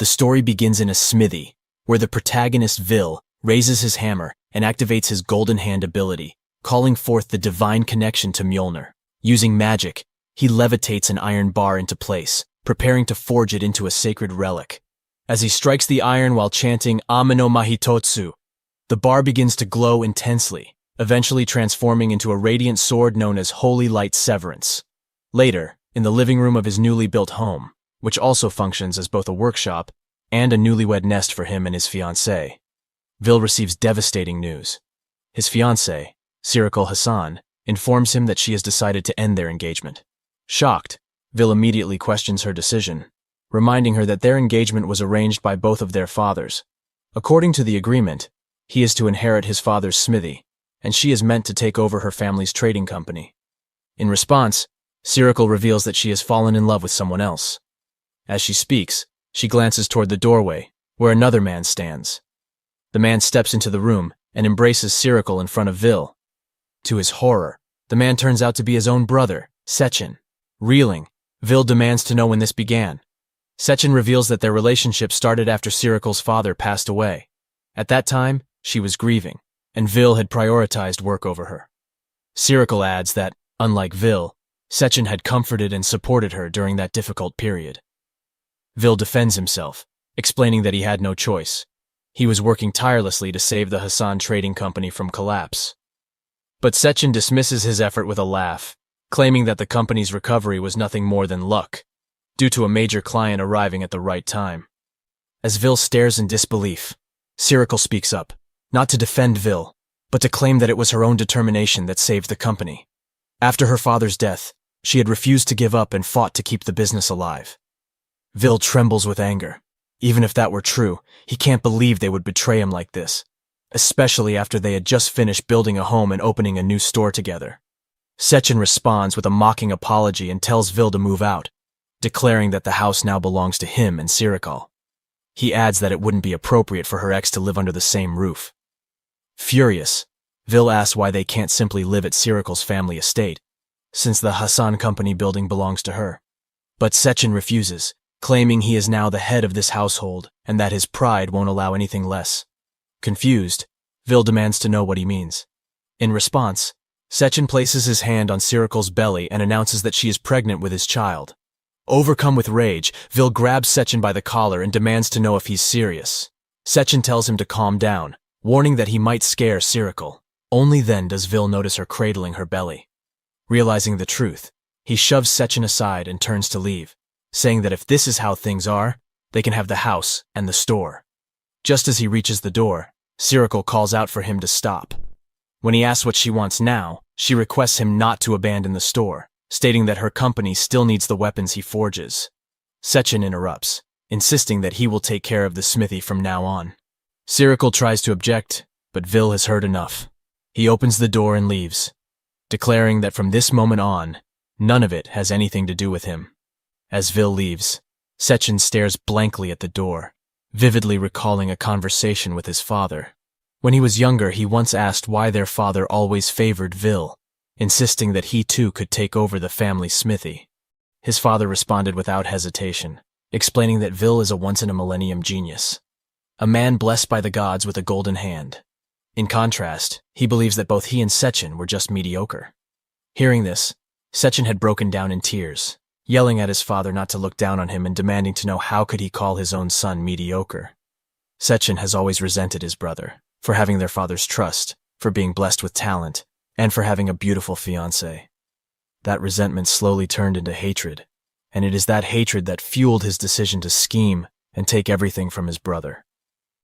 The story begins in a smithy, where the protagonist Vil raises his hammer and activates his golden hand ability, calling forth the divine connection to Mjolnir. Using magic, he levitates an iron bar into place, preparing to forge it into a sacred relic. As he strikes the iron while chanting Amino Mahitotsu, the bar begins to glow intensely, eventually transforming into a radiant sword known as Holy Light Severance. Later, in the living room of his newly built home, which also functions as both a workshop and a newlywed nest for him and his fiancée, Vil receives devastating news. His fiancée, Sirikul Hassan, informs him that she has decided to end their engagement. Shocked, Vil immediately questions her decision, reminding her that their engagement was arranged by both of their fathers. According to the agreement, he is to inherit his father's smithy, and she is meant to take over her family's trading company. In response, Sirikul reveals that she has fallen in love with someone else. As she speaks, she glances toward the doorway, where another man stands. The man steps into the room and embraces Sirikul in front of Vil. To his horror, the man turns out to be his own brother, Sechin. Reeling, Vil demands to know when this began. Sechin reveals that their relationship started after Sirikul's father passed away. At that time, she was grieving, and Vil had prioritized work over her. Sirikul adds that, unlike Vil, Sechin had comforted and supported her during that difficult period. Vil defends himself, explaining that he had no choice. He was working tirelessly to save the Hassan trading company from collapse. But Sechin dismisses his effort with a laugh, claiming that the company's recovery was nothing more than luck, due to a major client arriving at the right time. As Vil stares in disbelief, Sirikul speaks up, not to defend Vil, but to claim that it was her own determination that saved the company. After her father's death, she had refused to give up and fought to keep the business alive. Vil trembles with anger. Even if that were true, he can't believe they would betray him like this, especially after they had just finished building a home and opening a new store together. Sechin responds with a mocking apology and tells Vil to move out, declaring that the house now belongs to him and Sirikul. He adds that it wouldn't be appropriate for her ex to live under the same roof. Furious, Vil asks why they can't simply live at Sirikul's family estate, since the Hassan company building belongs to her. But Sechin refuses, claiming he is now the head of this household and that his pride won't allow anything less. Confused, Vil demands to know what he means. In response, Sechin places his hand on Sirikul's belly and announces that she is pregnant with his child. Overcome with rage, Vil grabs Sechin by the collar and demands to know if he's serious. Sechin tells him to calm down, warning that he might scare Sirikul. Only then does Vil notice her cradling her belly. Realizing the truth, he shoves Sechin aside and turns to leave, saying that if this is how things are, they can have the house and the store. Just as he reaches the door, Sirikul calls out for him to stop. When he asks what she wants now, she requests him not to abandon the store, stating that her company still needs the weapons he forges. Sechin interrupts, insisting that he will take care of the smithy from now on. Sirikul tries to object, but Vil has heard enough. He opens the door and leaves, declaring that from this moment on, none of it has anything to do with him. As Vil leaves, Sechin stares blankly at the door, vividly recalling a conversation with his father. When he was younger, he once asked why their father always favored Vil, insisting that he too could take over the family smithy. His father responded without hesitation, explaining that Vil is a once-in-a-millennium genius, a man blessed by the gods with a golden hand. In contrast, he believes that both he and Sechin were just mediocre. Hearing this, Sechin had broken down in tears, yelling at his father not to look down on him and demanding to know how could he call his own son mediocre. Sechin has always resented his brother for having their father's trust, for being blessed with talent, and for having a beautiful fiancée. That resentment slowly turned into hatred, and it is that hatred that fueled his decision to scheme and take everything from his brother.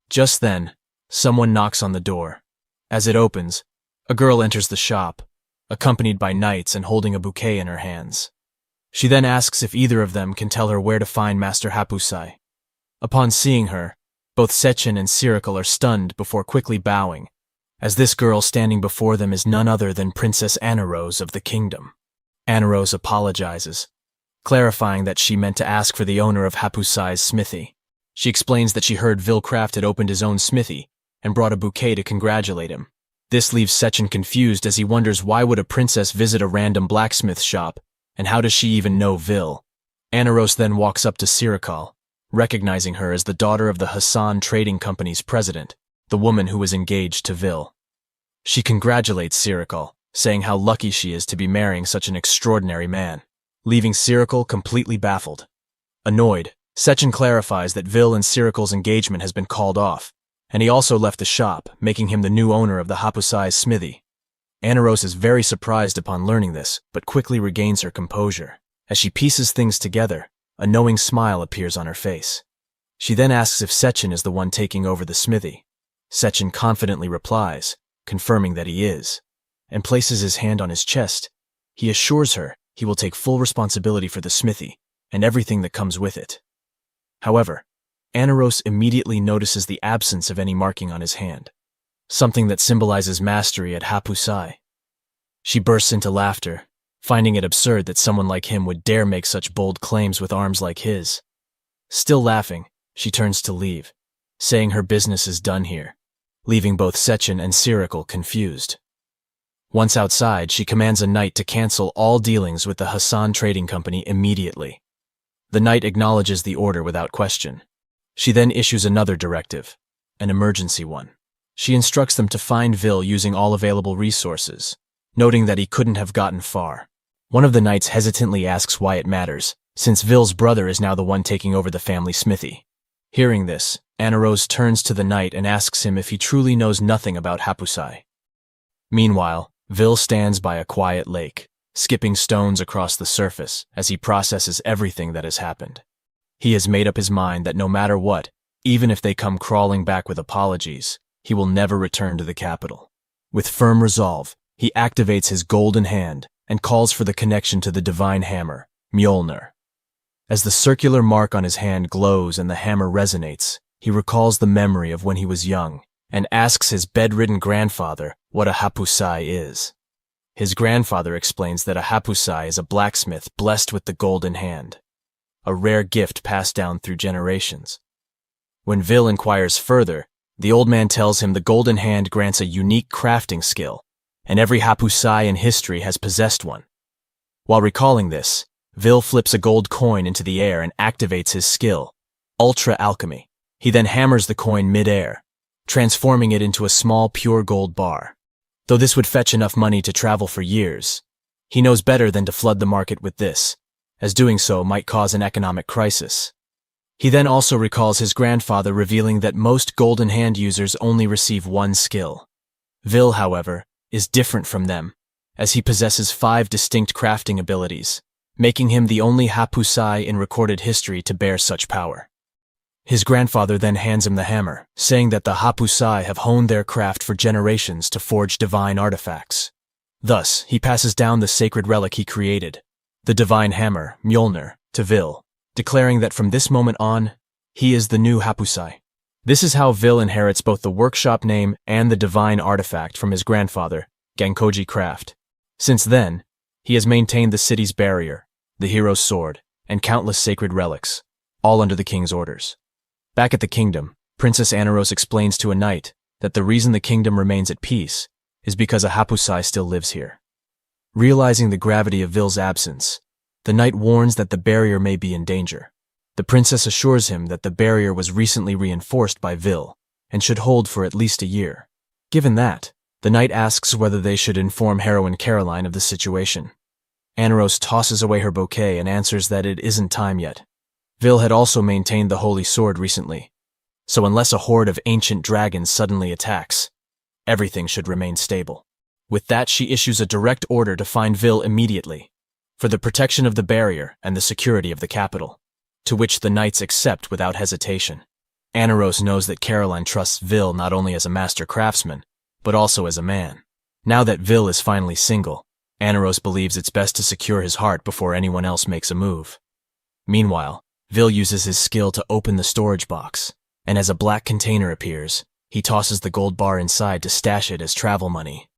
Just then, someone knocks on the door. As it opens, a girl enters the shop, accompanied by knights and holding a bouquet in her hands. She then asks if either of them can tell her where to find Master Hapusai. Upon seeing her, both Sechin and Sirikul are stunned before quickly bowing, as this girl standing before them is none other than Princess Anirose of the kingdom. Anirose apologizes, clarifying that she meant to ask for the owner of Hapusai's smithy. She explains that she heard Vilcraft had opened his own smithy and brought a bouquet to congratulate him. This leaves Sechin confused as he wonders why would a princess visit a random blacksmith shop, and how does she even know Vil? Anirose then walks up to Sirikul, recognizing her as the daughter of the Hassan Trading Company's president, the woman who was engaged to Vil. She congratulates Sirikal, saying how lucky she is to be marrying such an extraordinary man, leaving Sirikal completely baffled. Annoyed, Sechin clarifies that Vil and Sirikal's engagement has been called off, and he also left the shop, making him the new owner of the Hapusai's smithy. Anaros is very surprised upon learning this, but quickly regains her composure. As she pieces things together, a knowing smile appears on her face. She then asks if Sechin is the one taking over the smithy. Sechin confidently replies, confirming that he is, and places his hand on his chest. He assures her he will take full responsibility for the smithy and everything that comes with it. However, Anaros immediately notices the absence of any marking on his hand, something that symbolizes mastery at Hapusai. She bursts into laughter, finding it absurd that someone like him would dare make such bold claims with arms like his. Still laughing, she turns to leave, saying her business is done here, leaving both Sechin and Sirikal confused. Once outside, she commands a knight to cancel all dealings with the Hassan Trading Company immediately. The knight acknowledges the order without question. She then issues another directive, an emergency one. She instructs them to find Vil using all available resources, noting that he couldn't have gotten far. One of the knights hesitantly asks why it matters, since Vil's brother is now the one taking over the family smithy. Hearing this, Anaros turns to the knight and asks him if he truly knows nothing about Hapusai. Meanwhile, Vil stands by a quiet lake, skipping stones across the surface as he processes everything that has happened. He has made up his mind that no matter what, even if they come crawling back with apologies, he will never return to the capital. With firm resolve, he activates his golden hand and calls for the connection to the divine hammer, Mjolnir. As the circular mark on his hand glows and the hammer resonates, he recalls the memory of when he was young and asks his bedridden grandfather what a Hapusai is. His grandfather explains that a Hapusai is a blacksmith blessed with the golden hand, a rare gift passed down through generations. When Vil inquires further, the old man tells him the golden hand grants a unique crafting skill, and every Hapusai in history has possessed one. While recalling this, Vil flips a gold coin into the air and activates his skill, Ultra Alchemy. He then hammers the coin mid-air, transforming it into a small pure gold bar. Though this would fetch enough money to travel for years, he knows better than to flood the market with this, as doing so might cause an economic crisis. He then also recalls his grandfather revealing that most golden hand users only receive one skill. Vil, however, is different from them, as he possesses 5 distinct crafting abilities, making him the only Hapusai in recorded history to bear such power. His grandfather then hands him the hammer, saying that the Hapusai have honed their craft for generations to forge divine artifacts. Thus, he passes down the sacred relic he created, the divine hammer, Mjolnir, to Vil, declaring that from this moment on, he is the new Hapusai. This is how Vil inherits both the workshop name and the divine artifact from his grandfather, Gankoji Craft. Since then, he has maintained the city's barrier, the hero's sword, and countless sacred relics, all under the king's orders. Back at the kingdom, Princess Anaros explains to a knight that the reason the kingdom remains at peace is because a Hapusai still lives here. Realizing the gravity of Vil's absence, the knight warns that the barrier may be in danger. The princess assures him that the barrier was recently reinforced by Vil and should hold for at least a year. Given that, the knight asks whether they should inform heroine Caroline of the situation. Anaros tosses away her bouquet and answers that it isn't time yet. Vil had also maintained the holy sword recently, so unless a horde of ancient dragons suddenly attacks, everything should remain stable. With that, she issues a direct order to find Vil immediately, for the protection of the barrier and the security of the capital, to which the knights accept without hesitation. Anaros knows that Caroline trusts Vil not only as a master craftsman, but also as a man. Now that Vil is finally single, Anaros believes it's best to secure his heart before anyone else makes a move. Meanwhile, Vil uses his skill to open the storage box, and as a black container appears, he tosses the gold bar inside to stash it as travel money.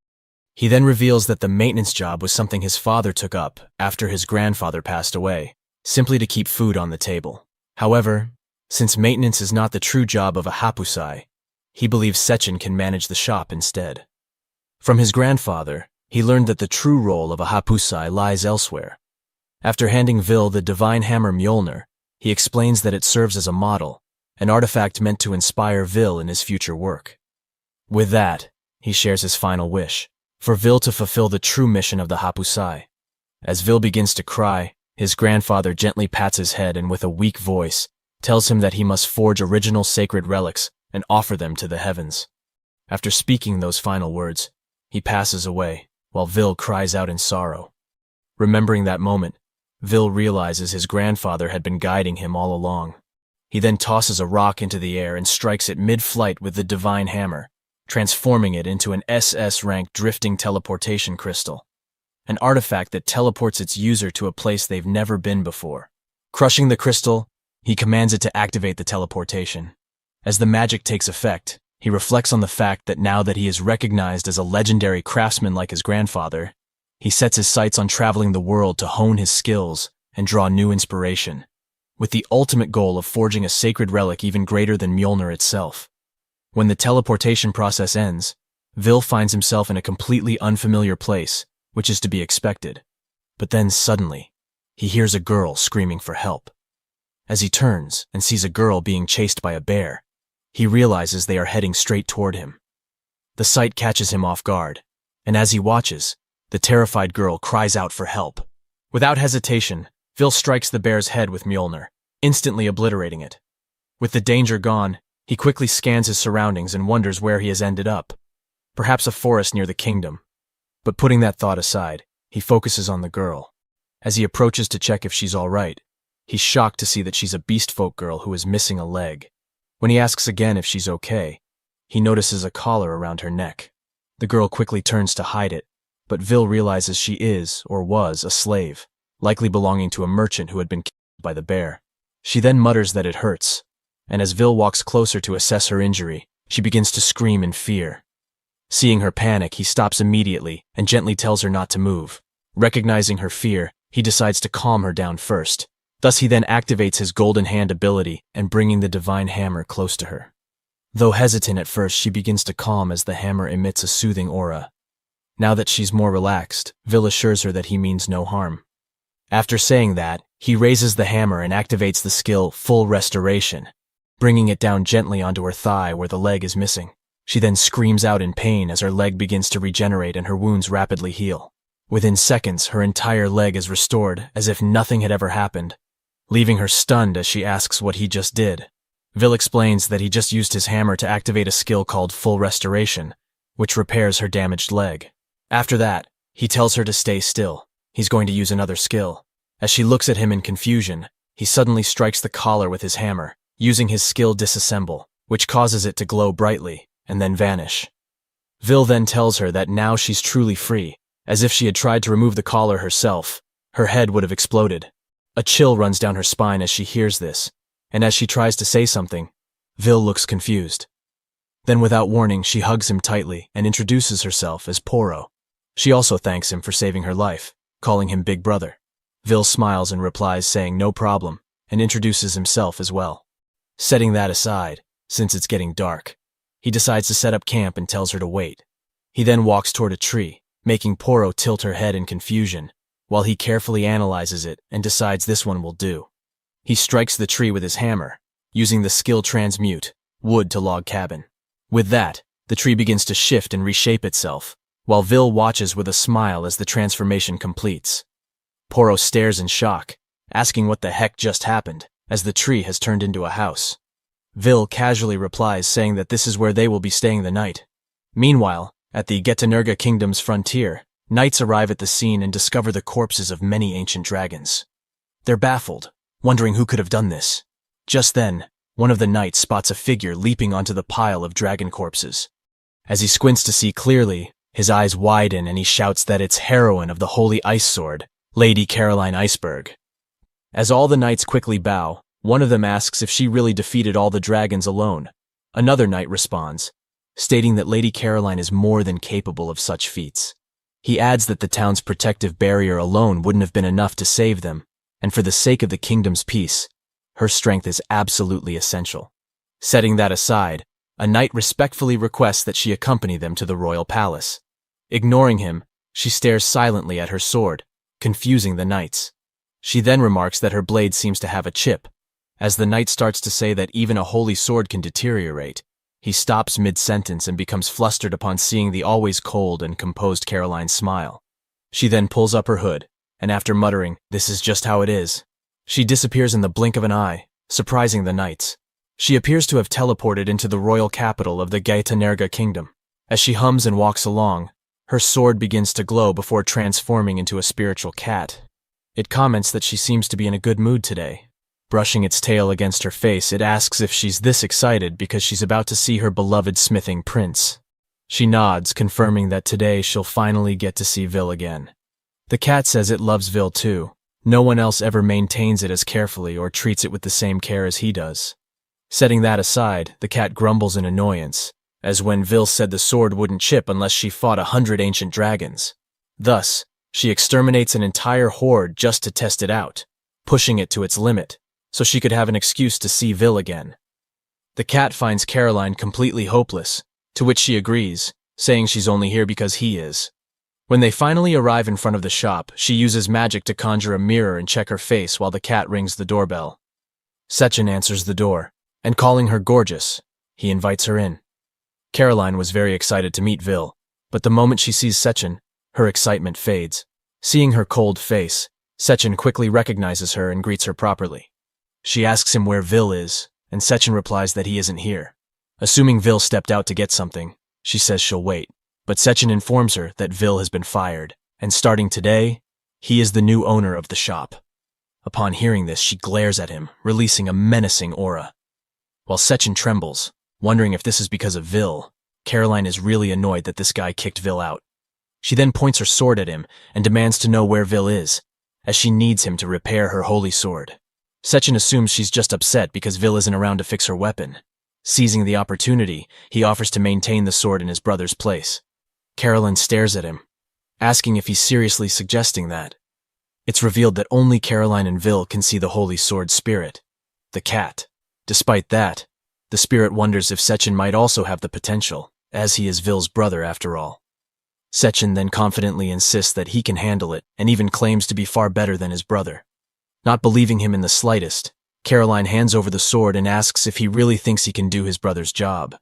He then reveals that the maintenance job was something his father took up after his grandfather passed away, simply to keep food on the table. However, since maintenance is not the true job of a Hapusai, he believes Sechin can manage the shop instead. From his grandfather, he learned that the true role of a Hapusai lies elsewhere. After handing Vil the divine hammer Mjolnir, He explains that it serves as a model, an artifact meant to inspire Vil in his future work. With that, he shares his final wish, for Vil to fulfill the true mission of the Hapusai. As Vil begins to cry, his grandfather gently pats his head and with a weak voice, tells him that he must forge original sacred relics and offer them to the heavens. After speaking those final words, he passes away, while Vil cries out in sorrow. Remembering that moment, Vil realizes his grandfather had been guiding him all along. He then tosses a rock into the air and strikes it mid-flight with the divine hammer, transforming it into an SS-rank drifting teleportation crystal, an artifact that teleports its user to a place they've never been before. Crushing the crystal, he commands it to activate the teleportation. As the magic takes effect, he reflects on the fact that now that he is recognized as a legendary craftsman like his grandfather, he sets his sights on traveling the world to hone his skills and draw new inspiration, with the ultimate goal of forging a sacred relic even greater than Mjolnir itself. When the teleportation process ends, Vil finds himself in a completely unfamiliar place, which is to be expected. But then suddenly, he hears a girl screaming for help. As he turns and sees a girl being chased by a bear, he realizes they are heading straight toward him. The sight catches him off guard, and as he watches, the terrified girl cries out for help. Without hesitation, Vil strikes the bear's head with Mjolnir, instantly obliterating it. With the danger gone, he quickly scans his surroundings and wonders where he has ended up. Perhaps a forest near the kingdom. But putting that thought aside, he focuses on the girl. As he approaches to check if she's all right, he's shocked to see that she's a beast folk girl who is missing a leg. When he asks again if she's okay, he notices a collar around her neck. The girl quickly turns to hide it, but Vil realizes she is, or was, a slave, likely belonging to a merchant who had been killed by the bear. She then mutters that it hurts, and as Vil walks closer to assess her injury, she begins to scream in fear. Seeing her panic, he stops immediately and gently tells her not to move. Recognizing her fear, he decides to calm her down first. Thus he then activates his golden hand ability and bringing the divine hammer close to her. Though hesitant at first, she begins to calm as the hammer emits a soothing aura. Now that she's more relaxed, Vil assures her that he means no harm. After saying that, he raises the hammer and activates the skill Full Restoration, bringing it down gently onto her thigh where the leg is missing. She then screams out in pain as her leg begins to regenerate and her wounds rapidly heal. Within seconds, her entire leg is restored as if nothing had ever happened, leaving her stunned as she asks what he just did. Vil explains that he just used his hammer to activate a skill called Full Restoration, which repairs her damaged leg. After that, he tells her to stay still. He's going to use another skill. As she looks at him in confusion, he suddenly strikes the collar with his hammer, using his skill Disassemble, which causes it to glow brightly and then vanish. Vil then tells her that now she's truly free, as if she had tried to remove the collar herself. Her head would have exploded. A chill runs down her spine as she hears this, and as she tries to say something, Vil looks confused. Then without warning, she hugs him tightly and introduces herself as Porro. She also thanks him for saving her life, calling him Big Brother. Vil smiles and replies saying no problem, and introduces himself as well. Setting that aside, since it's getting dark, he decides to set up camp and tells her to wait. He then walks toward a tree, making Porro tilt her head in confusion, while he carefully analyzes it and decides this one will do. He strikes the tree with his hammer, using the skill Transmute, wood to log cabin. With that, the tree begins to shift and reshape itself, while Vil watches with a smile as the transformation completes. Porro stares in shock, asking what the heck just happened, as the tree has turned into a house. Vil casually replies saying that this is where they will be staying the night. Meanwhile, at the Getanurga Kingdom's frontier, knights arrive at the scene and discover the corpses of many ancient dragons. They're baffled, wondering who could have done this. Just then, one of the knights spots a figure leaping onto the pile of dragon corpses. As he squints to see clearly, his eyes widen and he shouts that it's heroine of the Holy Ice Sword, Lady Caroline Iceberg. As all the knights quickly bow, one of them asks if she really defeated all the dragons alone. Another knight responds, stating that Lady Caroline is more than capable of such feats. He adds that the town's protective barrier alone wouldn't have been enough to save them, and for the sake of the kingdom's peace, her strength is absolutely essential. Setting that aside, a knight respectfully requests that she accompany them to the royal palace. Ignoring him, she stares silently at her sword, confusing the knights. She then remarks that her blade seems to have a chip, As the knight starts to say that even a holy sword can deteriorate, he stops mid-sentence and becomes flustered upon seeing the always cold and composed Caroline smile. She then pulls up her hood, and after muttering, "This is just how it is," she disappears in the blink of an eye, surprising the knights. She appears to have teleported into the royal capital of the Gaetanerga kingdom. As she hums and walks along, her sword begins to glow before transforming into a spiritual cat. It comments that she seems to be in a good mood today. Brushing its tail against her face, it asks if she's this excited because she's about to see her beloved smithing prince. She nods, confirming that today she'll finally get to see Vil again. The cat says it loves Vil too. No one else ever maintains it as carefully or treats it with the same care as he does. Setting that aside, the cat grumbles in annoyance, as when Vil said the sword wouldn't chip unless she fought 100 ancient dragons. Thus, she exterminates an entire horde just to test it out, pushing it to its limit, so she could have an excuse to see Vil again. The cat finds Caroline completely hopeless, to which she agrees, saying she's only here because he is. When they finally arrive in front of the shop, she uses magic to conjure a mirror and check her face while the cat rings the doorbell. Sechin answers the door, and calling her gorgeous, he invites her in. Caroline was very excited to meet Vil, but the moment she sees Sechin, her excitement fades. Seeing her cold face, Sechin quickly recognizes her and greets her properly. She asks him where Vil is, and Sechin replies that he isn't here. Assuming Vil stepped out to get something, she says she'll wait, but Sechin informs her that Vil has been fired, and starting today, he is the new owner of the shop. Upon hearing this, she glares at him, releasing a menacing aura. While Sechin trembles, wondering if this is because of Vil, Caroline is really annoyed that this guy kicked Vil out. She then points her sword at him and demands to know where Vil is, as she needs him to repair her holy sword. Sechin assumes she's just upset because Vil isn't around to fix her weapon. Seizing the opportunity, he offers to maintain the sword in his brother's place. Caroline stares at him, asking if he's seriously suggesting that. It's revealed that only Caroline and Vil can see the holy sword spirit, the cat. Despite that, the spirit wonders if Sechin might also have the potential, as he is Vil's brother after all. Sechin then confidently insists that he can handle it and even claims to be far better than his brother. Not believing him in the slightest, Caroline hands over the sword and asks if he really thinks he can do his brother's job.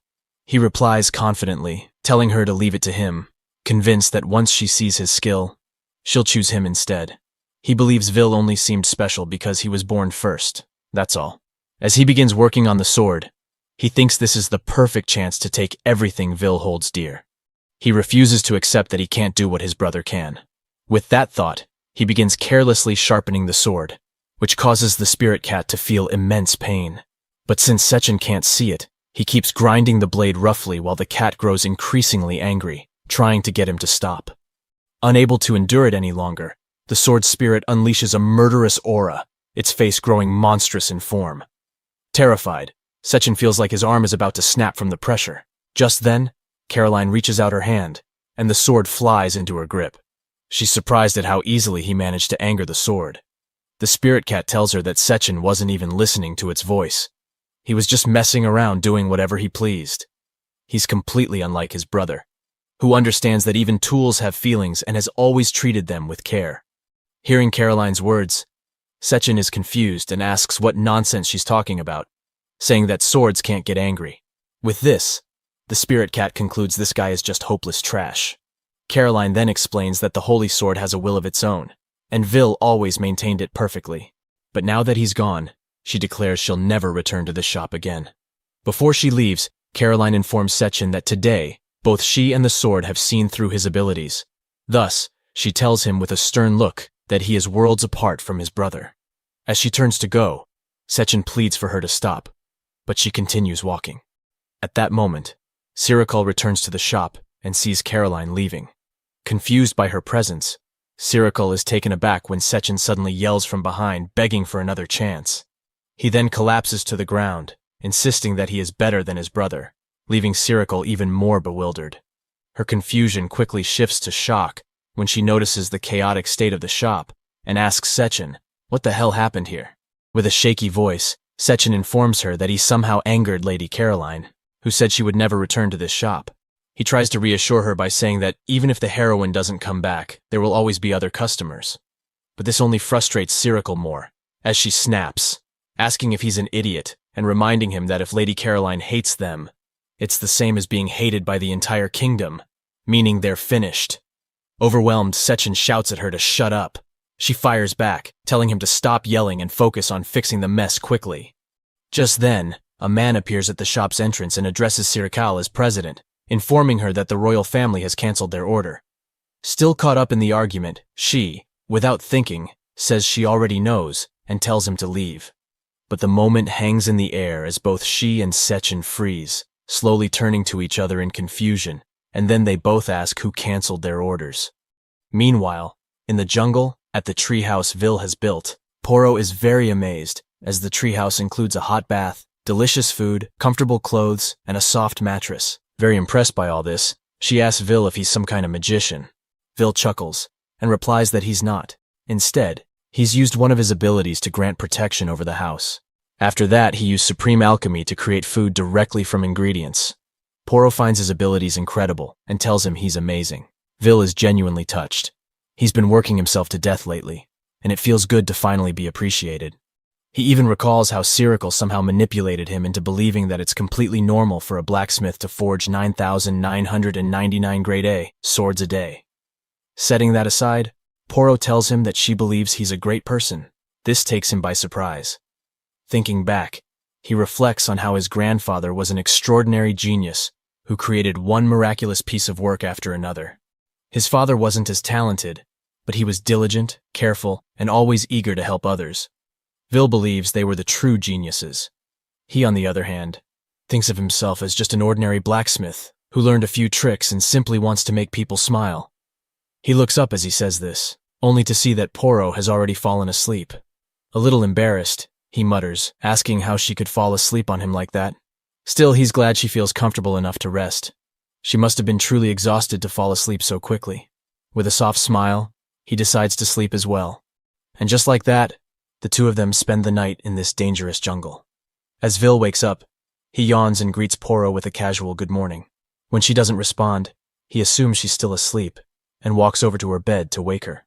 He replies confidently, telling her to leave it to him, convinced that once she sees his skill, she'll choose him instead. He believes Vil only seemed special because he was born first, that's all. As he begins working on the sword, he thinks this is the perfect chance to take everything Vil holds dear. He refuses to accept that he can't do what his brother can. With that thought, he begins carelessly sharpening the sword, which causes the spirit cat to feel immense pain. But since Sechin can't see it, he keeps grinding the blade roughly while the cat grows increasingly angry, trying to get him to stop. Unable to endure it any longer, the sword spirit unleashes a murderous aura, its face growing monstrous in form. Terrified, Sechin feels like his arm is about to snap from the pressure. Just then, Caroline reaches out her hand, and the sword flies into her grip. She's surprised at how easily he managed to anger the sword. The spirit cat tells her that Sechin wasn't even listening to its voice. He was just messing around doing whatever he pleased. He's completely unlike his brother, who understands that even tools have feelings and has always treated them with care. Hearing Caroline's words, Sechin is confused and asks what nonsense she's talking about, saying that swords can't get angry. With this, the spirit cat concludes this guy is just hopeless trash. Caroline then explains that the holy sword has a will of its own, and Vil always maintained it perfectly. But now that he's gone, she declares she'll never return to the shop again. Before she leaves, Caroline informs Sechin that today, both she and the sword have seen through his abilities. Thus, she tells him with a stern look that he is worlds apart from his brother. As she turns to go, Sechin pleads for her to stop, but she continues walking. At that moment, Sirikul returns to the shop and sees Caroline leaving. Confused by her presence, Sirikul is taken aback when Sechin suddenly yells from behind, begging for another chance. He then collapses to the ground, insisting that he is better than his brother, leaving Sirikul even more bewildered. Her confusion quickly shifts to shock when she notices the chaotic state of the shop and asks Sechin, what the hell happened here? With a shaky voice, Sechin informs her that he somehow angered Lady Caroline, who said she would never return to this shop. He tries to reassure her by saying that even if the heroine doesn't come back, there will always be other customers. But this only frustrates Sirikul more, as she snaps, asking if he's an idiot and reminding him that if Lady Caroline hates them, it's the same as being hated by the entire kingdom, meaning they're finished. Overwhelmed, Sechin shouts at her to shut up. She fires back, telling him to stop yelling and focus on fixing the mess quickly. Just then, a man appears at the shop's entrance and addresses Sirikal as president, informing her that the royal family has cancelled their order. Still caught up in the argument, she, without thinking, says she already knows and tells him to leave. But the moment hangs in the air as both she and Sechin freeze, slowly turning to each other in confusion, and then they both ask who cancelled their orders. Meanwhile, in the jungle, at the treehouse Vil has built, Porro is very amazed, as the treehouse includes a hot bath, delicious food, comfortable clothes, and a soft mattress. Very impressed by all this, she asks Vil if he's some kind of magician. Vil chuckles, and replies that he's not. Instead, he's used one of his abilities to grant protection over the house. After that, he used supreme alchemy to create food directly from ingredients. Porro finds his abilities incredible and tells him he's amazing. Vil is genuinely touched. He's been working himself to death lately, and it feels good to finally be appreciated. He even recalls how Sirikal somehow manipulated him into believing that it's completely normal for a blacksmith to forge 9,999 grade A swords a day. Setting that aside, Porro tells him that she believes he's a great person. This takes him by surprise. Thinking back, he reflects on how his grandfather was an extraordinary genius who created one miraculous piece of work after another. His father wasn't as talented, but he was diligent, careful, and always eager to help others. Vil believes they were the true geniuses. He, on the other hand, thinks of himself as just an ordinary blacksmith who learned a few tricks and simply wants to make people smile. He looks up as he says this, only to see that Porro has already fallen asleep. A little embarrassed, he mutters, asking how she could fall asleep on him like that. Still, he's glad she feels comfortable enough to rest. She must have been truly exhausted to fall asleep so quickly. With a soft smile, he decides to sleep as well. And just like that, the two of them spend the night in this dangerous jungle. As Vil wakes up, he yawns and greets Porro with a casual good morning. When she doesn't respond, he assumes she's still asleep and walks over to her bed to wake her.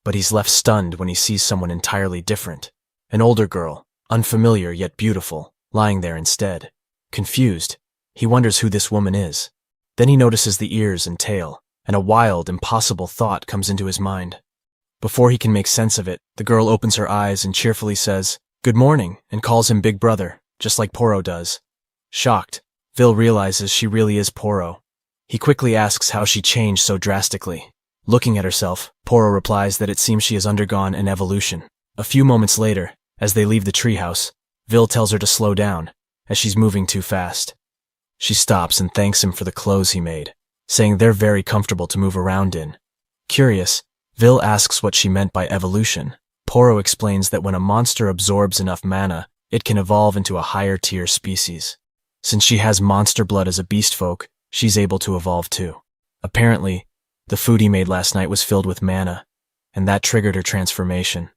But he's left stunned when he sees someone entirely different. An older girl, unfamiliar yet beautiful, lying there instead. Confused, he wonders who this woman is. Then he notices the ears and tail, and a wild, impossible thought comes into his mind. Before he can make sense of it, the girl opens her eyes and cheerfully says, "Good morning," and calls him Big Brother, just like Porro does. Shocked, Vil realizes she really is Porro. He quickly asks how she changed so drastically. Looking at herself, Porro replies that it seems she has undergone an evolution. A few moments later, as they leave the treehouse, Vil tells her to slow down, as she's moving too fast. She stops and thanks him for the clothes he made, saying they're very comfortable to move around in. Curious, Vil asks what she meant by evolution. Porro explains that when a monster absorbs enough mana, it can evolve into a higher-tier species. Since she has monster blood as a beast folk, she's able to evolve too. Apparently, the food he made last night was filled with mana, and that triggered her transformation.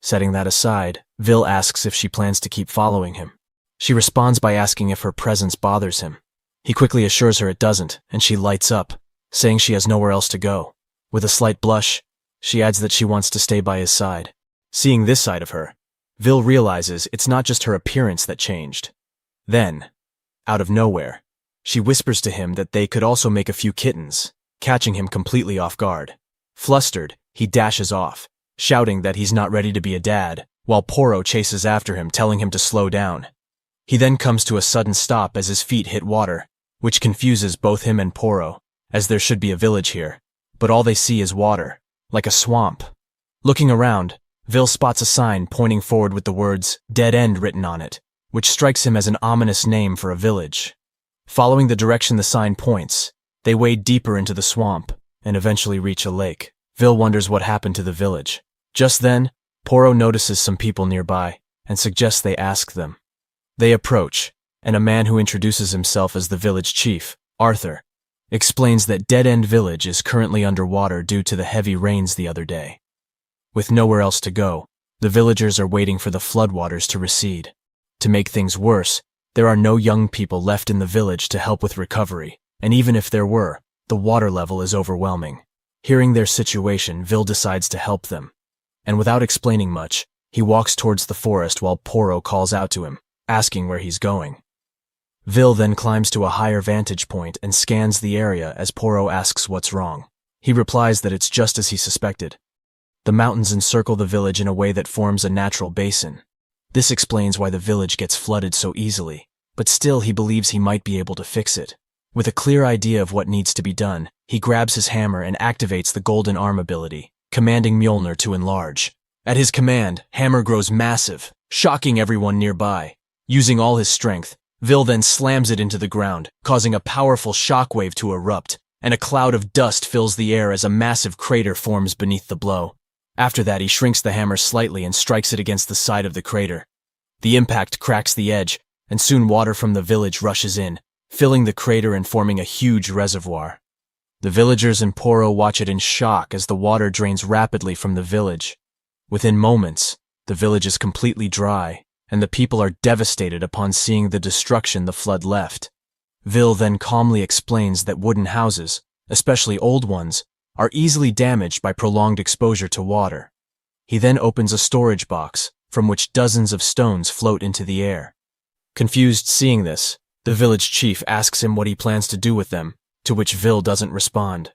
Setting that aside, Vil asks if she plans to keep following him. She responds by asking if her presence bothers him. He quickly assures her it doesn't, and she lights up, saying she has nowhere else to go. With a slight blush, she adds that she wants to stay by his side. Seeing this side of her, Vil realizes it's not just her appearance that changed. Then, out of nowhere, she whispers to him that they could also make a few kittens, catching him completely off guard. Flustered, he dashes off, shouting that he's not ready to be a dad, while Porro chases after him, telling him to slow down. He then comes to a sudden stop as his feet hit water, which confuses both him and Porro, as there should be a village here, but all they see is water, like a swamp. Looking around, Vil spots a sign pointing forward with the words "Dead End" written on it, which strikes him as an ominous name for a village. Following the direction the sign points, they wade deeper into the swamp and eventually reach a lake. Vil wonders what happened to the village. Just then, Porro notices some people nearby and suggests they ask them. They approach, and a man who introduces himself as the village chief, Arthur, explains that Dead End Village is currently underwater due to the heavy rains the other day. With nowhere else to go, the villagers are waiting for the floodwaters to recede. To make things worse, there are no young people left in the village to help with recovery, and even if there were, the water level is overwhelming. Hearing their situation, Vil decides to help them. And without explaining much, He walks towards the forest while Porro calls out to him, asking where he's going. Vil then climbs to a higher vantage point and scans the area as Porro asks what's wrong. He replies that it's just as he suspected. The mountains encircle the village in a way that forms a natural basin. This explains why the village gets flooded so easily, but still he believes he might be able to fix it. With a clear idea of what needs to be done, he grabs his hammer and activates the golden arm ability, commanding Mjolnir to enlarge. At his command, Hammer grows massive, shocking everyone nearby. Using all his strength, Vil then slams it into the ground, causing a powerful shockwave to erupt, and a cloud of dust fills the air as a massive crater forms beneath the blow. After that, he shrinks the hammer slightly and strikes it against the side of the crater. The impact cracks the edge, and soon water from the village rushes in, filling the crater and forming a huge reservoir. The villagers and Porro watch it in shock as the water drains rapidly from the village. Within moments, the village is completely dry, and the people are devastated upon seeing the destruction the flood left. Vil then calmly explains that wooden houses, especially old ones, are easily damaged by prolonged exposure to water. He then opens a storage box, from which dozens of stones float into the air. Confused seeing this, the village chief asks him what he plans to do with them, to which Vil doesn't respond.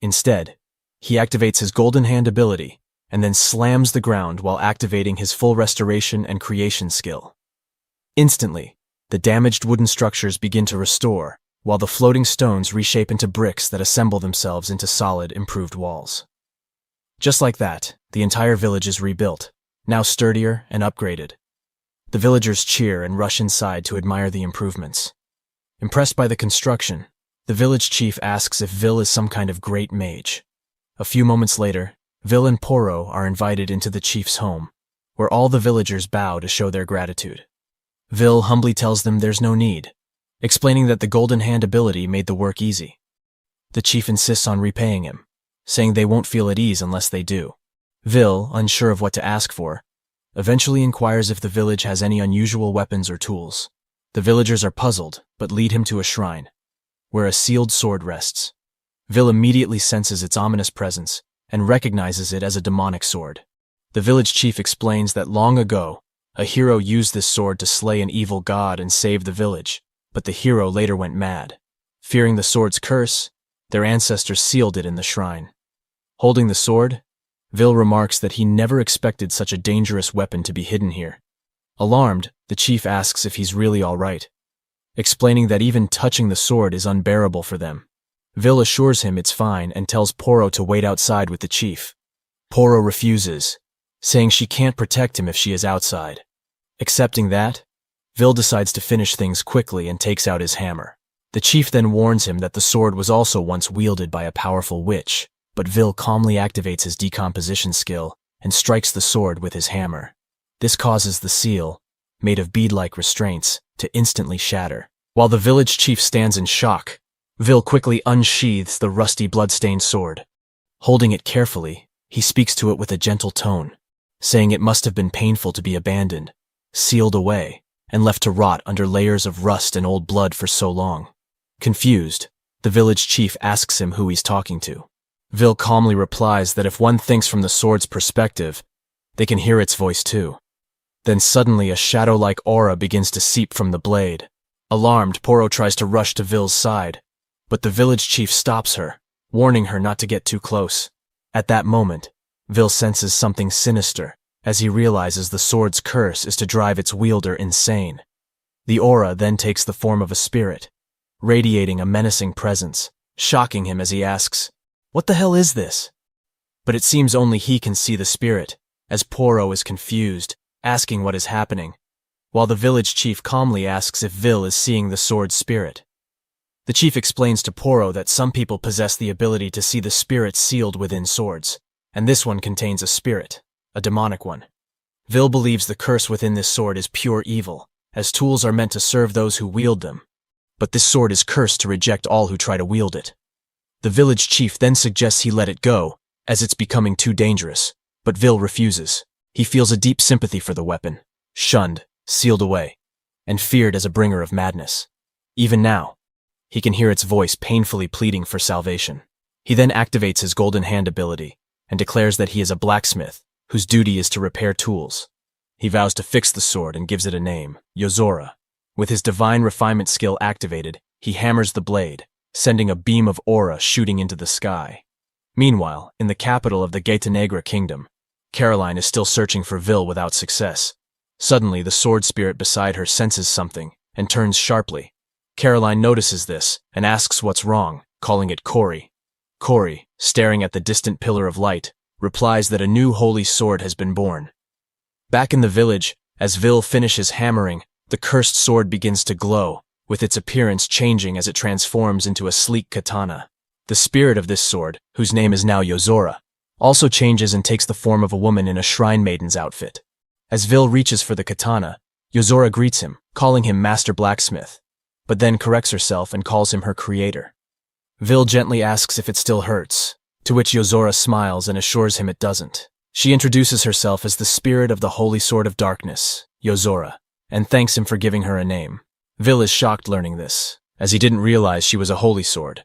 Instead, he activates his golden hand ability, and then slams the ground while activating his full restoration and creation skill. Instantly, the damaged wooden structures begin to restore, while the floating stones reshape into bricks that assemble themselves into solid, improved walls. Just like that, the entire village is rebuilt, now sturdier and upgraded. The villagers cheer and rush inside to admire the improvements. Impressed by the construction, the village chief asks if Vil is some kind of great mage. A few moments later, Vil and Porro are invited into the chief's home, where all the villagers bow to show their gratitude. Vil humbly tells them there's no need, explaining that the golden hand ability made the work easy. The chief insists on repaying him, saying they won't feel at ease unless they do. Vil, unsure of what to ask for, eventually inquires if the village has any unusual weapons or tools. The villagers are puzzled, but lead him to a shrine, where a sealed sword rests. Vil immediately senses its ominous presence and recognizes it as a demonic sword. The village chief explains that long ago, a hero used this sword to slay an evil god and save the village, but the hero later went mad. Fearing the sword's curse, their ancestors sealed it in the shrine. Holding the sword, Vil remarks that he never expected such a dangerous weapon to be hidden here. Alarmed, the chief asks if he's really all right, explaining that even touching the sword is unbearable for them. Vil assures him it's fine and tells Porro to wait outside with the chief. Porro refuses, saying she can't protect him if she is outside. Accepting that, Vil decides to finish things quickly and takes out his hammer. The chief then warns him that the sword was also once wielded by a powerful witch, but Vil calmly activates his decomposition skill and strikes the sword with his hammer. This causes the seal, made of bead-like restraints, to instantly shatter. While the village chief stands in shock, Vil quickly unsheathes the rusty blood-stained sword. Holding it carefully, he speaks to it with a gentle tone, saying it must have been painful to be abandoned, sealed away, and left to rot under layers of rust and old blood for so long. Confused, the village chief asks him who he's talking to. Vil calmly replies that if one thinks from the sword's perspective, they can hear its voice too. Then suddenly a shadow-like aura begins to seep from the blade. Alarmed, Porro tries to rush to Vil's side, but the village chief stops her, warning her not to get too close. At that moment, Vil senses something sinister as he realizes the sword's curse is to drive its wielder insane. The aura then takes the form of a spirit, radiating a menacing presence, shocking him as he asks, "What the hell is this?" But it seems only he can see the spirit, as Porro is confused, asking what is happening, while the village chief calmly asks if Vil is seeing the sword's spirit. The chief explains to Porro that some people possess the ability to see the spirit sealed within swords, and this one contains a spirit, a demonic one. Vil believes the curse within this sword is pure evil, as tools are meant to serve those who wield them. But this sword is cursed to reject all who try to wield it. The village chief then suggests he let it go, as it's becoming too dangerous, but Vil refuses. He feels a deep sympathy for the weapon, shunned, sealed away, and feared as a bringer of madness. Even now, he can hear its voice painfully pleading for salvation. He then activates his golden hand ability and declares that he is a blacksmith whose duty is to repair tools. He vows to fix the sword and gives it a name, Yozora. With his divine refinement skill activated, he hammers the blade, sending a beam of aura shooting into the sky. Meanwhile, in the capital of the Gaeta Negra kingdom, Caroline is still searching for Vil without success. Suddenly, the sword spirit beside her senses something and turns sharply. Caroline notices this and asks what's wrong, calling it Cory. Cory, staring at the distant pillar of light, replies that a new holy sword has been born. Back in the village, as Vil finishes hammering, the cursed sword begins to glow, with its appearance changing as it transforms into a sleek katana. The spirit of this sword, whose name is now Yozora, also changes and takes the form of a woman in a shrine maiden's outfit. As Vil reaches for the katana, Yozora greets him, calling him Master Blacksmith, but then corrects herself and calls him her creator. Vil gently asks if it still hurts, to which Yozora smiles and assures him it doesn't. She introduces herself as the spirit of the Holy Sword of Darkness, Yozora, and thanks him for giving her a name. Vil is shocked learning this, as he didn't realize she was a holy sword.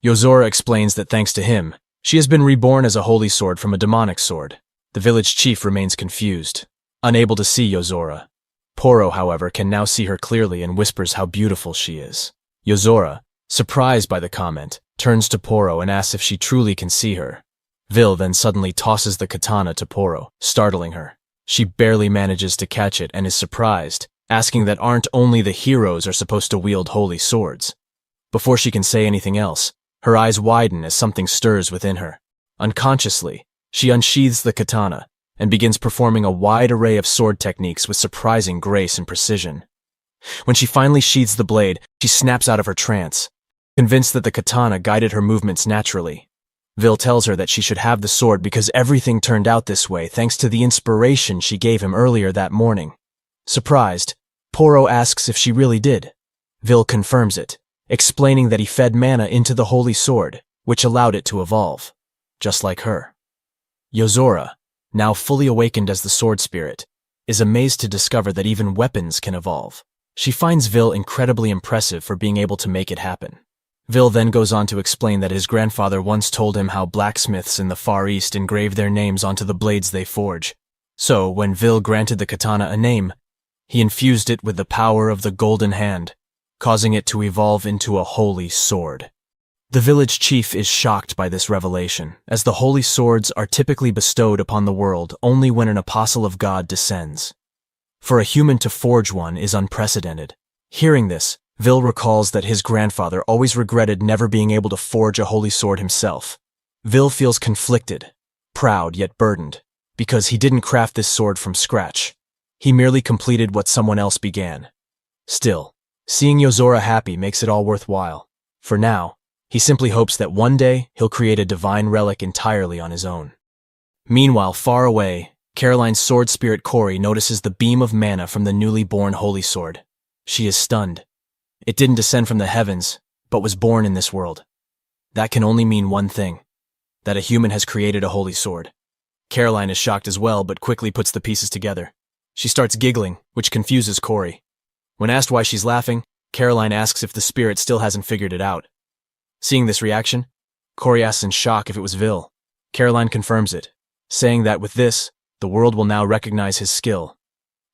Yozora explains that thanks to him, she has been reborn as a holy sword from a demonic sword. The village chief remains confused, unable to see Yozora. Porro, however, can now see her clearly and whispers how beautiful she is. Yozora, surprised by the comment, turns to Porro and asks if she truly can see her. Vil then suddenly tosses the katana to Porro, startling her. She barely manages to catch it and is surprised, asking that aren't only the heroes are supposed to wield holy swords. Before she can say anything else, her eyes widen as something stirs within her. Unconsciously, she unsheathes the katana and begins performing a wide array of sword techniques with surprising grace and precision. When she finally sheathes the blade, she snaps out of her trance, convinced that the katana guided her movements naturally. Vil tells her that she should have the sword because everything turned out this way thanks to the inspiration she gave him earlier that morning. Surprised, Porro asks if she really did. Vil confirms it, explaining that he fed mana into the holy sword, which allowed it to evolve, just like her. Yozora, now fully awakened as the sword spirit, is amazed to discover that even weapons can evolve. She finds Vil incredibly impressive for being able to make it happen. Vil then goes on to explain that his grandfather once told him how blacksmiths in the Far East engrave their names onto the blades they forge. So, when Vil granted the katana a name, he infused it with the power of the golden hand, causing it to evolve into a holy sword. The village chief is shocked by this revelation, as the holy swords are typically bestowed upon the world only when an apostle of God descends. For a human to forge one is unprecedented. Hearing this, Vil recalls that his grandfather always regretted never being able to forge a holy sword himself. Vil feels conflicted, proud yet burdened, because he didn't craft this sword from scratch. He merely completed what someone else began. Still, seeing Yozora happy makes it all worthwhile. For now, he simply hopes that one day he'll create a divine relic entirely on his own. Meanwhile, far away, Caroline's sword spirit Cory notices the beam of mana from the newly born holy sword. She is stunned. It didn't descend from the heavens, but was born in this world. That can only mean one thing, that a human has created a holy sword. Caroline is shocked as well, but quickly puts the pieces together. She starts giggling, which confuses Cory. When asked why she's laughing, Caroline asks if the spirit still hasn't figured it out. Seeing this reaction, Cory asks in shock if it was Vil. Caroline confirms it, saying that with this, the world will now recognize his skill,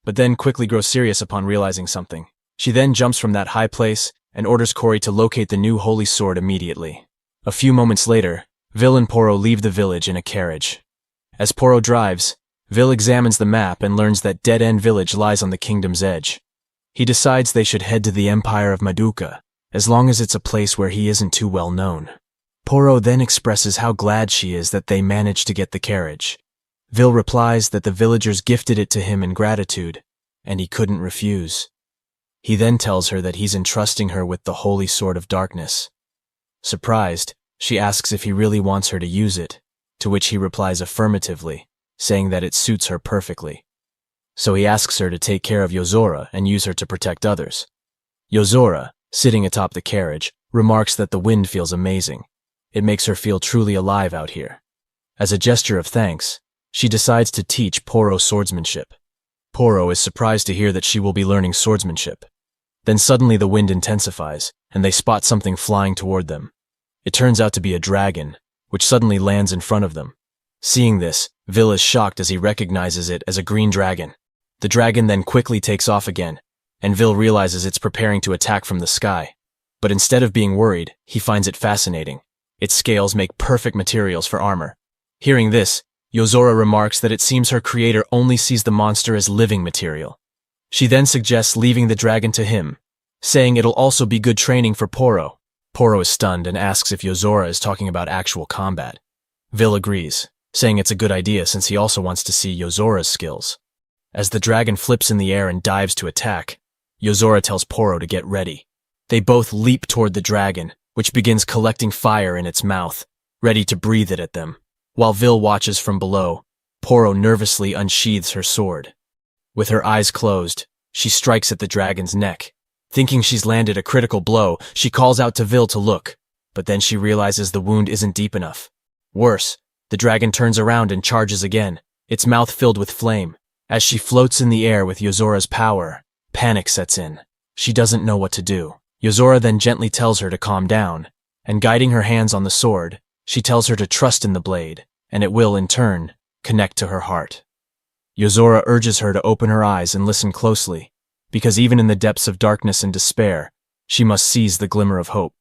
but then quickly grows serious upon realizing something. She then jumps from that high place and orders Cory to locate the new holy sword immediately. A few moments later, Vil and Porro leave the village in a carriage. As Porro drives, Vil examines the map and learns that Dead End Village lies on the kingdom's edge. He decides they should head to the Empire of Maduka, as long as it's a place where he isn't too well known. Porro then expresses how glad she is that they managed to get the carriage. Vil replies that the villagers gifted it to him in gratitude, and he couldn't refuse. He then tells her that he's entrusting her with the Holy Sword of Darkness. Surprised, she asks if he really wants her to use it, to which he replies affirmatively, saying that it suits her perfectly. So he asks her to take care of Yozora and use her to protect others. Yozora, sitting atop the carriage, remarks that the wind feels amazing. It makes her feel truly alive out here. As a gesture of thanks, she decides to teach Porro swordsmanship. Porro is surprised to hear that she will be learning swordsmanship. Then suddenly the wind intensifies, and they spot something flying toward them. It turns out to be a dragon, which suddenly lands in front of them. Seeing this, Vil is shocked as he recognizes it as a green dragon. The dragon then quickly takes off again, and Vil realizes it's preparing to attack from the sky. But instead of being worried, he finds it fascinating. Its scales make perfect materials for armor. Hearing this, Yozora remarks that it seems her creator only sees the monster as living material. She then suggests leaving the dragon to him, saying it'll also be good training for Porro. Porro is stunned and asks if Yozora is talking about actual combat. Vil agrees, saying it's a good idea since he also wants to see Yozora's skills. As the dragon flips in the air and dives to attack, Yozora tells Porro to get ready. They both leap toward the dragon, which begins collecting fire in its mouth, ready to breathe it at them. While Vil watches from below, Porro nervously unsheathes her sword. With her eyes closed, she strikes at the dragon's neck. Thinking she's landed a critical blow, she calls out to Vil to look, but then she realizes the wound isn't deep enough. Worse, the dragon turns around and charges again, its mouth filled with flame. As she floats in the air with Yozora's power, panic sets in. She doesn't know what to do. Yozora then gently tells her to calm down, and guiding her hands on the sword, she tells her to trust in the blade, and it will, in turn, connect to her heart. Yozora urges her to open her eyes and listen closely, because even in the depths of darkness and despair, she must seize the glimmer of hope.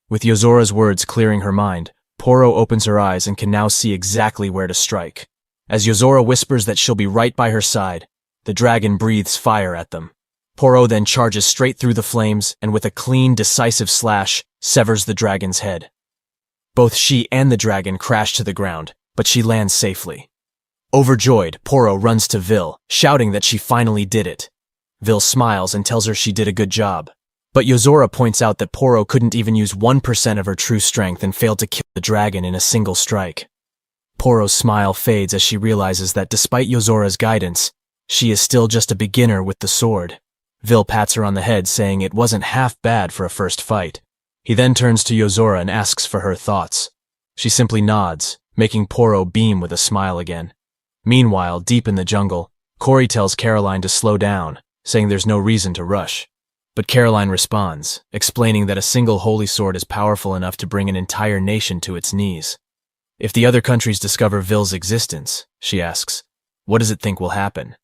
With Yozora's words clearing her mind, Porro opens her eyes and can now see exactly where to strike. As Yozora whispers that she'll be right by her side, the dragon breathes fire at them. Porro then charges straight through the flames and with a clean, decisive slash, severs the dragon's head. Both she and the dragon crash to the ground, but she lands safely. Overjoyed, Porro runs to Vil, shouting that she finally did it. Vil smiles and tells her she did a good job. But Yozora points out that Porro couldn't even use 1% of her true strength and failed to kill the dragon in a single strike. Porro's smile fades as she realizes that despite Yozora's guidance, she is still just a beginner with the sword. Vil pats her on the head, saying it wasn't half bad for a first fight. He then turns to Yozora and asks for her thoughts. She simply nods, making Porro beam with a smile again. Meanwhile, deep in the jungle, Cory tells Caroline to slow down, saying there's no reason to rush. But Caroline responds, explaining that a single holy sword is powerful enough to bring an entire nation to its knees. If the other countries discover Vil's existence, she asks, what does it think will happen?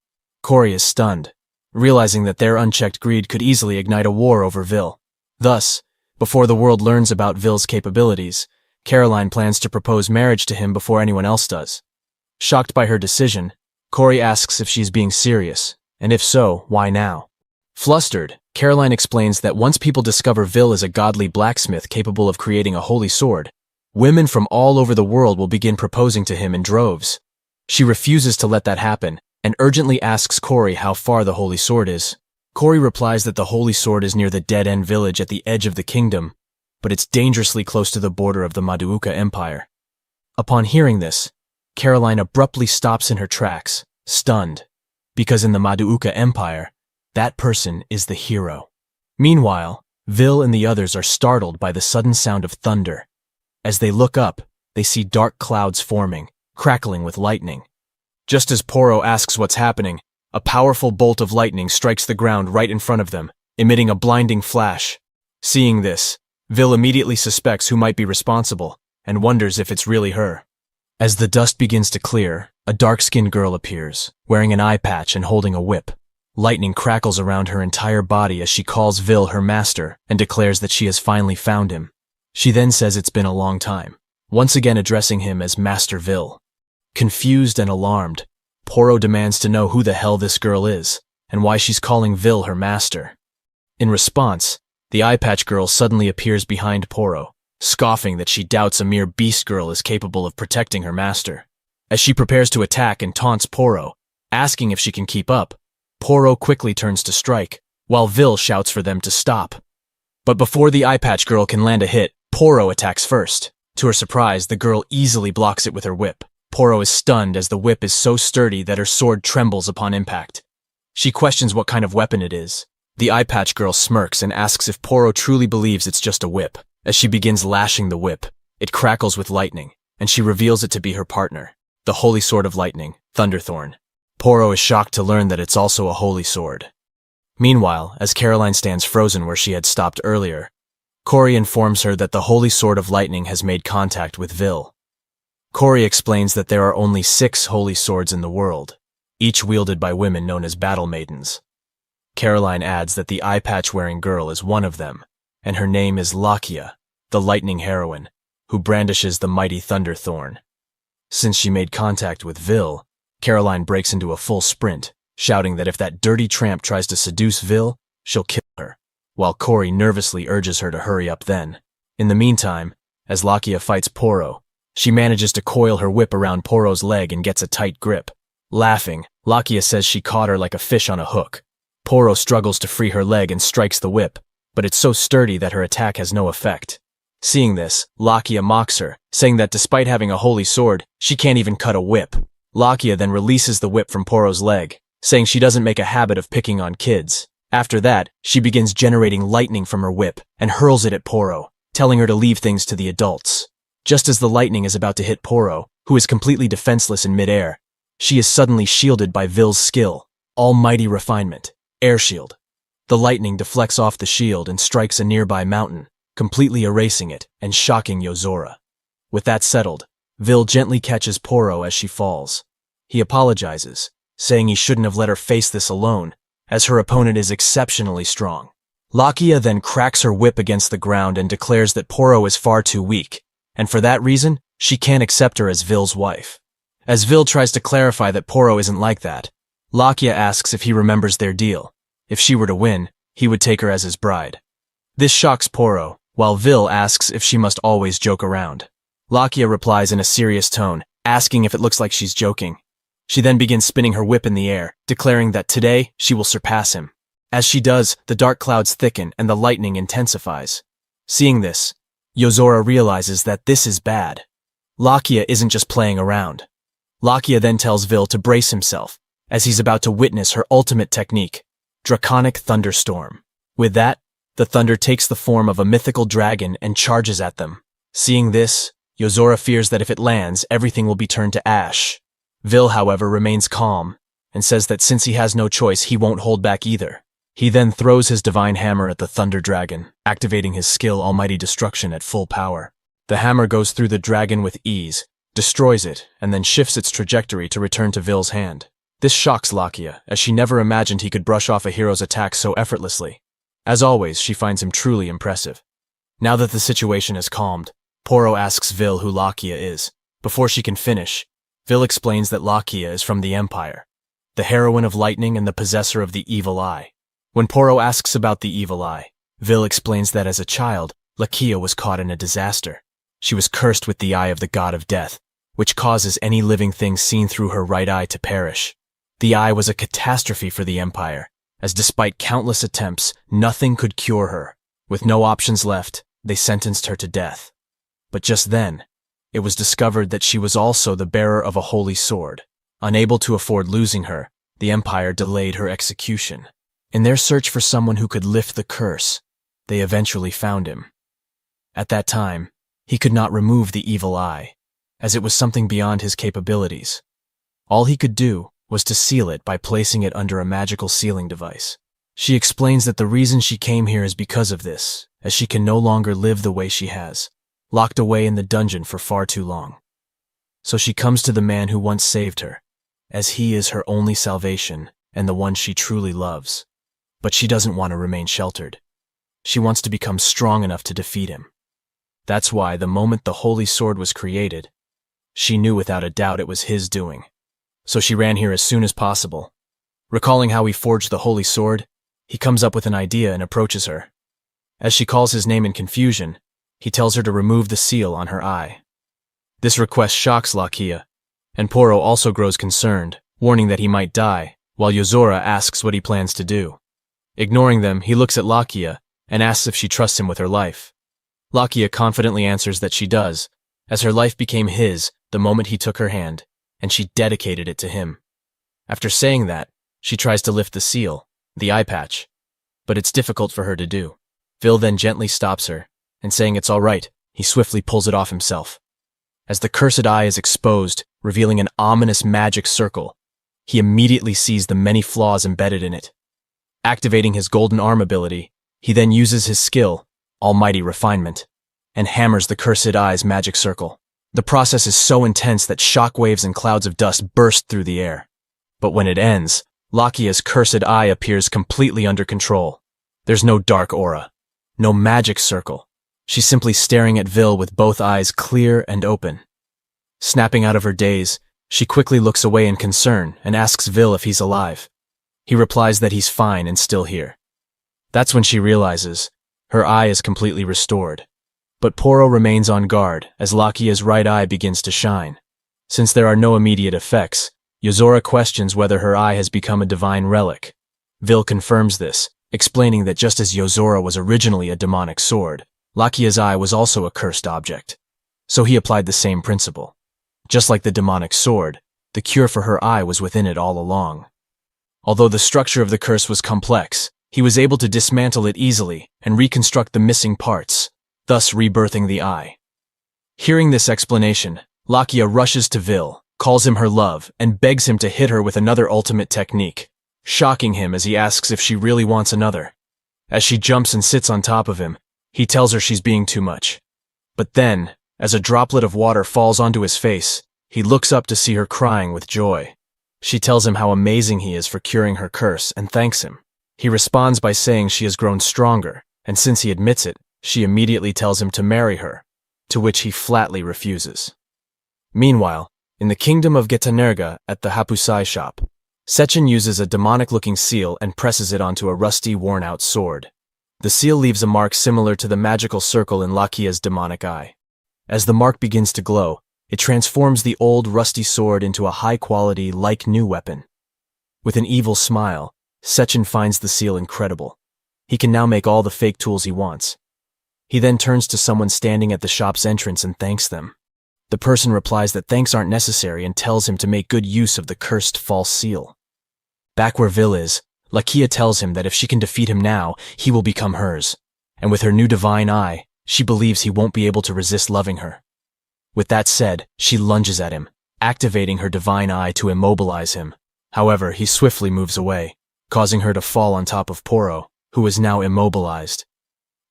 Cory is stunned, realizing that their unchecked greed could easily ignite a war over Vil. Thus, before the world learns about Vil's capabilities, Caroline plans to propose marriage to him before anyone else does. Shocked by her decision, Cory asks if she's being serious, and if so, why now? Flustered, Caroline explains that once people discover Vil is a godly blacksmith capable of creating a holy sword, women from all over the world will begin proposing to him in droves. She refuses to let that happen, and urgently asks Cory how far the holy sword is. Cory replies that the holy sword is near the dead-end village at the edge of the kingdom, but it's dangerously close to the border of the Maduka Empire. Upon hearing this, Caroline abruptly stops in her tracks, stunned, because in the Maduka Empire, that person is the hero. Meanwhile, Vil and the others are startled by the sudden sound of thunder. As they look up, they see dark clouds forming, crackling with lightning. Just as Porro asks what's happening, a powerful bolt of lightning strikes the ground right in front of them, emitting a blinding flash. Seeing this, Vil immediately suspects who might be responsible, and wonders if it's really her. As the dust begins to clear, a dark-skinned girl appears, wearing an eye patch and holding a whip. Lightning crackles around her entire body as she calls Vil her master and declares that she has finally found him. She then says it's been a long time, once again addressing him as Master Vil. Confused and alarmed, Porro demands to know who the hell this girl is, and why she's calling Vil her master. In response, the eye patch girl suddenly appears behind Porro, scoffing that she doubts a mere beast girl is capable of protecting her master. As she prepares to attack and taunts Porro, asking if she can keep up, Porro quickly turns to strike, while Vil shouts for them to stop. But before the eye patch girl can land a hit, Porro attacks first. To her surprise, the girl easily blocks it with her whip. Porro is stunned as the whip is so sturdy that her sword trembles upon impact. She questions what kind of weapon it is. The eye patch girl smirks and asks if Porro truly believes it's just a whip. As she begins lashing the whip, it crackles with lightning, and she reveals it to be her partner, the Holy Sword of Lightning, Thunderthorn. Porro is shocked to learn that it's also a holy sword. Meanwhile, as Caroline stands frozen where she had stopped earlier, Cory informs her that the Holy Sword of Lightning has made contact with Vil. Cory explains that there are only 6 holy swords in the world, each wielded by women known as battle maidens. Caroline adds that the eye patch-wearing girl is one of them, and her name is Lakia, the lightning heroine, who brandishes the mighty thunder thorn. Since she made contact with Vil, Caroline breaks into a full sprint, shouting that if that dirty tramp tries to seduce Vil, she'll kill her, while Cory nervously urges her to hurry up then. In the meantime, as Lakia fights Porro, she manages to coil her whip around Porro's leg and gets a tight grip. Laughing, Lakia says she caught her like a fish on a hook. Porro struggles to free her leg and strikes the whip, but it's so sturdy that her attack has no effect. Seeing this, Lakia mocks her, saying that despite having a holy sword, she can't even cut a whip. Lakia then releases the whip from Porro's leg, saying she doesn't make a habit of picking on kids. After that, she begins generating lightning from her whip and hurls it at Porro, telling her to leave things to the adults. Just as the lightning is about to hit Porro, who is completely defenseless in midair, she is suddenly shielded by Vil's skill, almighty refinement, air shield. The lightning deflects off the shield and strikes a nearby mountain, completely erasing it and shocking Yozora. With that settled, Vil gently catches Porro as she falls. He apologizes, saying he shouldn't have let her face this alone, as her opponent is exceptionally strong. Lakia then cracks her whip against the ground and declares that Porro is far too weak, and for that reason, she can't accept her as Vil's wife. As Vil tries to clarify that Porro isn't like that, Lakia asks if he remembers their deal. If she were to win, he would take her as his bride. This shocks Porro, while Vil asks if she must always joke around. Lakia replies in a serious tone, asking if it looks like she's joking. She then begins spinning her whip in the air, declaring that today she will surpass him. As she does, the dark clouds thicken and the lightning intensifies. Seeing this, Yozora realizes that this is bad. Lakia isn't just playing around. Lakia then tells Vil to brace himself, as he's about to witness her ultimate technique, Draconic Thunderstorm. With that, the thunder takes the form of a mythical dragon and charges at them. Seeing this, Yozora fears that if it lands, everything will be turned to ash. Vil, however, remains calm, and says that since he has no choice, he won't hold back either. He then throws his divine hammer at the thunder dragon, activating his skill Almighty Destruction at full power. The hammer goes through the dragon with ease, destroys it, and then shifts its trajectory to return to Vil's hand. This shocks Lakia, as she never imagined he could brush off a hero's attack so effortlessly. As always, she finds him truly impressive. Now that the situation has calmed, Porro asks Vil who Lakia is. Before she can finish, Vil explains that Lakia is from the Empire, the heroine of lightning and the possessor of the evil eye. When Porro asks about the evil eye, Vil explains that as a child, Lakia was caught in a disaster. She was cursed with the eye of the god of death, which causes any living thing seen through her right eye to perish. The eye was a catastrophe for the Empire, as despite countless attempts, nothing could cure her. With no options left, they sentenced her to death. But just then, it was discovered that she was also the bearer of a holy sword. Unable to afford losing her, the Empire delayed her execution. In their search for someone who could lift the curse, they eventually found him. At that time, he could not remove the evil eye, as it was something beyond his capabilities. All he could do was to seal it by placing it under a magical sealing device. She explains that the reason she came here is because of this, as she can no longer live the way she has, locked away in the dungeon for far too long. So she comes to the man who once saved her, as he is her only salvation and the one she truly loves. But she doesn't want to remain sheltered. She wants to become strong enough to defeat him. That's why, the moment the Holy Sword was created, she knew without a doubt it was his doing. So she ran here as soon as possible. Recalling how he forged the Holy Sword, he comes up with an idea and approaches her. As she calls his name in confusion, he tells her to remove the seal on her eye. This request shocks Lakia, and Porro also grows concerned, warning that he might die, while Yozora asks what he plans to do. Ignoring them, he looks at Lakia and asks if she trusts him with her life. Lakia confidently answers that she does, as her life became his the moment he took her hand, and she dedicated it to him. After saying that, she tries to lift the seal, the eye patch, but it's difficult for her to do. Vil then gently stops her, and saying it's all right, he swiftly pulls it off himself. As the cursed eye is exposed, revealing an ominous magic circle, he immediately sees the many flaws embedded in it. Activating his golden arm ability, he then uses his skill, Almighty Refinement, and hammers the cursed eye's magic circle. The process is so intense that shockwaves and clouds of dust burst through the air. But when it ends, Lakia's cursed eye appears completely under control. There's no dark aura, no magic circle. She's simply staring at Vil with both eyes clear and open. Snapping out of her daze, she quickly looks away in concern and asks Vil if he's alive. He replies that he's fine and still here. That's when she realizes her eye is completely restored. But Porro remains on guard as Lakia's right eye begins to shine. Since there are no immediate effects, Yozora questions whether her eye has become a divine relic. Vil confirms this, explaining that just as Yozora was originally a demonic sword, Lakia's eye was also a cursed object. So he applied the same principle. Just like the demonic sword, the cure for her eye was within it all along. Although the structure of the curse was complex, he was able to dismantle it easily and reconstruct the missing parts, thus rebirthing the eye. Hearing this explanation, Lakia rushes to Vil, calls him her love, and begs him to hit her with another ultimate technique, shocking him as he asks if she really wants another. As she jumps and sits on top of him, he tells her she's being too much. But then, as a droplet of water falls onto his face, he looks up to see her crying with joy. She tells him how amazing he is for curing her curse and thanks him. He responds by saying she has grown stronger, and since he admits it, she immediately tells him to marry her, to which he flatly refuses. Meanwhile, in the kingdom of Getanerga at the Hapusai shop, Sechin uses a demonic-looking seal and presses it onto a rusty, worn-out sword. The seal leaves a mark similar to the magical circle in Lakia's demonic eye. As the mark begins to glow, it transforms the old, rusty sword into a high-quality, like-new weapon. With an evil smile, Sechin finds the seal incredible. He can now make all the fake tools he wants. He then turns to someone standing at the shop's entrance and thanks them. The person replies that thanks aren't necessary and tells him to make good use of the cursed false seal. Back where Vil is, Lakia tells him that if she can defeat him now, he will become hers. And with her new divine eye, she believes he won't be able to resist loving her. With that said, she lunges at him, activating her divine eye to immobilize him. However, he swiftly moves away, causing her to fall on top of Porro, who is now immobilized.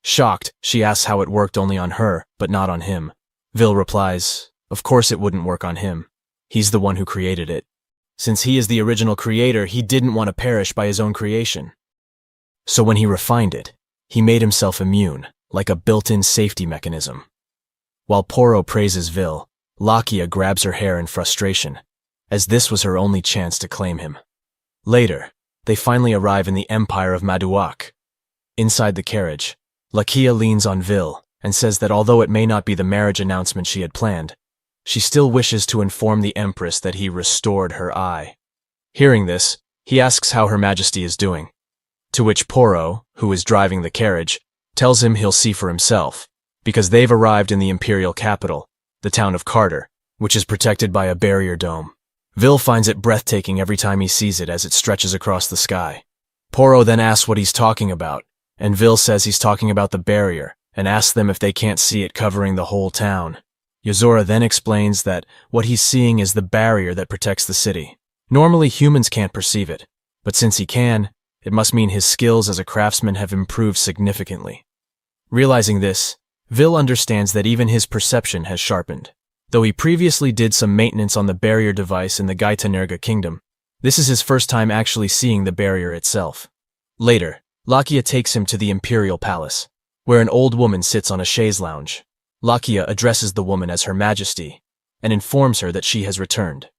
Shocked, she asks how it worked only on her, but not on him. Vil replies, of course it wouldn't work on him. He's the one who created it. Since he is the original creator, he didn't want to perish by his own creation. So when he refined it, he made himself immune, like a built-in safety mechanism. While Porro praises Vil, Lakia grabs her hair in frustration, as this was her only chance to claim him. Later, they finally arrive in the empire of Maduka. Inside the carriage, Lakia leans on Vil and says that although it may not be the marriage announcement she had planned, she still wishes to inform the Empress that he restored her eye. Hearing this, he asks how Her Majesty is doing, to which Porro, who is driving the carriage, tells him he'll see for himself, because they've arrived in the imperial capital, the town of Carter, which is protected by a barrier dome. Vil finds it breathtaking every time he sees it as it stretches across the sky. Porro then asks what he's talking about, and Vil says he's talking about the barrier, and asks them if they can't see it covering the whole town. Yozora then explains that what he's seeing is the barrier that protects the city. Normally humans can't perceive it, but since he can, it must mean his skills as a craftsman have improved significantly. Realizing this, Vil understands that even his perception has sharpened. Though he previously did some maintenance on the barrier device in the Getanerga kingdom, this is his first time actually seeing the barrier itself. Later, Lakia takes him to the imperial palace, where an old woman sits on a chaise lounge. Lakia addresses the woman as Her Majesty and informs her that she has returned.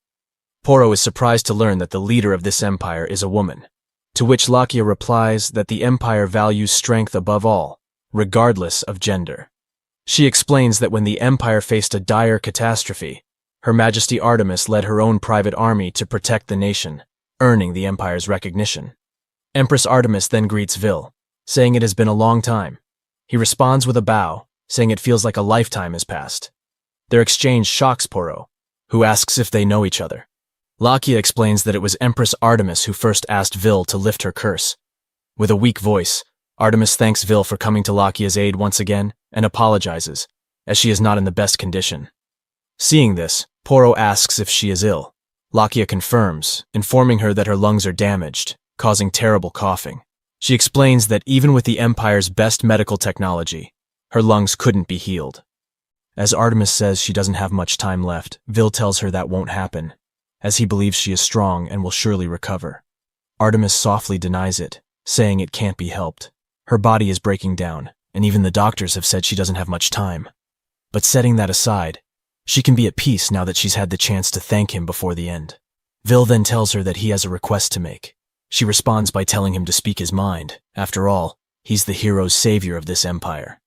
Porro is surprised to learn that the leader of this empire is a woman, to which Lakia replies that the empire values strength above all, regardless of gender. She explains that when the empire faced a dire catastrophe, Her Majesty Artemis led her own private army to protect the nation, earning the empire's recognition. Empress Artemis then greets Vil, saying it has been a long time. He responds with a bow, saying it feels like a lifetime has passed. Their exchange shocks Porro, who asks if they know each other. Lakia explains that it was Empress Artemis who first asked Vil to lift her curse. With a weak voice, Artemis thanks Vil for coming to Lakia's aid once again and apologizes, as she is not in the best condition. Seeing this, Porro asks if she is ill. Lakia confirms, informing her that her lungs are damaged, causing terrible coughing. She explains that even with the Empire's best medical technology, her lungs couldn't be healed. As Artemis says she doesn't have much time left, Vil tells her that won't happen, as he believes she is strong and will surely recover. Artemis softly denies it, saying it can't be helped. Her body is breaking down, and even the doctors have said she doesn't have much time. But setting that aside, she can be at peace now that she's had the chance to thank him before the end. Vil then tells her that he has a request to make. She responds by telling him to speak his mind. After all, he's the hero's savior of this empire.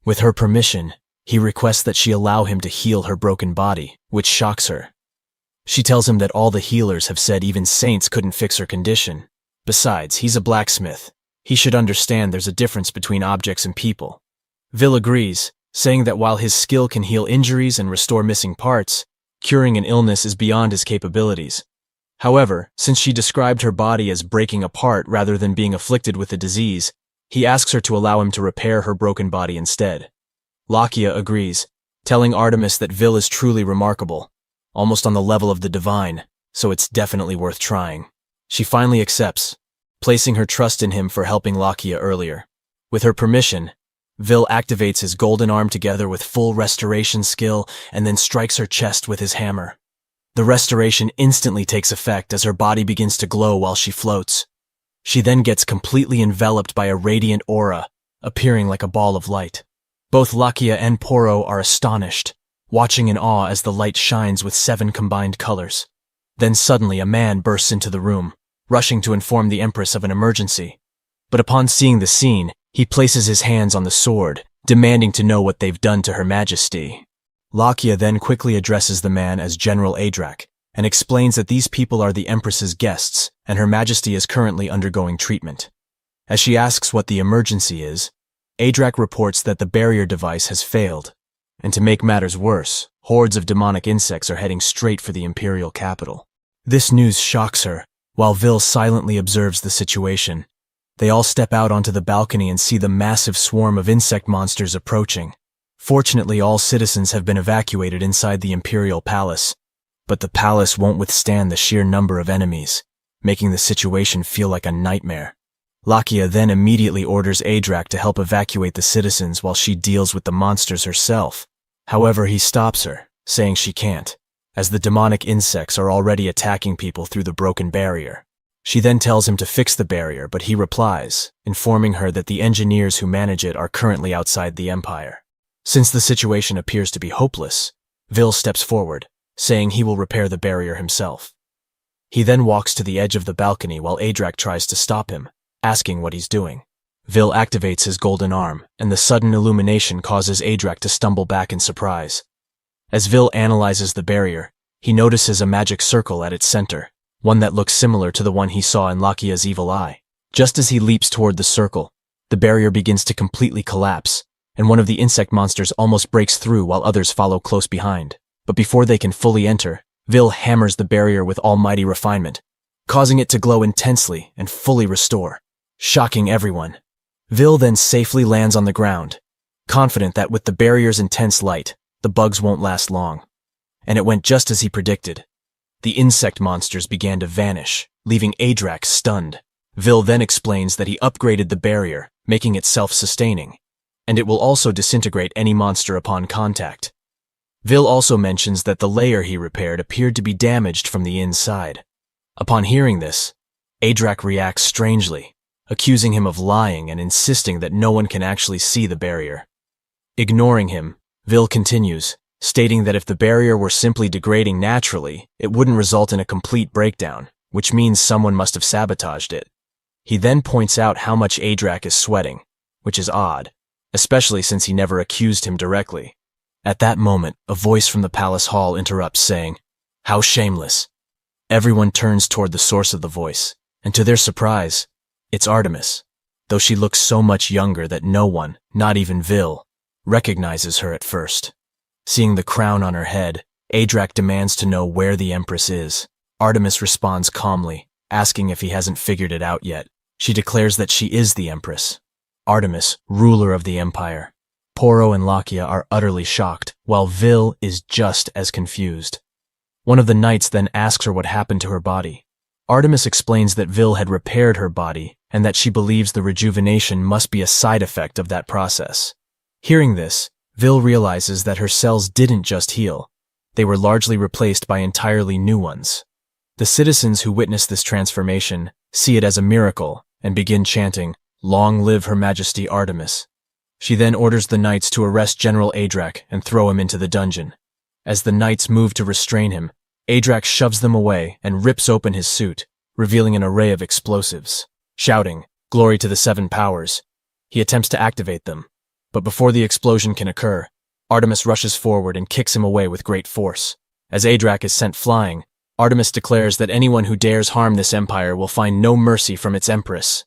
With her permission, he requests that she allow him to heal her broken body, which shocks her. She tells him that all the healers have said even saints couldn't fix her condition. Besides, he's a blacksmith. He should understand there's a difference between objects and people. Vil agrees, saying that while his skill can heal injuries and restore missing parts, curing an illness is beyond his capabilities. However, since she described her body as breaking apart rather than being afflicted with a disease, he asks her to allow him to repair her broken body instead. Lakia agrees, telling Artemis that Vil is truly remarkable, almost on the level of the divine, so it's definitely worth trying. She finally accepts, placing her trust in him for helping Lakia earlier. With her permission, Vil activates his golden arm together with full restoration skill and then strikes her chest with his hammer. The restoration instantly takes effect as her body begins to glow while she floats. She then gets completely enveloped by a radiant aura, appearing like a ball of light. Both Lakia and Porro are astonished, watching in awe as the light shines with 7 combined colors. Then suddenly a man bursts into the room, rushing to inform the Empress of an emergency. But upon seeing the scene, he places his hands on the sword, demanding to know what they've done to Her Majesty. Lakia then quickly addresses the man as General Adrak, and explains that these people are the Empress's guests, and Her Majesty is currently undergoing treatment. As she asks what the emergency is, Adrak reports that the barrier device has failed, and to make matters worse, hordes of demonic insects are heading straight for the imperial capital. This news shocks her, while Vil silently observes the situation. They all step out onto the balcony and see the massive swarm of insect monsters approaching. Fortunately, all citizens have been evacuated inside the imperial palace, but the palace won't withstand the sheer number of enemies, making the situation feel like a nightmare. Lakia then immediately orders Adrak to help evacuate the citizens while she deals with the monsters herself. However, he stops her, saying she can't, as the demonic insects are already attacking people through the broken barrier. She then tells him to fix the barrier, but he replies, informing her that the engineers who manage it are currently outside the empire. Since the situation appears to be hopeless, Vil steps forward, saying he will repair the barrier himself. He then walks to the edge of the balcony while Adrak tries to stop him, asking what he's doing. Vil activates his golden arm, and the sudden illumination causes Adrak to stumble back in surprise. As Vil analyzes the barrier, he notices a magic circle at its center, one that looks similar to the one he saw in Lakia's evil eye. Just as he leaps toward the circle, the barrier begins to completely collapse, and one of the insect monsters almost breaks through while others follow close behind. But before they can fully enter, Vil hammers the barrier with almighty refinement, causing it to glow intensely and fully restore, shocking everyone. Vil then safely lands on the ground, confident that with the barrier's intense light, the bugs won't last long. And it went just as he predicted. The insect monsters began to vanish, leaving Adrak stunned. Vil then explains that he upgraded the barrier, making it self-sustaining, and it will also disintegrate any monster upon contact. Vil also mentions that the layer he repaired appeared to be damaged from the inside. Upon hearing this, Adrak reacts strangely, accusing him of lying and insisting that no one can actually see the barrier. Ignoring him, Vil continues, stating that if the barrier were simply degrading naturally, it wouldn't result in a complete breakdown, which means someone must have sabotaged it. He then points out how much Adrak is sweating, which is odd, especially since he never accused him directly. At that moment, a voice from the palace hall interrupts, saying, "How shameless." Everyone turns toward the source of the voice, and to their surprise, it's Artemis, though she looks so much younger that no one, not even Vil, recognizes her at first. Seeing the crown on her head, Adrak demands to know where the Empress is. Artemis responds calmly, asking if he hasn't figured it out yet. She declares that she is the Empress, Artemis, ruler of the Empire. Porro and Lakia are utterly shocked, while Vil is just as confused. One of the knights then asks her what happened to her body. Artemis explains that Vil had repaired her body and that she believes the rejuvenation must be a side effect of that process. Hearing this, Vil realizes that her cells didn't just heal. They were largely replaced by entirely new ones. The citizens who witness this transformation see it as a miracle and begin chanting, "Long live Her Majesty Artemis." She then orders the knights to arrest General Adrak and throw him into the dungeon. As the knights move to restrain him, Adrak shoves them away and rips open his suit, revealing an array of explosives. Shouting, "Glory to the Seven Powers," he attempts to activate them. But before the explosion can occur, Artemis rushes forward and kicks him away with great force. As Adrak is sent flying, Artemis declares that anyone who dares harm this empire will find no mercy from its empress.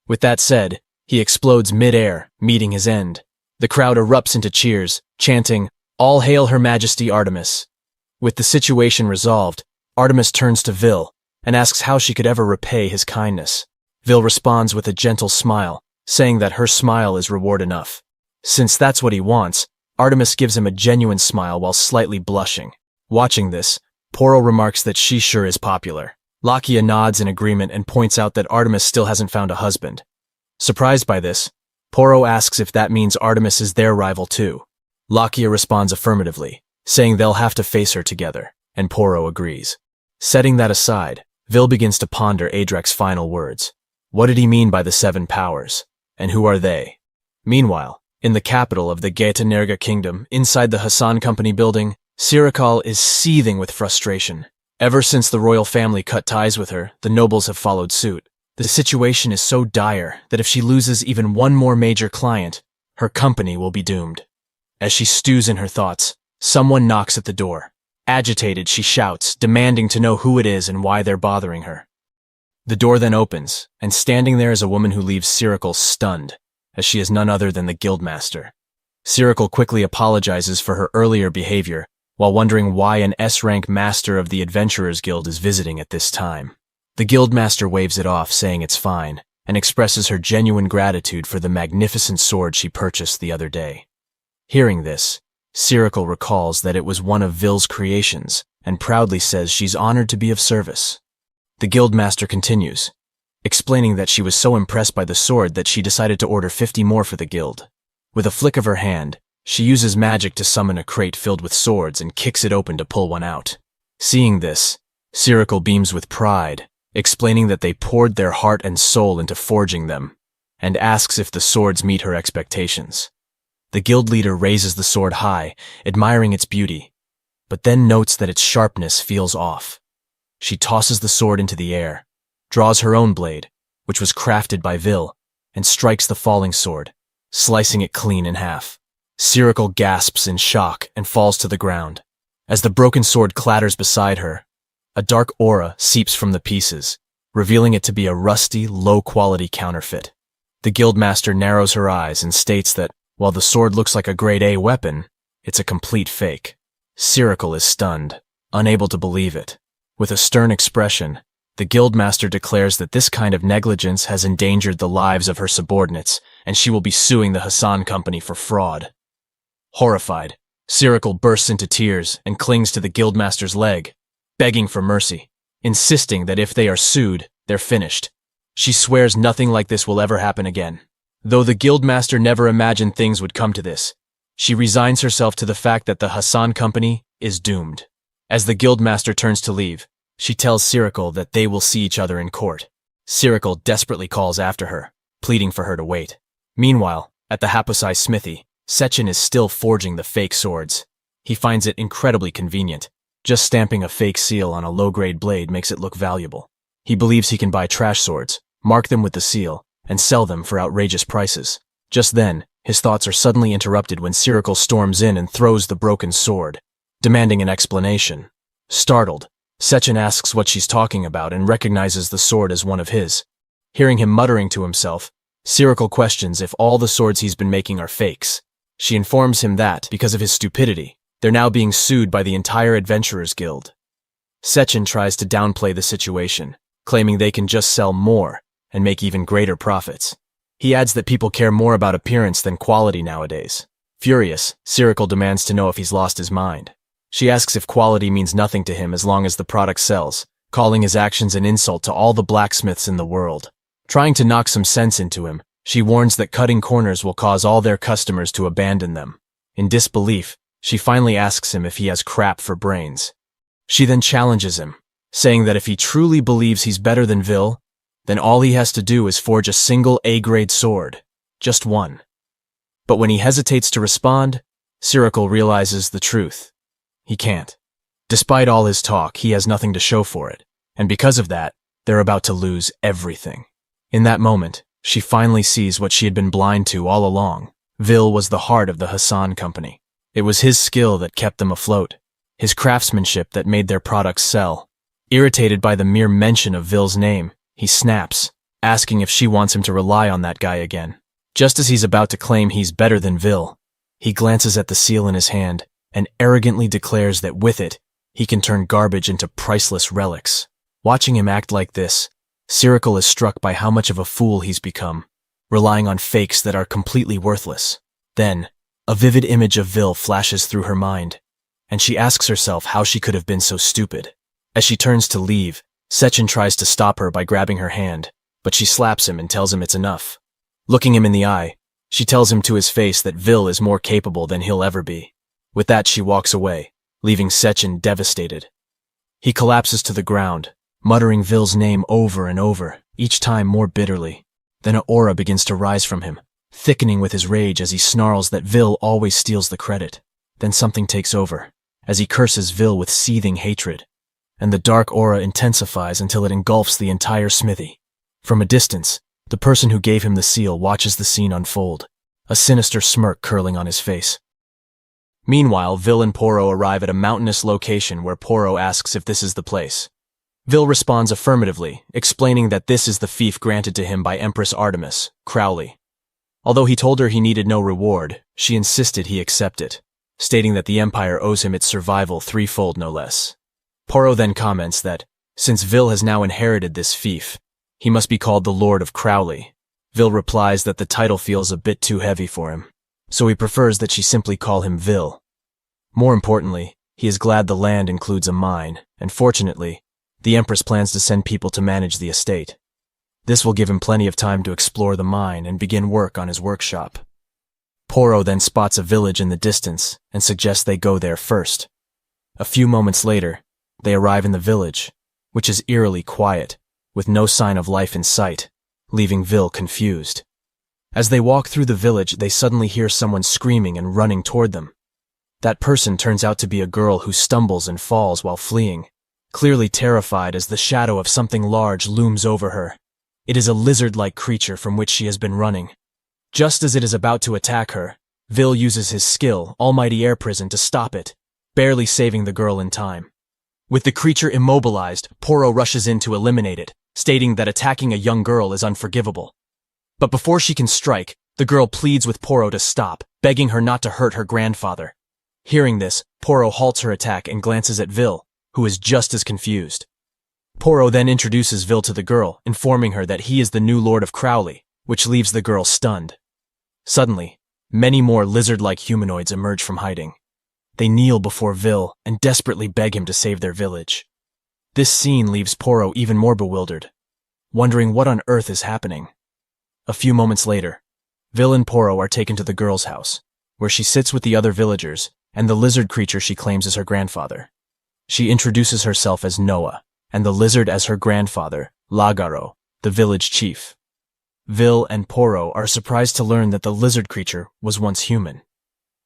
With that said, he explodes mid-air, meeting his end. The crowd erupts into cheers, chanting, "All hail Her Majesty Artemis." With the situation resolved, Artemis turns to Vil and asks how she could ever repay his kindness. Vil responds with a gentle smile, saying that her smile is reward enough. Since that's what he wants, Artemis gives him a genuine smile while slightly blushing. Watching this, Porro remarks that she sure is popular. Lakia nods in agreement and points out that Artemis still hasn't found a husband. Surprised by this, Porro asks if that means Artemis is their rival too. Lakia responds affirmatively, saying they'll have to face her together, and Porro agrees. Setting that aside, Vil begins to ponder Adrak's final words. What did he mean by the Seven Powers? And who are they? Meanwhile, in the capital of the Gaetanerga Kingdom, inside the Hassan Company building, Sirikal is seething with frustration. Ever since the royal family cut ties with her, the nobles have followed suit. The situation is so dire that if she loses even one more major client, her company will be doomed. As she stews in her thoughts, someone knocks at the door. Agitated, she shouts, demanding to know who it is and why they're bothering her. The door then opens, and standing there is a woman who leaves Sirikal stunned, as she is none other than the guildmaster. Sirikal quickly apologizes for her earlier behavior, while wondering why an S-rank master of the Adventurers Guild is visiting at this time. The guildmaster waves it off, saying it's fine, and expresses her genuine gratitude for the magnificent sword she purchased the other day. Hearing this, Sirikal recalls that it was one of Vil's creations, and proudly says she's honored to be of service. The guildmaster continues, explaining that she was so impressed by the sword that she decided to order 50 more for the guild. With a flick of her hand, she uses magic to summon a crate filled with swords and kicks it open to pull one out. Seeing this, Sirikal beams with pride, explaining that they poured their heart and soul into forging them, and asks if the swords meet her expectations. The guild leader raises the sword high, admiring its beauty, but then notes that its sharpness feels off. She tosses the sword into the air, draws her own blade, which was crafted by Vil, and strikes the falling sword, slicing it clean in half. Sirikal gasps in shock and falls to the ground. As the broken sword clatters beside her, a dark aura seeps from the pieces, revealing it to be a rusty, low-quality counterfeit. The guildmaster narrows her eyes and states that, while the sword looks like a grade A weapon, it's a complete fake. Sirikal is stunned, unable to believe it. With a stern expression, the guildmaster declares that this kind of negligence has endangered the lives of her subordinates, and she will be suing the Hassan Company for fraud. Horrified, Sirikal bursts into tears and clings to the guildmaster's leg, begging for mercy, insisting that if they are sued, they're finished. She swears nothing like this will ever happen again. Though the guildmaster never imagined things would come to this, she resigns herself to the fact that the Hassan Company is doomed. As the guildmaster turns to leave, she tells Sirikal that they will see each other in court. Sirikal desperately calls after her, pleading for her to wait. Meanwhile, at the Haposai smithy, Sechin is still forging the fake swords. He finds it incredibly convenient. Just stamping a fake seal on a low-grade blade makes it look valuable. He believes he can buy trash swords, mark them with the seal, and sell them for outrageous prices. Just then, his thoughts are suddenly interrupted when Sirikal storms in and throws the broken sword, demanding an explanation. Startled, Sechin asks what she's talking about and recognizes the sword as one of his. Hearing him muttering to himself, Sirikal questions if all the swords he's been making are fakes. She informs him that, because of his stupidity, they're now being sued by the entire Adventurers Guild. Sechin tries to downplay the situation, claiming they can just sell more and make even greater profits. He adds that people care more about appearance than quality nowadays. Furious, Sirikal demands to know if he's lost his mind. She asks if quality means nothing to him as long as the product sells, calling his actions an insult to all the blacksmiths in the world. Trying to knock some sense into him, she warns that cutting corners will cause all their customers to abandon them. In disbelief, she finally asks him if he has crap for brains. She then challenges him, saying that if he truly believes he's better than Vil, then all he has to do is forge a single A-grade sword. Just one. But when he hesitates to respond, Cyril realizes the truth. He can't. Despite all his talk, he has nothing to show for it, and because of that, they're about to lose everything. In that moment, she finally sees what she had been blind to all along. Vil was the heart of the Hassan company. It was his skill that kept them afloat, his craftsmanship that made their products sell. Irritated by the mere mention of Vil's name, he snaps, asking if she wants him to rely on that guy again. Just as he's about to claim he's better than Vil, he glances at the seal in his hand and arrogantly declares that with it, he can turn garbage into priceless relics. Watching him act like this, Cyril is struck by how much of a fool he's become, relying on fakes that are completely worthless. Then, a vivid image of Vil flashes through her mind, and she asks herself how she could have been so stupid. As she turns to leave, Sechin tries to stop her by grabbing her hand, but she slaps him and tells him it's enough. Looking him in the eye, she tells him to his face that Vil is more capable than he'll ever be. With that, she walks away, leaving Sechin devastated. He collapses to the ground, muttering Vil's name over and over, each time more bitterly. Then an aura begins to rise from him, thickening with his rage as he snarls that Vil always steals the credit. Then something takes over, as he curses Vil with seething hatred, and the dark aura intensifies until it engulfs the entire smithy. From a distance, the person who gave him the seal watches the scene unfold, a sinister smirk curling on his face. Meanwhile, Vil and Porro arrive at a mountainous location where Porro asks if this is the place. Vil responds affirmatively, explaining that this is the fief granted to him by Empress Artemis, Crowley. Although he told her he needed no reward, she insisted he accept it, stating that the Empire owes him its survival threefold no less. Porro then comments that, since Vil has now inherited this fief, he must be called the Lord of Crowley. Vil replies that the title feels a bit too heavy for him, so he prefers that she simply call him Vil. More importantly, he is glad the land includes a mine, and fortunately, the Empress plans to send people to manage the estate. This will give him plenty of time to explore the mine and begin work on his workshop. Porro then spots a village in the distance and suggests they go there first. A few moments later, they arrive in the village, which is eerily quiet, with no sign of life in sight, leaving Vil confused. As they walk through the village, they suddenly hear someone screaming and running toward them. That person turns out to be a girl who stumbles and falls while fleeing, clearly terrified as the shadow of something large looms over her. It is a lizard-like creature from which she has been running. Just as it is about to attack her, Vil uses his skill, Almighty Air Prison, to stop it, barely saving the girl in time. With the creature immobilized, Porro rushes in to eliminate it, stating that attacking a young girl is unforgivable. But before she can strike, the girl pleads with Porro to stop, begging her not to hurt her grandfather. Hearing this, Porro halts her attack and glances at Vil, who is just as confused. Porro then introduces Vil to the girl, informing her that he is the new Lord of Crowley, which leaves the girl stunned. Suddenly, many more lizard-like humanoids emerge from hiding. They kneel before Vil and desperately beg him to save their village. This scene leaves Porro even more bewildered, wondering what on earth is happening. A few moments later, Vil and Porro are taken to the girl's house, where she sits with the other villagers and the lizard creature she claims is her grandfather. She introduces herself as Noah, and the lizard as her grandfather, Lagaro, the village chief. Vil and Porro are surprised to learn that the lizard creature was once human.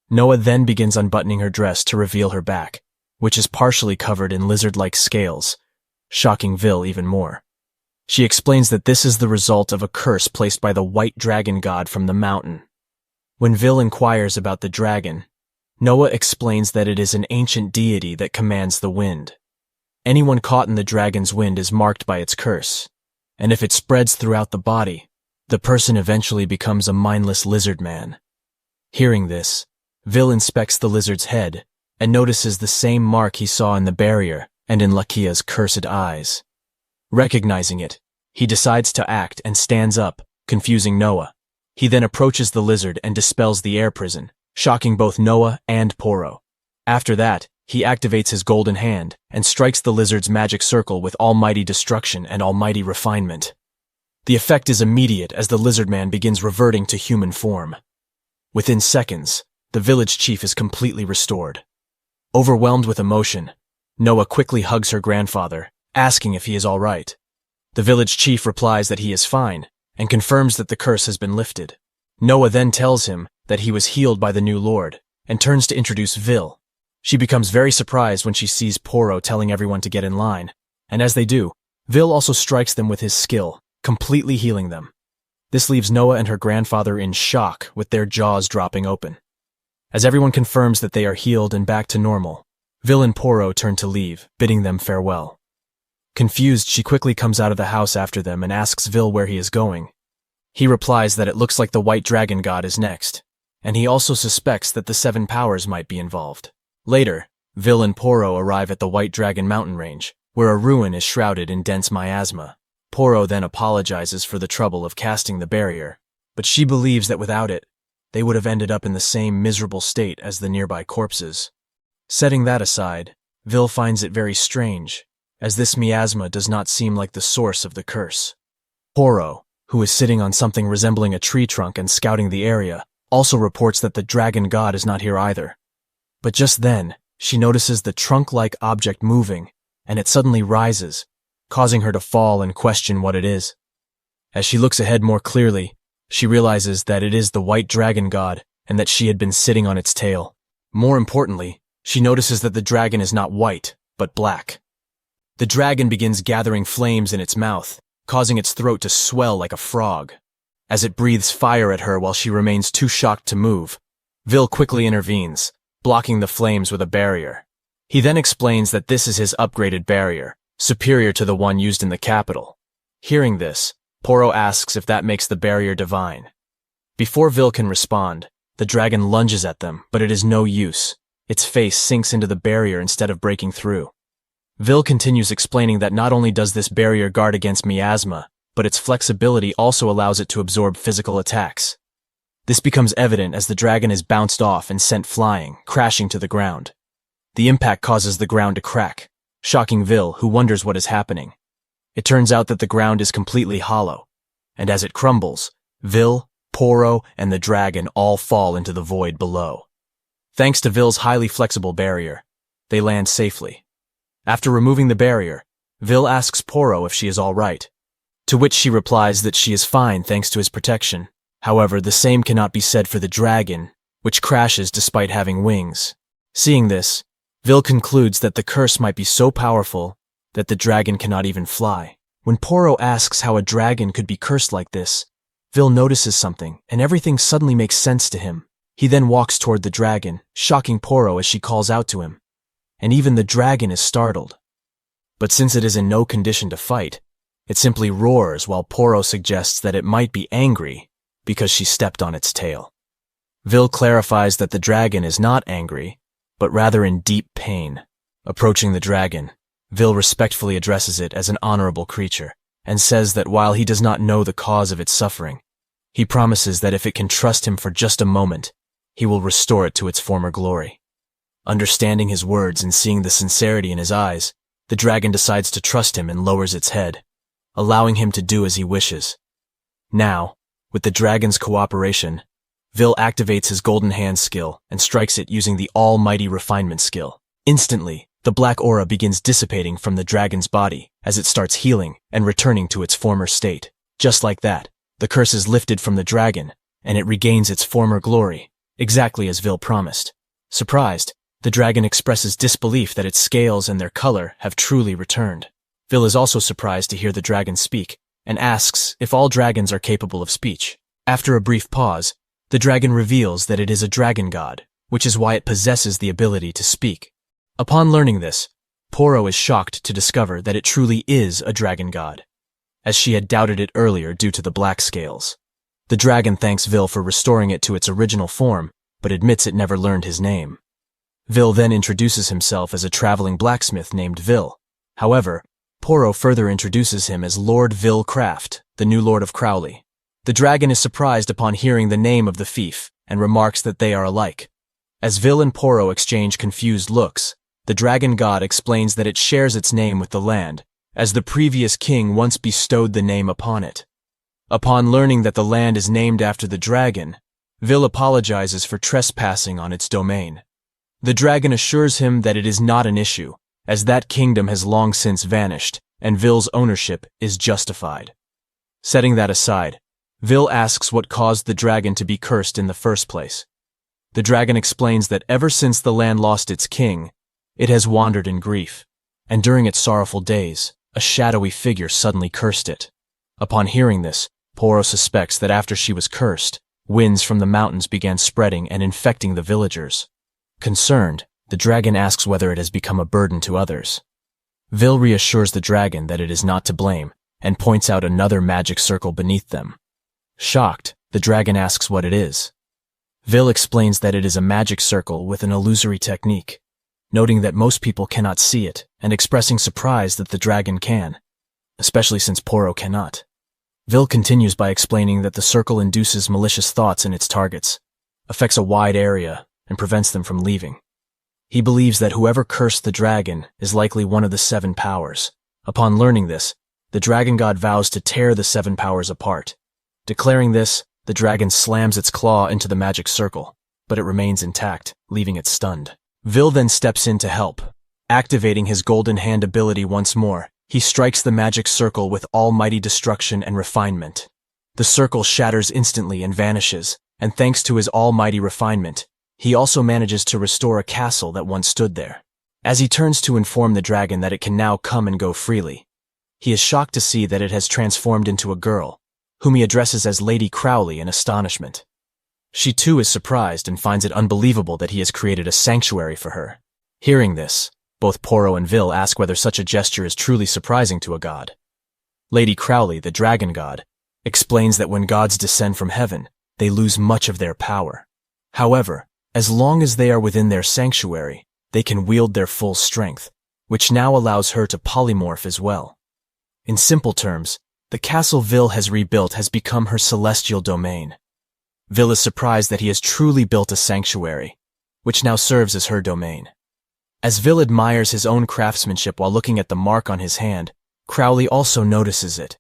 Noah then begins unbuttoning her dress to reveal her back, which is partially covered in lizard-like scales, shocking Vil even more. She explains that this is the result of a curse placed by the white dragon god from the mountain. When Vil inquires about the dragon, Noah explains that it is an ancient deity that commands the wind. Anyone caught in the dragon's wind is marked by its curse, and if it spreads throughout the body, the person eventually becomes a mindless lizard man. Hearing this, Vil inspects the lizard's head and notices the same mark he saw in the barrier and in Lakia's cursed eyes. Recognizing it, he decides to act and stands up, confusing Noah. He then approaches the lizard and dispels the air prison, shocking both Noah and Porro. After that, he activates his golden hand and strikes the lizard's magic circle with almighty destruction and almighty refinement. The effect is immediate as the lizard man begins reverting to human form. Within seconds, the village chief is completely restored. Overwhelmed with emotion, Noah quickly hugs her grandfather, asking if he is all right. The village chief replies that he is fine, and confirms that the curse has been lifted. Noah then tells him that he was healed by the new lord, and turns to introduce Vil. She becomes very surprised when she sees Porro telling everyone to get in line, and as they do, Vil also strikes them with his skill, completely healing them. This leaves Noah and her grandfather in shock, with their jaws dropping open. As everyone confirms that they are healed and back to normal, Vil and Porro turn to leave, bidding them farewell. Confused, she quickly comes out of the house after them and asks Vil where he is going. He replies that it looks like the White Dragon God is next, and he also suspects that the Seven Powers might be involved. Later, Vil and Porro arrive at the White Dragon mountain range, where a ruin is shrouded in dense miasma. Porro then apologizes for the trouble of casting the barrier, but she believes that without it, they would have ended up in the same miserable state as the nearby corpses. Setting that aside, Vil finds it very strange, as this miasma does not seem like the source of the curse. Porro, who is sitting on something resembling a tree trunk and scouting the area, also reports that the dragon god is not here either. But just then, she notices the trunk-like object moving, and it suddenly rises, causing her to fall and question what it is. As she looks ahead more clearly, she realizes that it is the White Dragon God and that she had been sitting on its tail. More importantly, she notices that the dragon is not white, but black. The dragon begins gathering flames in its mouth, causing its throat to swell like a frog. As it breathes fire at her while she remains too shocked to move, Vil quickly intervenes, blocking the flames with a barrier. He then explains that this is his upgraded barrier, superior to the one used in the capital. Hearing this, Porro asks if that makes the barrier divine. Before Vil can respond, the dragon lunges at them, but it is no use. Its face sinks into the barrier instead of breaking through. Vil continues explaining that not only does this barrier guard against miasma, but its flexibility also allows it to absorb physical attacks. This becomes evident as the dragon is bounced off and sent flying, crashing to the ground. The impact causes the ground to crack, shocking Vil, who wonders what is happening. It turns out that the ground is completely hollow, and as it crumbles, Vil, Porro, and the dragon all fall into the void below. Thanks to Vil's highly flexible barrier, they land safely. After removing the barrier, Vil asks Porro if she is all right, to which she replies that she is fine thanks to his protection. However, the same cannot be said for the dragon, which crashes despite having wings. Seeing this, Vil concludes that the curse might be so powerful that the dragon cannot even fly. When Porro asks how a dragon could be cursed like this, Vil notices something, and everything suddenly makes sense to him. He then walks toward the dragon, shocking Porro as she calls out to him, and even the dragon is startled. But since it is in no condition to fight, it simply roars while Porro suggests that it might be angry because she stepped on its tail. Vil clarifies that the dragon is not angry, but rather in deep pain. Approaching the dragon, Vil respectfully addresses it as an honorable creature, and says that while he does not know the cause of its suffering, he promises that if it can trust him for just a moment, he will restore it to its former glory. Understanding his words and seeing the sincerity in his eyes, the dragon decides to trust him and lowers its head, allowing him to do as he wishes. Now, with the dragon's cooperation, Vil activates his golden hand skill and strikes it using the almighty refinement skill. Instantly, the black aura begins dissipating from the dragon's body as it starts healing and returning to its former state. Just like that, the curse is lifted from the dragon, and it regains its former glory, exactly as Vil promised. Surprised, the dragon expresses disbelief that its scales and their color have truly returned. Vil is also surprised to hear the dragon speak, and asks if all dragons are capable of speech. After a brief pause, the dragon reveals that it is a dragon god, which is why it possesses the ability to speak. Upon learning this, Porro is shocked to discover that it truly is a dragon god, as she had doubted it earlier due to the black scales. The dragon thanks Vil for restoring it to its original form, but admits it never learned his name. Vil then introduces himself as a traveling blacksmith named Vil. However, Porro further introduces him as Lord Vil Craft, the new Lord of Crowley. The dragon is surprised upon hearing the name of the fief, and remarks that they are alike. As Vil and Porro exchange confused looks, the dragon god explains that it shares its name with the land, as the previous king once bestowed the name upon it. Upon learning that the land is named after the dragon, Vil apologizes for trespassing on its domain. The dragon assures him that it is not an issue, as that kingdom has long since vanished, and Vil's ownership is justified. Setting that aside, Vil asks what caused the dragon to be cursed in the first place. The dragon explains that ever since the land lost its king, it has wandered in grief, and during its sorrowful days, a shadowy figure suddenly cursed it. Upon hearing this, Porro suspects that after she was cursed, winds from the mountains began spreading and infecting the villagers. Concerned, the dragon asks whether it has become a burden to others. Vil reassures the dragon that it is not to blame, and points out another magic circle beneath them. Shocked, the dragon asks what it is. Vil explains that it is a magic circle with an illusory technique, noting that most people cannot see it and expressing surprise that the dragon can, especially since Porro cannot. Vil continues by explaining that the circle induces malicious thoughts in its targets, affects a wide area, and prevents them from leaving. He believes that whoever cursed the dragon is likely one of the 7 powers. Upon learning this, the dragon god vows to tear the 7 powers apart. Declaring this, the dragon slams its claw into the magic circle, but it remains intact, leaving it stunned. Vil then steps in to help. Activating his golden hand ability once more, he strikes the magic circle with almighty destruction and refinement. The circle shatters instantly and vanishes, and thanks to his almighty refinement, he also manages to restore a castle that once stood there. As he turns to inform the dragon that it can now come and go freely, he is shocked to see that it has transformed into a girl, whom he addresses as Lady Crowley in astonishment. She too is surprised and finds it unbelievable that he has created a sanctuary for her. Hearing this, both Porro and Vil ask whether such a gesture is truly surprising to a god. Lady Crowley, the dragon god, explains that when gods descend from heaven, they lose much of their power. However, as long as they are within their sanctuary, they can wield their full strength, which now allows her to polymorph as well. In simple terms, the castle Vil has rebuilt has become her celestial domain. Vil is surprised that he has truly built a sanctuary, which now serves as her domain. As Vil admires his own craftsmanship while looking at the mark on his hand, Crowley also notices it.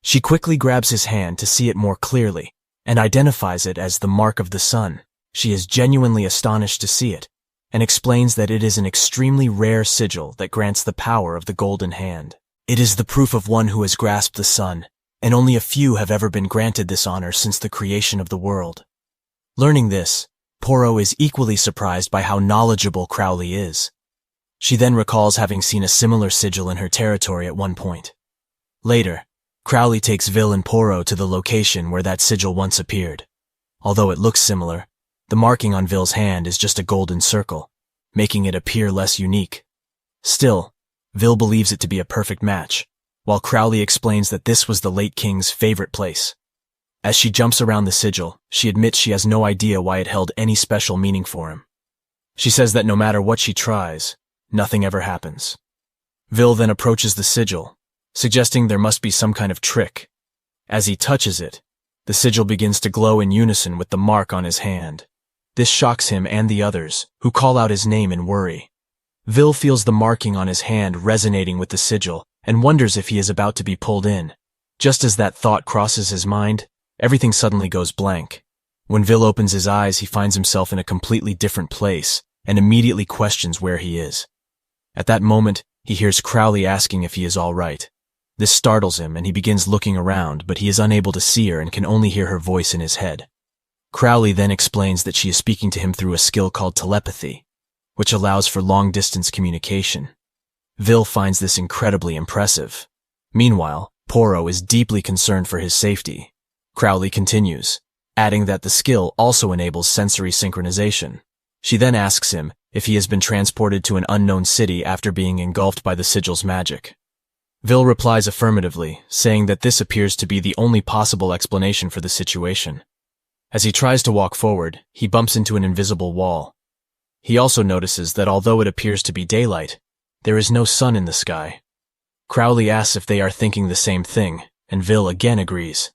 She quickly grabs his hand to see it more clearly, and identifies it as the mark of the sun. She is genuinely astonished to see it, and explains that it is an extremely rare sigil that grants the power of the golden hand. It is the proof of one who has grasped the sun, and only a few have ever been granted this honor since the creation of the world. Learning this, Porro is equally surprised by how knowledgeable Crowley is. She then recalls having seen a similar sigil in her territory at one point. Later, Crowley takes Vil and Porro to the location where that sigil once appeared. Although it looks similar, the marking on Vil's hand is just a golden circle, making it appear less unique. Still, Vil believes it to be a perfect match, while Crowley explains that this was the late king's favorite place. As she jumps around the sigil, she admits she has no idea why it held any special meaning for him. She says that no matter what she tries, nothing ever happens. Vil then approaches the sigil, suggesting there must be some kind of trick. As he touches it, the sigil begins to glow in unison with the mark on his hand. This shocks him and the others, who call out his name in worry. Vil feels the marking on his hand resonating with the sigil and wonders if he is about to be pulled in. Just as that thought crosses his mind, everything suddenly goes blank. When Vil opens his eyes, he finds himself in a completely different place and immediately questions where he is. At that moment, he hears Crowley asking if he is all right. This startles him and he begins looking around, but he is unable to see her and can only hear her voice in his head. Crowley then explains that she is speaking to him through a skill called telepathy, which allows for long-distance communication. Vil finds this incredibly impressive. Meanwhile, Porro is deeply concerned for his safety. Crowley continues, adding that the skill also enables sensory synchronization. She then asks him if he has been transported to an unknown city after being engulfed by the sigil's magic. Vil replies affirmatively, saying that this appears to be the only possible explanation for the situation. As he tries to walk forward, he bumps into an invisible wall. He also notices that although it appears to be daylight, there is no sun in the sky. Crowley asks if they are thinking the same thing, and Vil again agrees.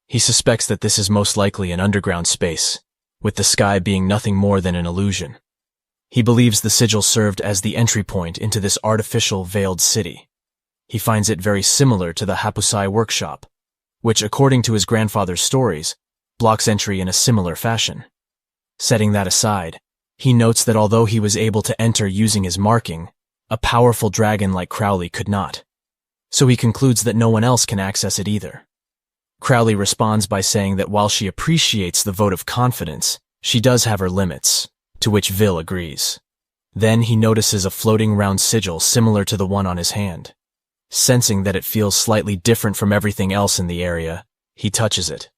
He suspects that this is most likely an underground space, with the sky being nothing more than an illusion. He believes the sigil served as the entry point into this artificial veiled city. He finds it very similar to the Hapusai workshop, which, according to his grandfather's stories, blocks entry in a similar fashion. Setting that aside, he notes that although he was able to enter using his marking, a powerful dragon like Crowley could not. So he concludes that no one else can access it either. Crowley responds by saying that while she appreciates the vote of confidence, she does have her limits, to which Vil agrees. Then he notices a floating round sigil similar to the one on his hand. Sensing that it feels slightly different from everything else in the area, he touches it.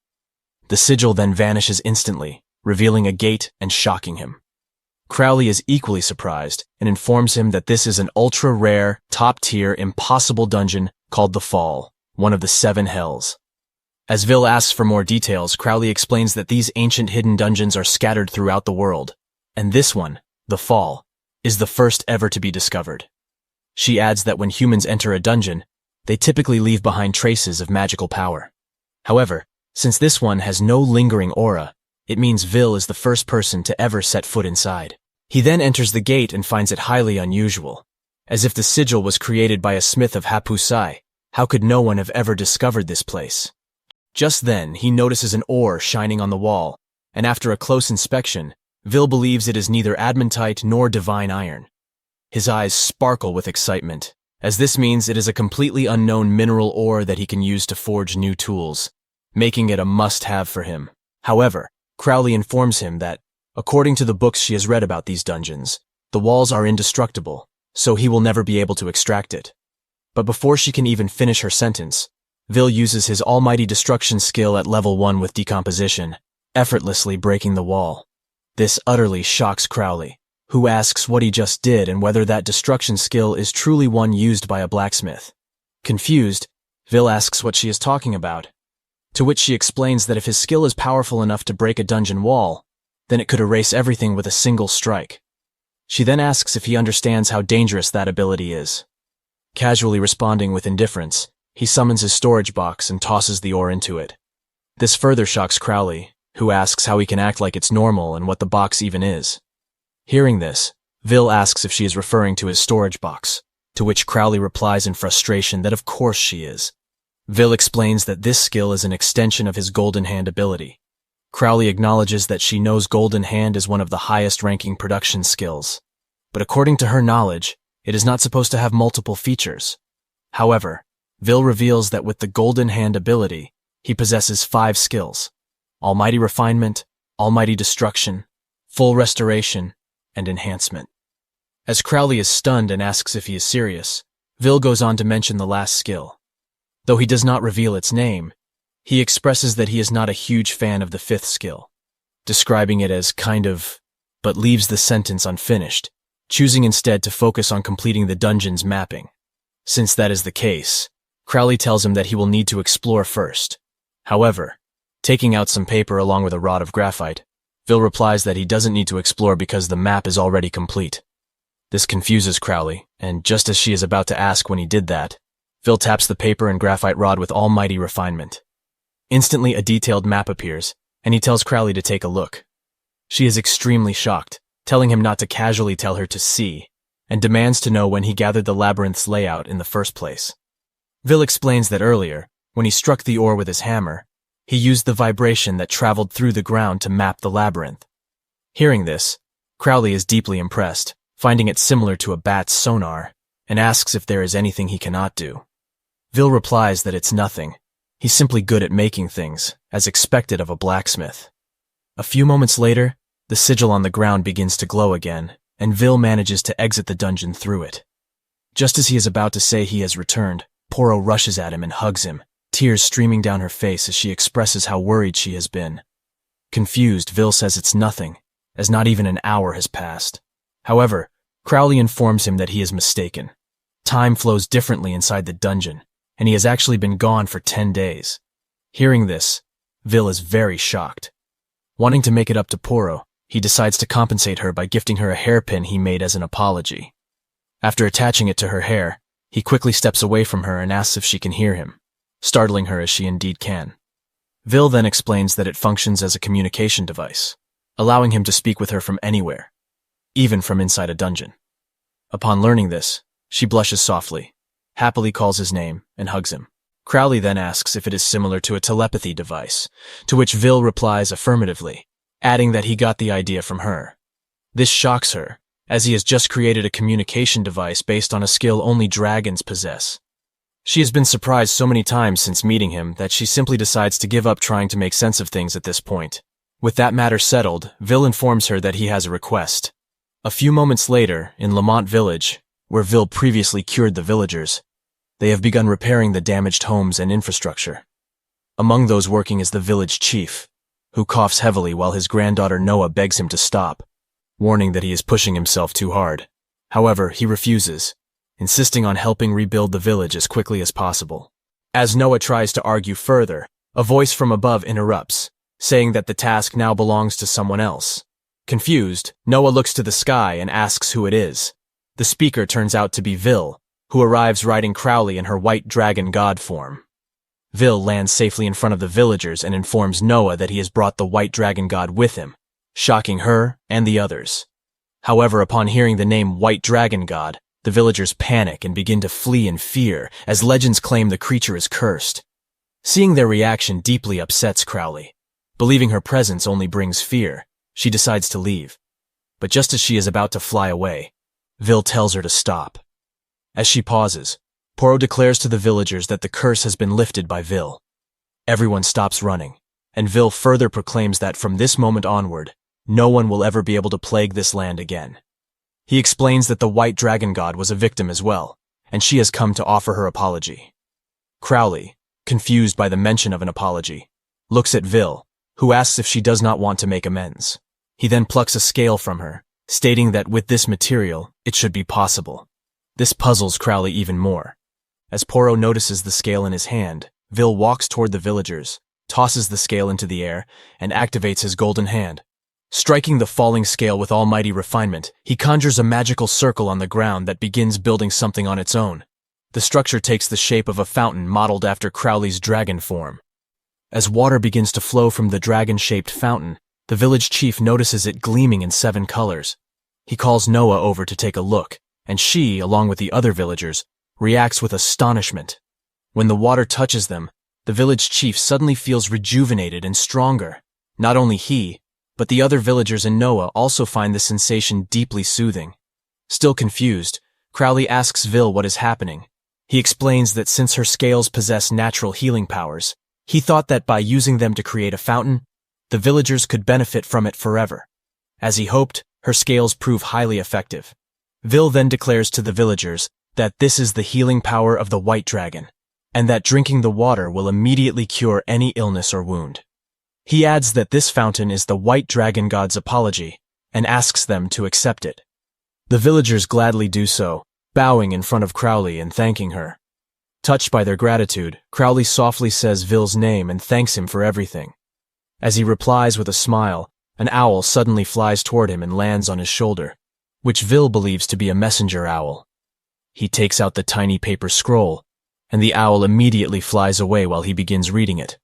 The sigil then vanishes instantly, revealing a gate and shocking him. Crowley is equally surprised and informs him that this is an ultra-rare, top-tier, impossible dungeon called the Fall, one of the 7 hells. As Vil asks for more details, Crowley explains that these ancient hidden dungeons are scattered throughout the world, and this one, the Fall, is the first ever to be discovered. She adds that when humans enter a dungeon, they typically leave behind traces of magical power. However, since this one has no lingering aura, it means Vil is the first person to ever set foot inside. He then enters the gate and finds it highly unusual. As if the sigil was created by a smith of Hapusai, how could no one have ever discovered this place? Just then, he notices an ore shining on the wall, and after a close inspection, Vil believes it is neither adamantite nor divine iron. His eyes sparkle with excitement, as this means it is a completely unknown mineral ore that he can use to forge new tools, making it a must-have for him. However, Crowley informs him that, according to the books she has read about these dungeons, the walls are indestructible, so he will never be able to extract it. But before she can even finish her sentence, Vil uses his almighty destruction skill at level 1 with decomposition, effortlessly breaking the wall. This utterly shocks Crowley, who asks what he just did and whether that destruction skill is truly one used by a blacksmith. Confused, Vil asks what she is talking about, to which she explains that if his skill is powerful enough to break a dungeon wall, then it could erase everything with a single strike. She then asks if he understands how dangerous that ability is. Casually responding with indifference, he summons his storage box and tosses the ore into it. This further shocks Crowley, who asks how he can act like it's normal and what the box even is. Hearing this, Vil asks if she is referring to his storage box, to which Crowley replies in frustration that of course she is. Vil explains that this skill is an extension of his Golden Hand ability. Crowley acknowledges that she knows Golden Hand is one of the highest-ranking production skills, but according to her knowledge, it is not supposed to have multiple features. However, Vil reveals that with the Golden Hand ability, he possesses 5 skills: Almighty Refinement, Almighty Destruction, Full Restoration, and Enhancement. As Crowley is stunned and asks if he is serious, Vil goes on to mention the last skill. Though he does not reveal its name, he expresses that he is not a huge fan of the 5th skill, describing it as kind of, but leaves the sentence unfinished, choosing instead to focus on completing the dungeon's mapping. Since that is the case, Crowley tells him that he will need to explore first. However, taking out some paper along with a rod of graphite, Vil replies that he doesn't need to explore because the map is already complete. This confuses Crowley, and just as she is about to ask when he did that, Vil taps the paper and graphite rod with almighty refinement. Instantly, a detailed map appears, and he tells Crowley to take a look. She is extremely shocked, telling him not to casually tell her to see, and demands to know when he gathered the labyrinth's layout in the first place. Vil explains that earlier, when he struck the ore with his hammer, he used the vibration that traveled through the ground to map the labyrinth. Hearing this, Crowley is deeply impressed, finding it similar to a bat's sonar, and asks if there is anything he cannot do. Vil replies that it's nothing. He's simply good at making things, as expected of a blacksmith. A few moments later, the sigil on the ground begins to glow again, and Vil manages to exit the dungeon through it. Just as he is about to say he has returned, Porro rushes at him and hugs him, tears streaming down her face as she expresses how worried she has been. Confused, Vil says it's nothing, as not even an hour has passed. However, Crowley informs him that he is mistaken. Time flows differently inside the dungeon, and he has actually been gone for 10 days. Hearing this, Vil is very shocked. Wanting to make it up to Porro, he decides to compensate her by gifting her a hairpin he made as an apology. After attaching it to her hair, he quickly steps away from her and asks if she can hear him, startling her as she indeed can. Vil then explains that it functions as a communication device, allowing him to speak with her from anywhere, even from inside a dungeon. Upon learning this, she blushes softly, happily calls his name, and hugs him. Crowley then asks if it is similar to a telepathy device, to which Vil replies affirmatively, adding that he got the idea from her. This shocks her, as he has just created a communication device based on a skill only dragons possess. She has been surprised so many times since meeting him that she simply decides to give up trying to make sense of things at this point. With that matter settled, Vil informs her that he has a request. A few moments later, in Lamont village, where Vil previously cured the villagers, they have begun repairing the damaged homes and infrastructure. Among those working is the village chief, who coughs heavily while his granddaughter Noah begs him to stop, warning that he is pushing himself too hard. However, he refuses, insisting on helping rebuild the village as quickly as possible. As Noah tries to argue further, a voice from above interrupts, saying that the task now belongs to someone else. Confused, Noah looks to the sky and asks who it is. The speaker turns out to be Vil, who arrives riding Crowley in her white dragon god form. Vil lands safely in front of the villagers and informs Noah that he has brought the white dragon god with him, shocking her and the others. However, upon hearing the name White Dragon God, the villagers panic and begin to flee in fear, as legends claim the creature is cursed. Seeing their reaction deeply upsets Crowley. Believing her presence only brings fear, she decides to leave. But just as she is about to fly away, Vil tells her to stop. As she pauses, Porro declares to the villagers that the curse has been lifted by Vil. Everyone stops running, and Vil further proclaims that from this moment onward, no one will ever be able to plague this land again. He explains that the White Dragon God was a victim as well, and she has come to offer her apology. Crowley, confused by the mention of an apology, looks at Vil, who asks if she does not want to make amends. He then plucks a scale from her, stating that with this material, it should be possible. This puzzles Crowley even more. As Porro notices the scale in his hand, Vil walks toward the villagers, tosses the scale into the air, and activates his golden hand. Striking the falling scale with almighty refinement, he conjures a magical circle on the ground that begins building something on its own. The structure takes the shape of a fountain modeled after Crowley's dragon form. As water begins to flow from the dragon-shaped fountain, the village chief notices it gleaming in 7 colors. He calls Noah over to take a look, and she, along with the other villagers, reacts with astonishment. When the water touches them, the village chief suddenly feels rejuvenated and stronger. Not only he, but the other villagers and Noah also find the sensation deeply soothing. Still confused, Crowley asks Vil what is happening. He explains that since her scales possess natural healing powers, he thought that by using them to create a fountain, the villagers could benefit from it forever. As he hoped, her scales prove highly effective. Vil then declares to the villagers that this is the healing power of the White Dragon, and that drinking the water will immediately cure any illness or wound. He adds that this fountain is the White Dragon God's apology, and asks them to accept it. The villagers gladly do so, bowing in front of Crowley and thanking her. Touched by their gratitude, Crowley softly says Vil's name and thanks him for everything. As he replies with a smile, an owl suddenly flies toward him and lands on his shoulder, which Vil believes to be a messenger owl. He takes out the tiny paper scroll, and the owl immediately flies away while he begins reading it.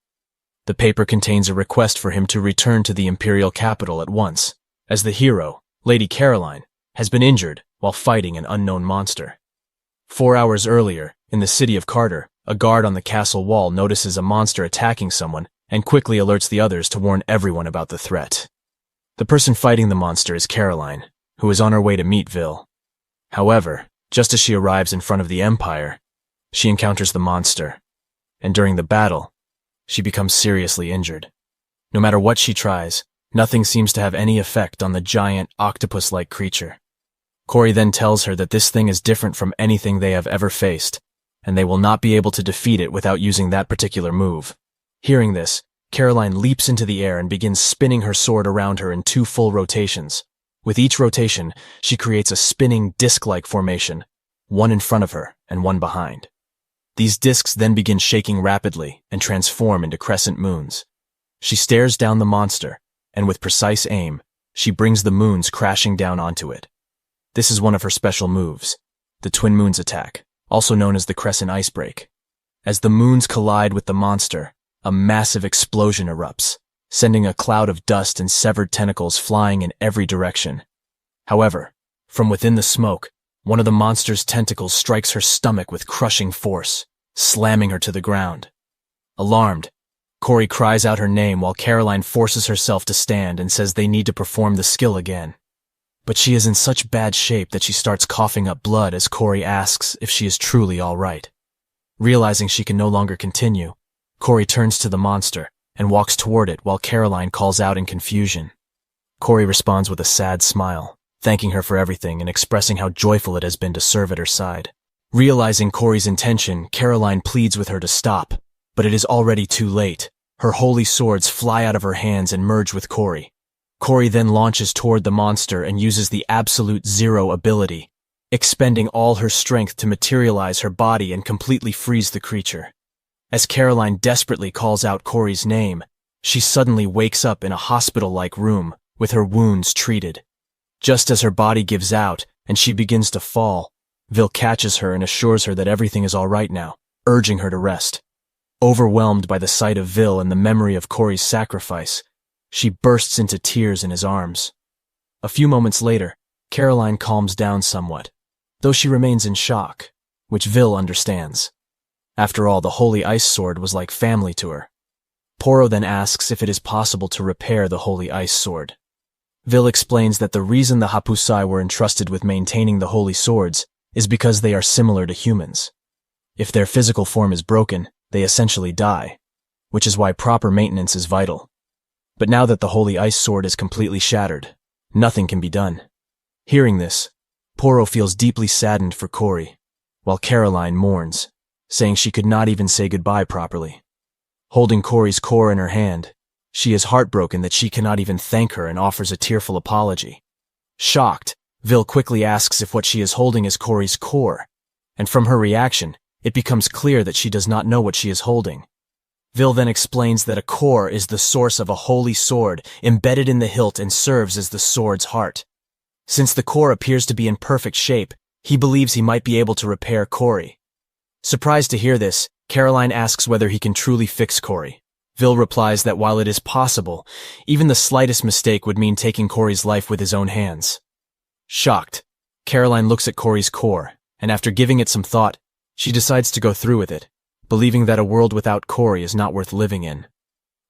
The paper contains a request for him to return to the imperial capital at once, as the hero, Lady Caroline, has been injured while fighting an unknown monster. 4 hours earlier, in the city of Carter, a guard on the castle wall notices a monster attacking someone and quickly alerts the others to warn everyone about the threat. The person fighting the monster is Caroline, who is on her way to meet Vil. However, just as she arrives in front of the Empire, she encounters the monster, and during the battle, she becomes seriously injured. No matter what she tries, nothing seems to have any effect on the giant, octopus-like creature. Cory then tells her that this thing is different from anything they have ever faced, and they will not be able to defeat it without using that particular move. Hearing this, Caroline leaps into the air and begins spinning her sword around her in 2 full rotations. With each rotation, she creates a spinning disc-like formation, one in front of her and one behind. These discs then begin shaking rapidly and transform into crescent moons. She stares down the monster, and with precise aim, she brings the moons crashing down onto it. This is one of her special moves, the Twin Moons attack, also known as the Crescent Icebreak. As the moons collide with the monster, a massive explosion erupts, sending a cloud of dust and severed tentacles flying in every direction. However, from within the smoke, one of the monster's tentacles strikes her stomach with crushing force, slamming her to the ground. Alarmed, Cory cries out her name while Caroline forces herself to stand and says they need to perform the skill again. But she is in such bad shape that she starts coughing up blood as Cory asks if she is truly all right. Realizing she can no longer continue, Cory turns to the monster and walks toward it while Caroline calls out in confusion. Cory responds with a sad smile, thanking her for everything and expressing how joyful it has been to serve at her side. Realizing Cory's intention, Caroline pleads with her to stop, but it is already too late. Her holy swords fly out of her hands and merge with Cory. Cory then launches toward the monster and uses the absolute zero ability, expending all her strength to materialize her body and completely freeze the creature. As Caroline desperately calls out Cory's name, she suddenly wakes up in a hospital-like room with her wounds treated. Just as her body gives out and she begins to fall, Vil catches her and assures her that everything is all right now, urging her to rest. Overwhelmed by the sight of Vil and the memory of Cory's sacrifice, she bursts into tears in his arms. A few moments later, Caroline calms down somewhat, though she remains in shock, which Vil understands. After all, the Holy Ice Sword was like family to her. Porro then asks if it is possible to repair the Holy Ice Sword. Vil explains that the reason the Hapusai were entrusted with maintaining the Holy Swords is because they are similar to humans. If their physical form is broken, they essentially die, which is why proper maintenance is vital. But now that the Holy Ice Sword is completely shattered, nothing can be done. Hearing this, Porro feels deeply saddened for Cory, while Caroline mourns, saying she could not even say goodbye properly. Holding Cory's core in her hand, she is heartbroken that she cannot even thank her and offers a tearful apology. Shocked, Vil quickly asks if what she is holding is Cory's core, and from her reaction, it becomes clear that she does not know what she is holding. Vil then explains that a core is the source of a holy sword embedded in the hilt and serves as the sword's heart. Since the core appears to be in perfect shape, he believes he might be able to repair Cory. Surprised to hear this, Caroline asks whether he can truly fix Cory. Vil replies that while it is possible, even the slightest mistake would mean taking Cory's life with his own hands. Shocked, Caroline looks at Cory's core, and after giving it some thought, she decides to go through with it, believing that a world without Cory is not worth living in.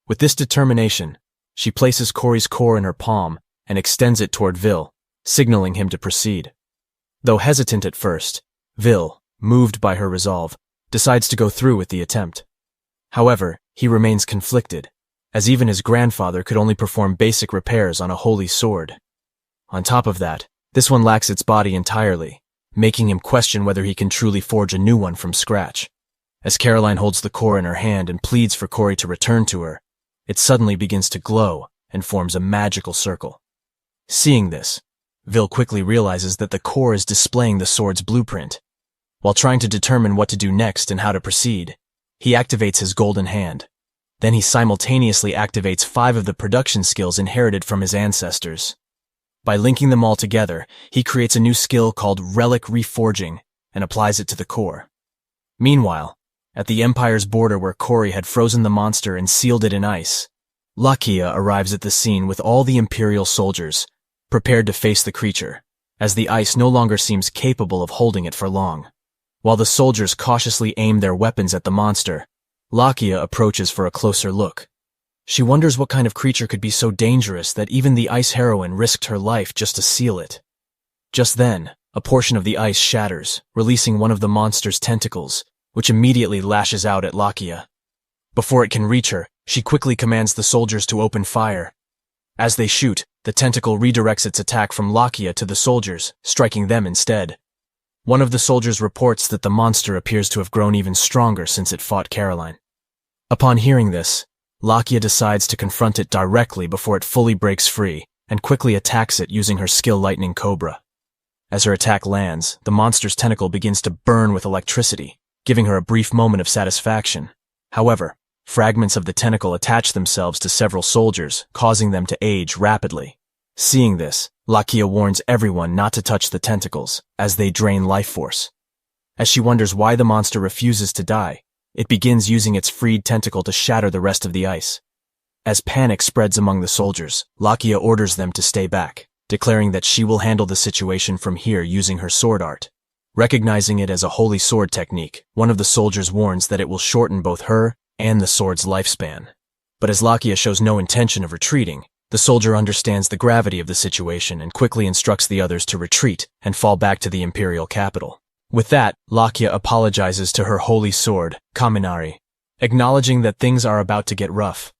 With this determination, she places Cory's core in her palm and extends it toward Vil, signaling him to proceed. Though hesitant at first, Vil, moved by her resolve, decides to go through with the attempt. However, he remains conflicted, as even his grandfather could only perform basic repairs on a holy sword. On top of that, this one lacks its body entirely, making him question whether he can truly forge a new one from scratch. As Caroline holds the core in her hand and pleads for Cory to return to her, it suddenly begins to glow and forms a magical circle. Seeing this, Vil quickly realizes that the core is displaying the sword's blueprint. While trying to determine what to do next and how to proceed, he activates his golden hand. Then he simultaneously activates 5 of the production skills inherited from his ancestors. By linking them all together, he creates a new skill called Relic Reforging and applies it to the core. Meanwhile, at the Empire's border where Cory had frozen the monster and sealed it in ice, Lakia arrives at the scene with all the Imperial soldiers, prepared to face the creature, as the ice no longer seems capable of holding it for long. While the soldiers cautiously aim their weapons at the monster, Lakia approaches for a closer look. She wonders what kind of creature could be so dangerous that even the ice heroine risked her life just to seal it. Just then, a portion of the ice shatters, releasing one of the monster's tentacles, which immediately lashes out at Lakia. Before it can reach her, she quickly commands the soldiers to open fire. As they shoot, the tentacle redirects its attack from Lakia to the soldiers, striking them instead. One of the soldiers reports that the monster appears to have grown even stronger since it fought Caroline. Upon hearing this, Lakia decides to confront it directly before it fully breaks free and quickly attacks it using her skill Lightning Cobra. As her attack lands, the monster's tentacle begins to burn with electricity, giving her a brief moment of satisfaction. However, fragments of the tentacle attach themselves to several soldiers, causing them to age rapidly. Seeing this, Lakia warns everyone not to touch the tentacles, as they drain life force. As she wonders why the monster refuses to die, it begins using its freed tentacle to shatter the rest of the ice. As panic spreads among the soldiers, Lakia orders them to stay back, declaring that she will handle the situation from here using her sword art. Recognizing it as a holy sword technique, one of the soldiers warns that it will shorten both her and the sword's lifespan. But as Lakia shows no intention of retreating, the soldier understands the gravity of the situation and quickly instructs the others to retreat and fall back to the imperial capital. With that, Lakia apologizes to her holy sword, Kaminari, acknowledging that things are about to get rough.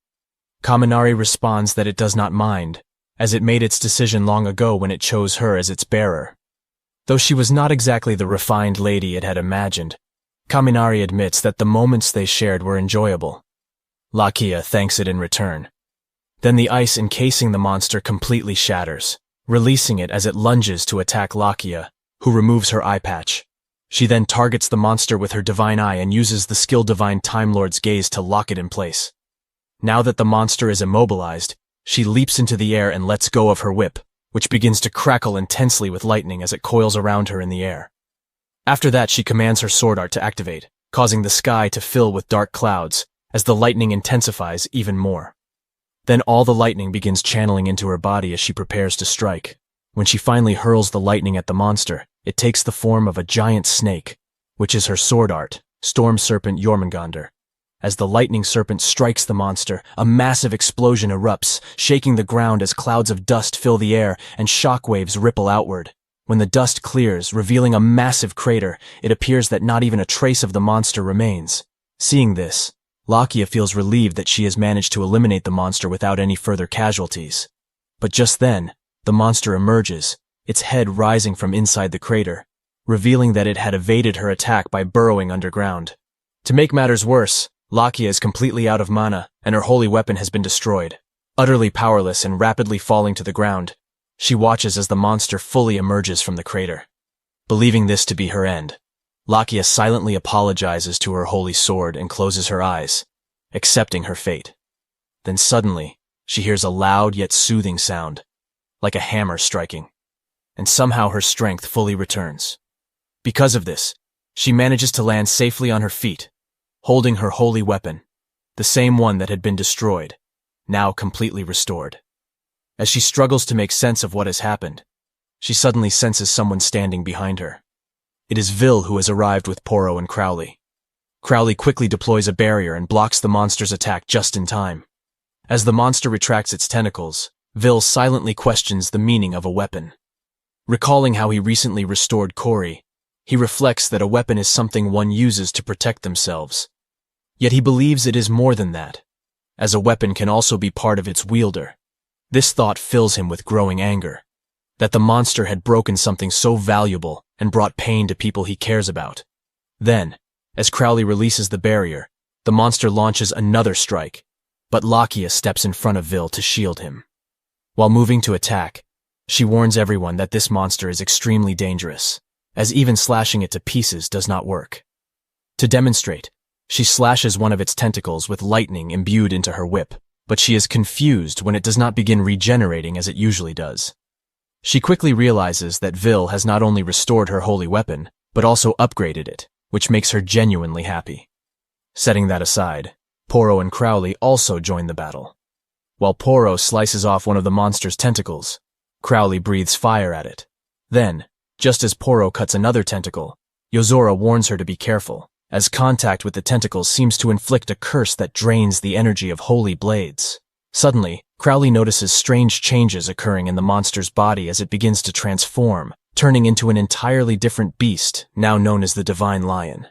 Kaminari responds that it does not mind, as it made its decision long ago when it chose her as its bearer. Though she was not exactly the refined lady it had imagined, Kaminari admits that the moments they shared were enjoyable. Lakia thanks it in return. Then the ice encasing the monster completely shatters, releasing it as it lunges to attack Lakia, who removes her eye patch. She then targets the monster with her divine eye and uses the skill Divine Time Lord's gaze to lock it in place. Now that the monster is immobilized, she leaps into the air and lets go of her whip, which begins to crackle intensely with lightning as it coils around her in the air. After that, she commands her sword art to activate, causing the sky to fill with dark clouds as the lightning intensifies even more. Then all the lightning begins channeling into her body as she prepares to strike. When she finally hurls the lightning at the monster, it takes the form of a giant snake, which is her sword art, Storm Serpent Jormungandr. As the lightning serpent strikes the monster, a massive explosion erupts, shaking the ground as clouds of dust fill the air and shockwaves ripple outward. When the dust clears, revealing a massive crater, it appears that not even a trace of the monster remains. Seeing this, Lakia feels relieved that she has managed to eliminate the monster without any further casualties. But just then, the monster emerges, its head rising from inside the crater, revealing that it had evaded her attack by burrowing underground. To make matters worse, Lakia is completely out of mana, and her holy weapon has been destroyed. Utterly powerless and rapidly falling to the ground, she watches as the monster fully emerges from the crater. Believing this to be her end, Lakia silently apologizes to her holy sword and closes her eyes, accepting her fate. Then suddenly, she hears a loud yet soothing sound, like a hammer striking, and somehow her strength fully returns. Because of this, she manages to land safely on her feet, holding her holy weapon, the same one that had been destroyed, now completely restored. As she struggles to make sense of what has happened, she suddenly senses someone standing behind her. It is Vil who has arrived with Porro and Crowley. Crowley quickly deploys a barrier and blocks the monster's attack just in time. As the monster retracts its tentacles, Vil silently questions the meaning of a weapon. Recalling how he recently restored Cory, he reflects that a weapon is something one uses to protect themselves. Yet he believes it is more than that, as a weapon can also be part of its wielder. This thought fills him with growing anger, that the monster had broken something so valuable and brought pain to people he cares about. Then, as Crowley releases the barrier, the monster launches another strike, but Lakia steps in front of Vil to shield him. While moving to attack, she warns everyone that this monster is extremely dangerous, as even slashing it to pieces does not work. To demonstrate, she slashes one of its tentacles with lightning imbued into her whip, but she is confused when it does not begin regenerating as it usually does. She quickly realizes that Vil has not only restored her holy weapon, but also upgraded it, which makes her genuinely happy. Setting that aside, Porro and Crowley also join the battle. While Porro slices off one of the monster's tentacles, Crowley breathes fire at it. Then, just as Porro cuts another tentacle, Yozora warns her to be careful, as contact with the tentacles seems to inflict a curse that drains the energy of holy blades. Suddenly, Crowley notices strange changes occurring in the monster's body as it begins to transform, turning into an entirely different beast, now known as the Divine Lion.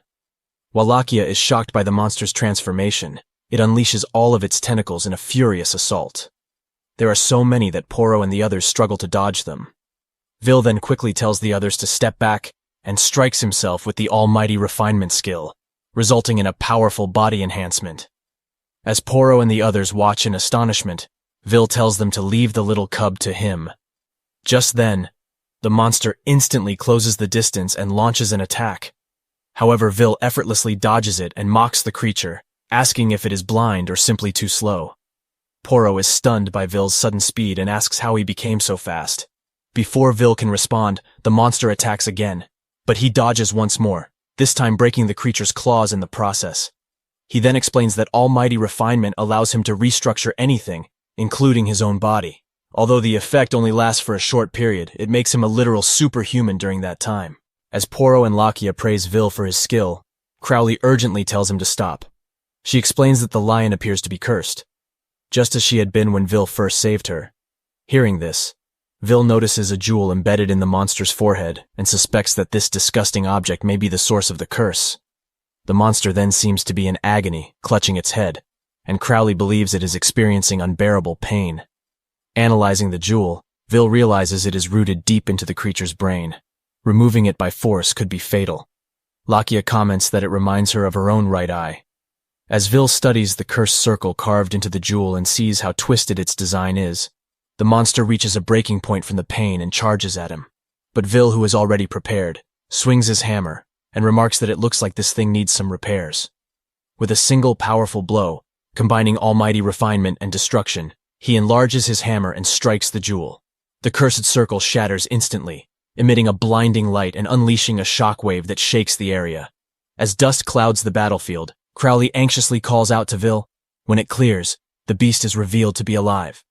While Lakia is shocked by the monster's transformation, it unleashes all of its tentacles in a furious assault. There are so many that Porro and the others struggle to dodge them. Vil then quickly tells the others to step back and strikes himself with the almighty refinement skill, resulting in a powerful body enhancement. As Porro and the others watch in astonishment, Vil tells them to leave the little cub to him. Just then, the monster instantly closes the distance and launches an attack. However, Vil effortlessly dodges it and mocks the creature, asking if it is blind or simply too slow. Porro is stunned by Vil's sudden speed and asks how he became so fast. Before Vil can respond, the monster attacks again, but he dodges once more, this time breaking the creature's claws in the process. He then explains that almighty refinement allows him to restructure anything, including his own body. Although the effect only lasts for a short period, it makes him a literal superhuman during that time. As Porro and Lakia praise Vil for his skill, Crowley urgently tells him to stop. She explains that the lion appears to be cursed, just as she had been when Vil first saved her. Hearing this, Vil notices a jewel embedded in the monster's forehead and suspects that this disgusting object may be the source of the curse. The monster then seems to be in agony, clutching its head, and Crowley believes it is experiencing unbearable pain. Analyzing the jewel, Vil realizes it is rooted deep into the creature's brain. Removing it by force could be fatal. Lakia comments that it reminds her of her own right eye. As Vil studies the cursed circle carved into the jewel and sees how twisted its design is, the monster reaches a breaking point from the pain and charges at him. But Vil, who is already prepared, swings his hammer and remarks that it looks like this thing needs some repairs. With a single powerful blow, combining almighty refinement and destruction, he enlarges his hammer and strikes the jewel. The cursed circle shatters instantly, emitting a blinding light and unleashing a shockwave that shakes the area. As dust clouds the battlefield, Crowley anxiously calls out to Vil. When it clears, the beast is revealed to be alive.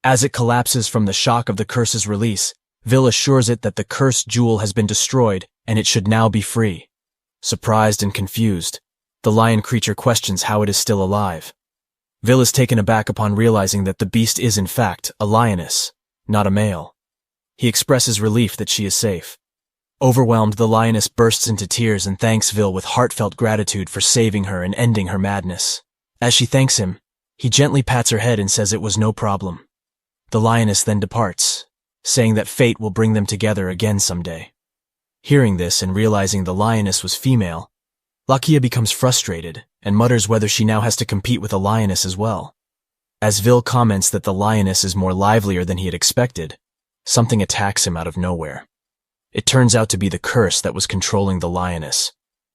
As it collapses from the shock of the curse's release, Vil assures it that the cursed jewel has been destroyed and it should now be free. Surprised and confused, the lion creature questions how it is still alive. Vil is taken aback upon realizing that the beast is in fact a lioness, not a male. He expresses relief that she is safe. Overwhelmed, the lioness bursts into tears and thanks Vil with heartfelt gratitude for saving her and ending her madness. As she thanks him, he gently pats her head and says it was no problem. The lioness then departs, saying that fate will bring them together again someday. Hearing this and realizing the lioness was female, Lakia becomes frustrated and mutters whether she now has to compete with a lioness as well. As Vil comments that the lioness is more livelier than he had expected, something attacks him out of nowhere. It turns out to be the curse that was controlling the lioness,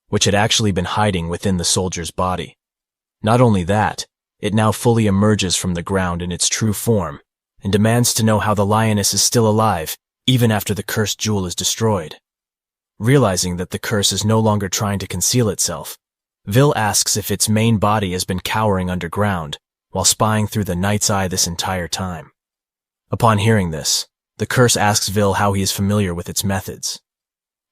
which had actually been hiding within the soldier's body. Not only that, it now fully emerges from the ground in its true form and demands to know how the lioness is still alive even after the cursed jewel is destroyed. Realizing that the curse is no longer trying to conceal itself, Vil asks if its main body has been cowering underground while spying through the night's eye this entire time. Upon hearing this, the curse asks Vil how he is familiar with its methods.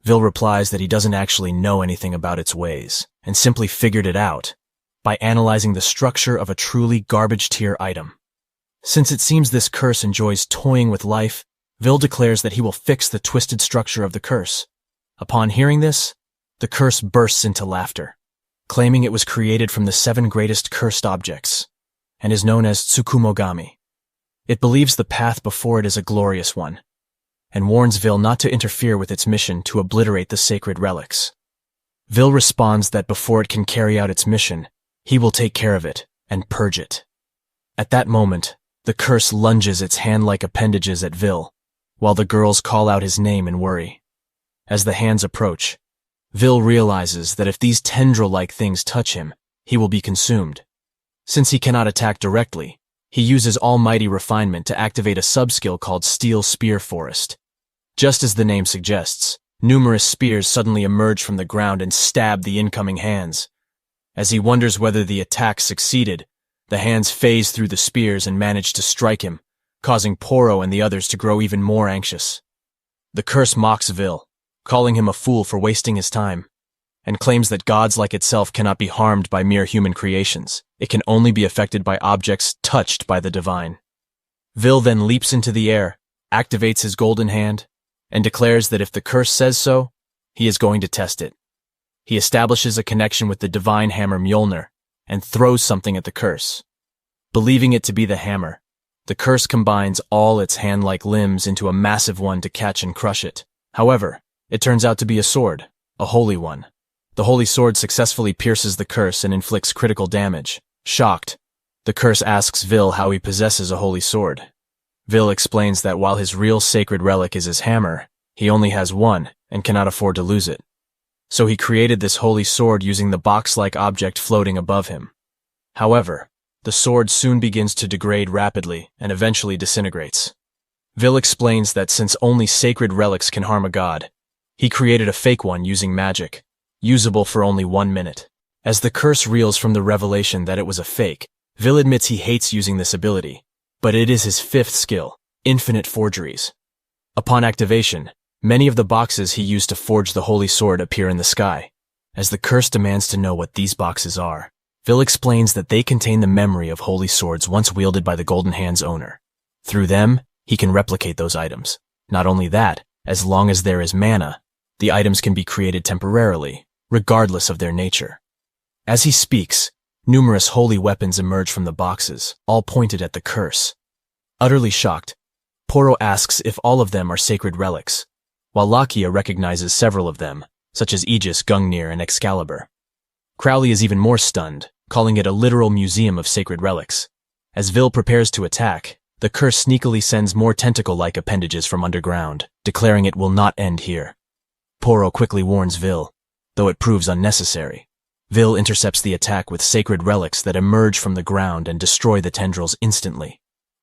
Vil replies that he doesn't actually know anything about its ways and simply figured it out by analyzing the structure of a truly garbage-tier item. Since it seems this curse enjoys toying with life, Vil declares that he will fix the twisted structure of the curse. Upon hearing this, the curse bursts into laughter, claiming it was created from the 7 greatest cursed objects, and is known as Tsukumogami. It believes the path before it is a glorious one, and warns Vil not to interfere with its mission to obliterate the sacred relics. Vil responds that before it can carry out its mission, he will take care of it and purge it. At that moment, the curse lunges its hand-like appendages at Vil, while the girls call out his name in worry. As the hands approach, Vil realizes that if these tendril-like things touch him, he will be consumed. Since he cannot attack directly, he uses almighty refinement to activate a subskill called Steel Spear Forest. Just as the name suggests, numerous spears suddenly emerge from the ground and stab the incoming hands. As he wonders whether the attack succeeded, the hands phase through the spears and manage to strike him, causing Porro and the others to grow even more anxious. The curse mocks Vil, calling him a fool for wasting his time, and claims that gods like itself cannot be harmed by mere human creations. It can only be affected by objects touched by the divine. Vil then leaps into the air, activates his golden hand, and declares that if the curse says so, he is going to test it. He establishes a connection with the divine hammer Mjolnir and throws something at the curse. Believing it to be the hammer, the curse combines all its hand-like limbs into a massive one to catch and crush it. However, it turns out to be a sword, a holy one. The holy sword successfully pierces the curse and inflicts critical damage. Shocked, the curse asks Vil how he possesses a holy sword. Vil explains that while his real sacred relic is his hammer, he only has one and cannot afford to lose it. So he created this holy sword using the box-like object floating above him. However, the sword soon begins to degrade rapidly and eventually disintegrates. Vil explains that since only sacred relics can harm a god, he created a fake one using magic, usable for only 1 minute. As the curse reels from the revelation that it was a fake, Vil admits he hates using this ability, but it is his 5th skill, infinite forgeries. Upon activation, Many of the boxes he used to forge the holy sword appear in the sky. As the curse demands to know what these boxes are, Vil explains that they contain the memory of holy swords once wielded by the Golden Hand's owner. Through them, he can replicate those items. Not only that, as long as there is mana, the items can be created temporarily, regardless of their nature. As he speaks, numerous holy weapons emerge from the boxes, all pointed at the curse. Utterly shocked, Porro asks if all of them are sacred relics, while Lakia recognizes several of them, such as Aegis, Gungnir, and Excalibur. Crowley is even more stunned, calling it a literal museum of sacred relics. As Vil prepares to attack, the curse sneakily sends more tentacle-like appendages from underground, declaring it will not end here. Porro quickly warns Vil, though it proves unnecessary. Vil intercepts the attack with sacred relics that emerge from the ground and destroy the tendrils instantly.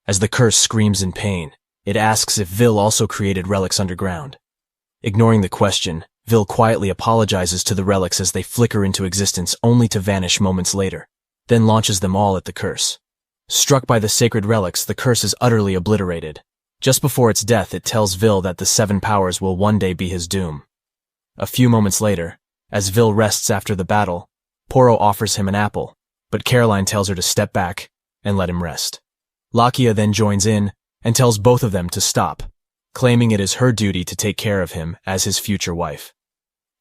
As the curse screams in pain, it asks if Vil also created relics underground. Ignoring the question, Vil quietly apologizes to the relics as they flicker into existence only to vanish moments later, then launches them all at the curse. Struck by the sacred relics, the curse is utterly obliterated. Just before its death, it tells Vil that the 7 powers will one day be his doom. A few moments later, as Vil rests after the battle, Porro offers him an apple, but Caroline tells her to step back and let him rest. Lakia then joins in and tells both of them to stop, claiming it is her duty to take care of him as his future wife.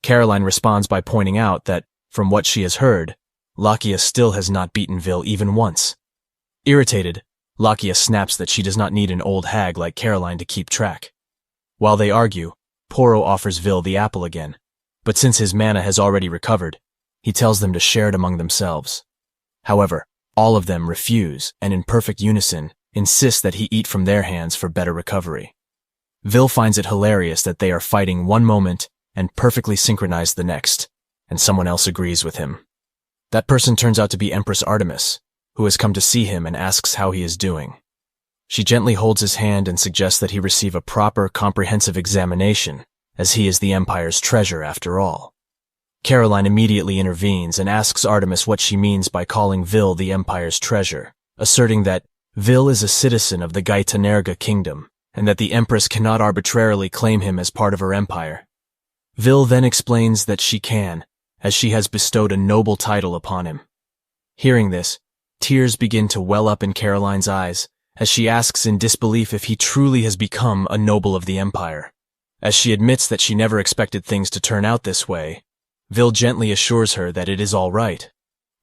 Caroline responds by pointing out that, from what she has heard, Lakia still has not beaten Vil even once. Irritated, Lakia snaps that she does not need an old hag like Caroline to keep track. While they argue, Porro offers Vil the apple again, but since his mana has already recovered, he tells them to share it among themselves. However, all of them refuse and in perfect unison insist that he eat from their hands for better recovery. Vil finds it hilarious that they are fighting one moment and perfectly synchronized the next, and someone else agrees with him. That person turns out to be Empress Artemis, who has come to see him and asks how he is doing. She gently holds his hand and suggests that he receive a proper, comprehensive examination, as he is the Empire's treasure after all. Caroline immediately intervenes and asks Artemis what she means by calling Vil the Empire's treasure, asserting that Vil is a citizen of the Gaitanerga kingdom, and that the Empress cannot arbitrarily claim him as part of her empire. Vil then explains that she can, as she has bestowed a noble title upon him. Hearing this, tears begin to well up in Caroline's eyes, as she asks in disbelief if he truly has become a noble of the empire. As she admits that she never expected things to turn out this way, Vil gently assures her that it is all right.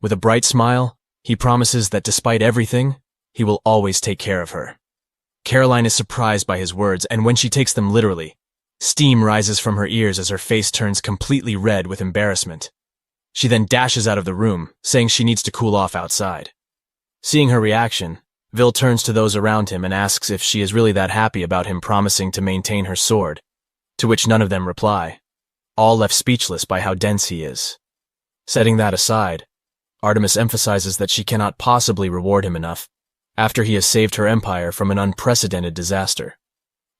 With a bright smile, he promises that despite everything, he will always take care of her. Caroline is surprised by his words, and when she takes them literally, steam rises from her ears as her face turns completely red with embarrassment. She then dashes out of the room, saying she needs to cool off outside. Seeing her reaction, Vil turns to those around him and asks if she is really that happy about him promising to maintain her sword, to which none of them reply, all left speechless by how dense he is. Setting that aside, Artemis emphasizes that she cannot possibly reward him enough after he has saved her empire from an unprecedented disaster.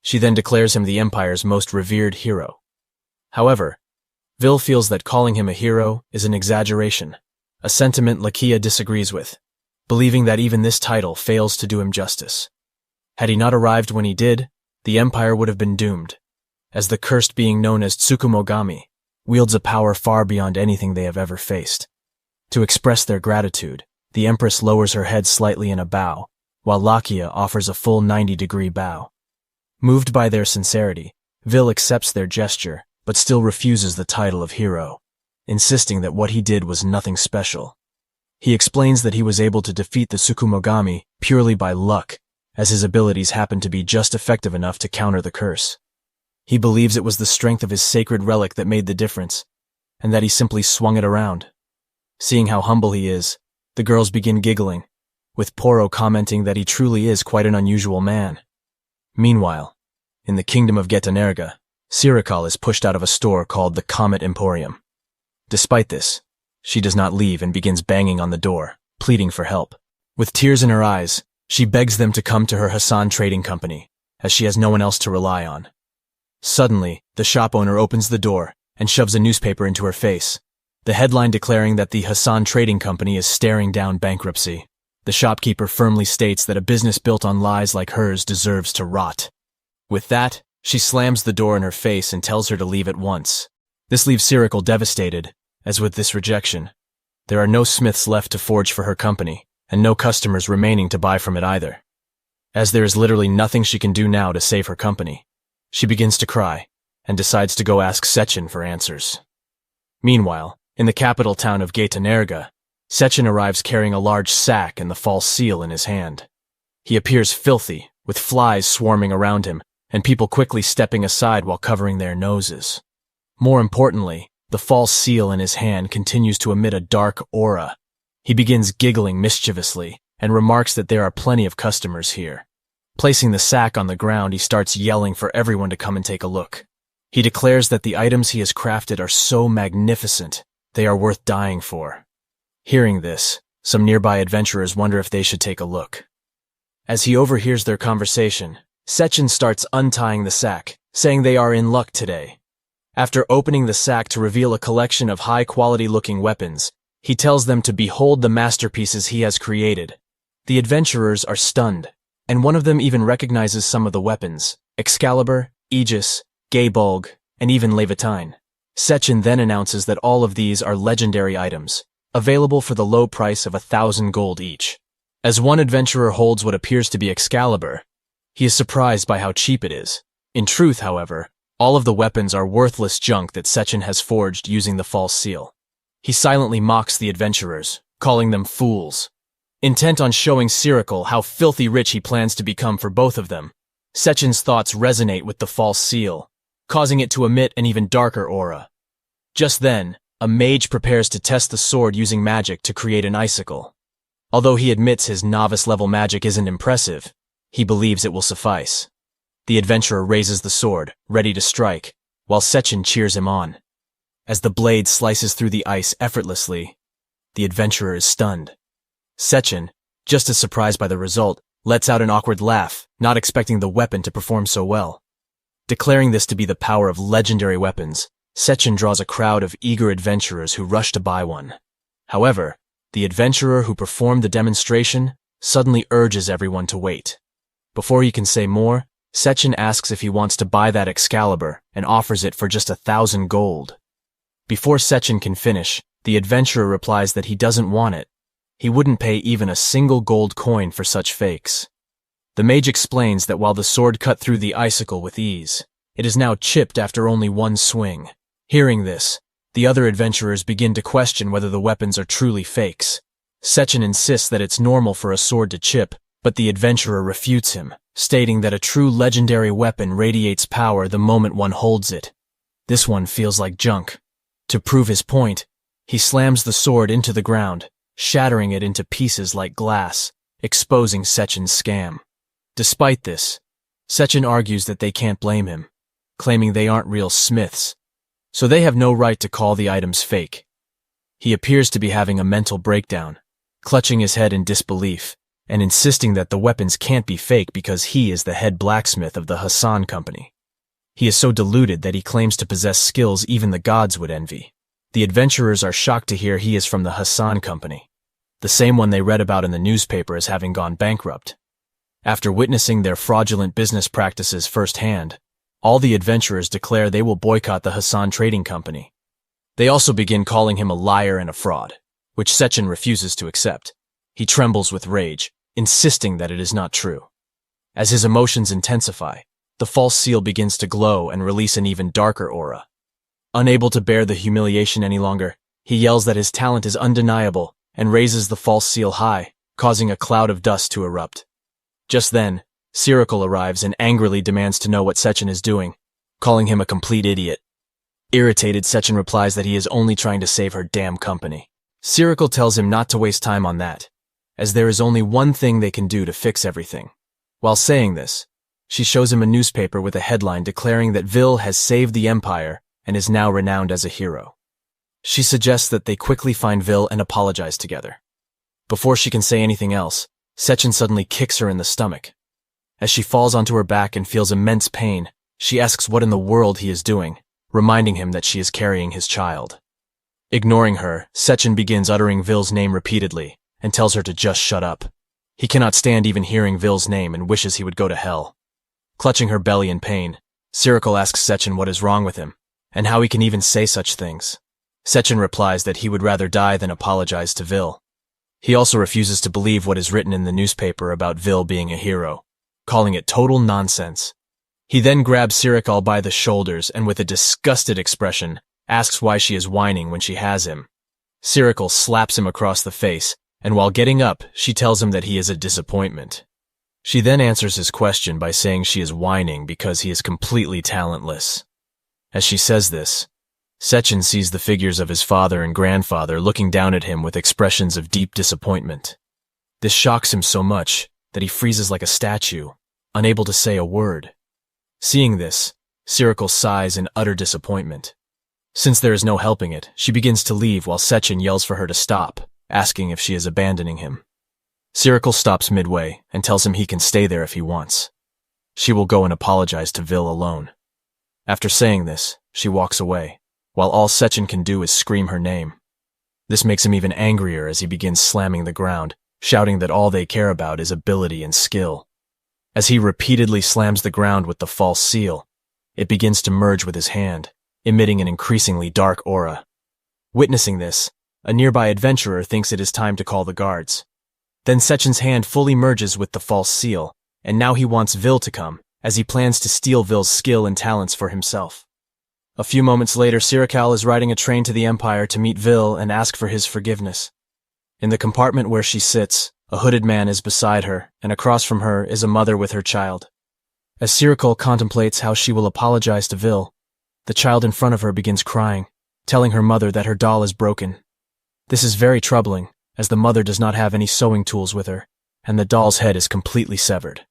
She then declares him the empire's most revered hero. However, Vil feels that calling him a hero is an exaggeration, a sentiment Lakia disagrees with, believing that even this title fails to do him justice. Had he not arrived when he did, the empire would have been doomed, as the cursed being known as Tsukumogami wields a power far beyond anything they have ever faced. To express their gratitude, the Empress lowers her head slightly in a bow, while Lakia offers a full 90-degree bow. Moved by their sincerity, Vil accepts their gesture, but still refuses the title of hero, insisting that what he did was nothing special. He explains that he was able to defeat the Tsukumogami purely by luck, as his abilities happened to be just effective enough to counter the curse. He believes it was the strength of his sacred relic that made the difference, and that he simply swung it around. Seeing how humble he is, the girls begin giggling, with Porro commenting that he truly is quite an unusual man. Meanwhile, in the kingdom of Gaitanerga, Sirikal is pushed out of a store called the Comet Emporium. Despite this, she does not leave and begins banging on the door, pleading for help. With tears in her eyes, she begs them to come to her Hassan Trading Company, as she has no one else to rely on. Suddenly, the shop owner opens the door and shoves a newspaper into her face, the headline declaring that the Hassan Trading Company is staring down bankruptcy. The shopkeeper firmly states that a business built on lies like hers deserves to rot. With that, She slams the door in her face and tells her to leave at once. This leaves Cyril devastated, as with this rejection, there are no smiths left to forge for her company, and no customers remaining to buy from it either. As there is literally nothing she can do now to save her company, she begins to cry, and decides to go ask Sechin for answers. Meanwhile, in the capital town of Gaetanerga, Sechin arrives carrying a large sack and the false seal in his hand. He appears filthy, with flies swarming around him, and people quickly stepping aside while covering their noses. More importantly, the false seal in his hand continues to emit a dark aura. He begins giggling mischievously, and remarks that there are plenty of customers here. Placing the sack on the ground, he starts yelling for everyone to come and take a look. He declares that the items he has crafted are so magnificent, they are worth dying for. Hearing this, some nearby adventurers wonder if they should take a look. As he overhears their conversation, Sechin starts untying the sack, saying they are in luck today. After opening the sack to reveal a collection of high-quality-looking weapons, he tells them to behold the masterpieces he has created. The adventurers are stunned, and one of them even recognizes some of the weapons: Excalibur, Aegis, Gaebulg, and even Levitine. Sechin then announces that all of these are legendary items, available for the low price of 1,000 gold each. As one adventurer holds what appears to be Excalibur, he is surprised by how cheap it is. In truth, however, all of the weapons are worthless junk that Sechin has forged using the false seal. He silently mocks the adventurers, calling them fools. Intent on showing Cyril how filthy rich he plans to become for both of them, Sechin's thoughts resonate with the false seal, causing it to emit an even darker aura. Just then, a mage prepares to test the sword using magic to create an icicle. Although he admits his novice-level magic isn't impressive, he believes it will suffice. The adventurer raises the sword, ready to strike, while Sechin cheers him on. As the blade slices through the ice effortlessly, the adventurer is stunned. Sechin, just as surprised by the result, lets out an awkward laugh, not expecting the weapon to perform so well. Declaring this to be the power of legendary weapons, Sechin draws a crowd of eager adventurers who rush to buy one. However, the adventurer who performed the demonstration suddenly urges everyone to wait. Before he can say more, Sechin asks if he wants to buy that Excalibur and offers it for just 1,000 gold. Before Sechin can finish, the adventurer replies that he doesn't want it. He wouldn't pay even a single gold coin for such fakes. The mage explains that while the sword cut through the icicle with ease, it is now chipped after only one swing. Hearing this, the other adventurers begin to question whether the weapons are truly fakes. Sechin insists that it's normal for a sword to chip, but the adventurer refutes him, stating that a true legendary weapon radiates power the moment one holds it. This one feels like junk. To prove his point, he slams the sword into the ground, shattering it into pieces like glass, exposing Sechin's scam. Despite this, Sechin argues that they can't blame him, claiming they aren't real smiths, so they have no right to call the items fake. He appears to be having a mental breakdown, clutching his head in disbelief, and insisting that the weapons can't be fake because he is the head blacksmith of the Hassan Company. He is so deluded that he claims to possess skills even the gods would envy. The adventurers are shocked to hear he is from the Hassan Company, the same one they read about in the newspaper as having gone bankrupt. After witnessing their fraudulent business practices firsthand, all the adventurers declare they will boycott the Hassan Trading Company. They also begin calling him a liar and a fraud, which Sechin refuses to accept. He trembles with rage, insisting that it is not true. As his emotions intensify, the false seal begins to glow and release an even darker aura. Unable to bear the humiliation any longer, he yells that his talent is undeniable and raises the false seal high, causing a cloud of dust to erupt. Just then, Cyril arrives and angrily demands to know what Sechin is doing, calling him a complete idiot. Irritated, Sechin replies that he is only trying to save her damn company. Cyril tells him not to waste time on that, as there is only one thing they can do to fix everything. While saying this, she shows him a newspaper with a headline declaring that Vil has saved the Empire and is now renowned as a hero. She suggests that they quickly find Vil and apologize together. Before she can say anything else, Sechin suddenly kicks her in the stomach. As she falls onto her back and feels immense pain, she asks what in the world he is doing, reminding him that she is carrying his child. Ignoring her, Sechin begins uttering Vil's name repeatedly and tells her to just shut up. He cannot stand even hearing Vil's name and wishes he would go to hell. Clutching her belly in pain, Sirikul asks Sechin what is wrong with him, and how he can even say such things. Sechin replies that he would rather die than apologize to Vil. He also refuses to believe what is written in the newspaper about Vil being a hero, calling it total nonsense. He then grabs Sirikul by the shoulders and with a disgusted expression, asks why she is whining when she has him. Sirikul slaps him across the face, and while getting up, she tells him that he is a disappointment. She then answers his question by saying she is whining because he is completely talentless. As she says this, Sechin sees the figures of his father and grandfather looking down at him with expressions of deep disappointment. This shocks him so much that he freezes like a statue, unable to say a word. Seeing this, Sirikul sighs in utter disappointment. Since there is no helping it, she begins to leave while Sechin yells for her to stop, asking if she is abandoning him. Sirikul stops midway and tells him he can stay there if he wants. She will go and apologize to Vil alone. After saying this, she walks away, while all Sechin can do is scream her name. This makes him even angrier as he begins slamming the ground, shouting that all they care about is ability and skill. As he repeatedly slams the ground with the false seal, it begins to merge with his hand, emitting an increasingly dark aura. Witnessing this, a nearby adventurer thinks it is time to call the guards. Then Sechin's hand fully merges with the false seal, and now he wants Vil to come, as he plans to steal Vil's skill and talents for himself. A few moments later, Sirikul is riding a train to the Empire to meet Vil and ask for his forgiveness. In the compartment where she sits, a hooded man is beside her, and across from her is a mother with her child. As Sirikul contemplates how she will apologize to Vil, the child in front of her begins crying, telling her mother that her doll is broken. This is very troubling, as the mother does not have any sewing tools with her, and the doll's head is completely severed.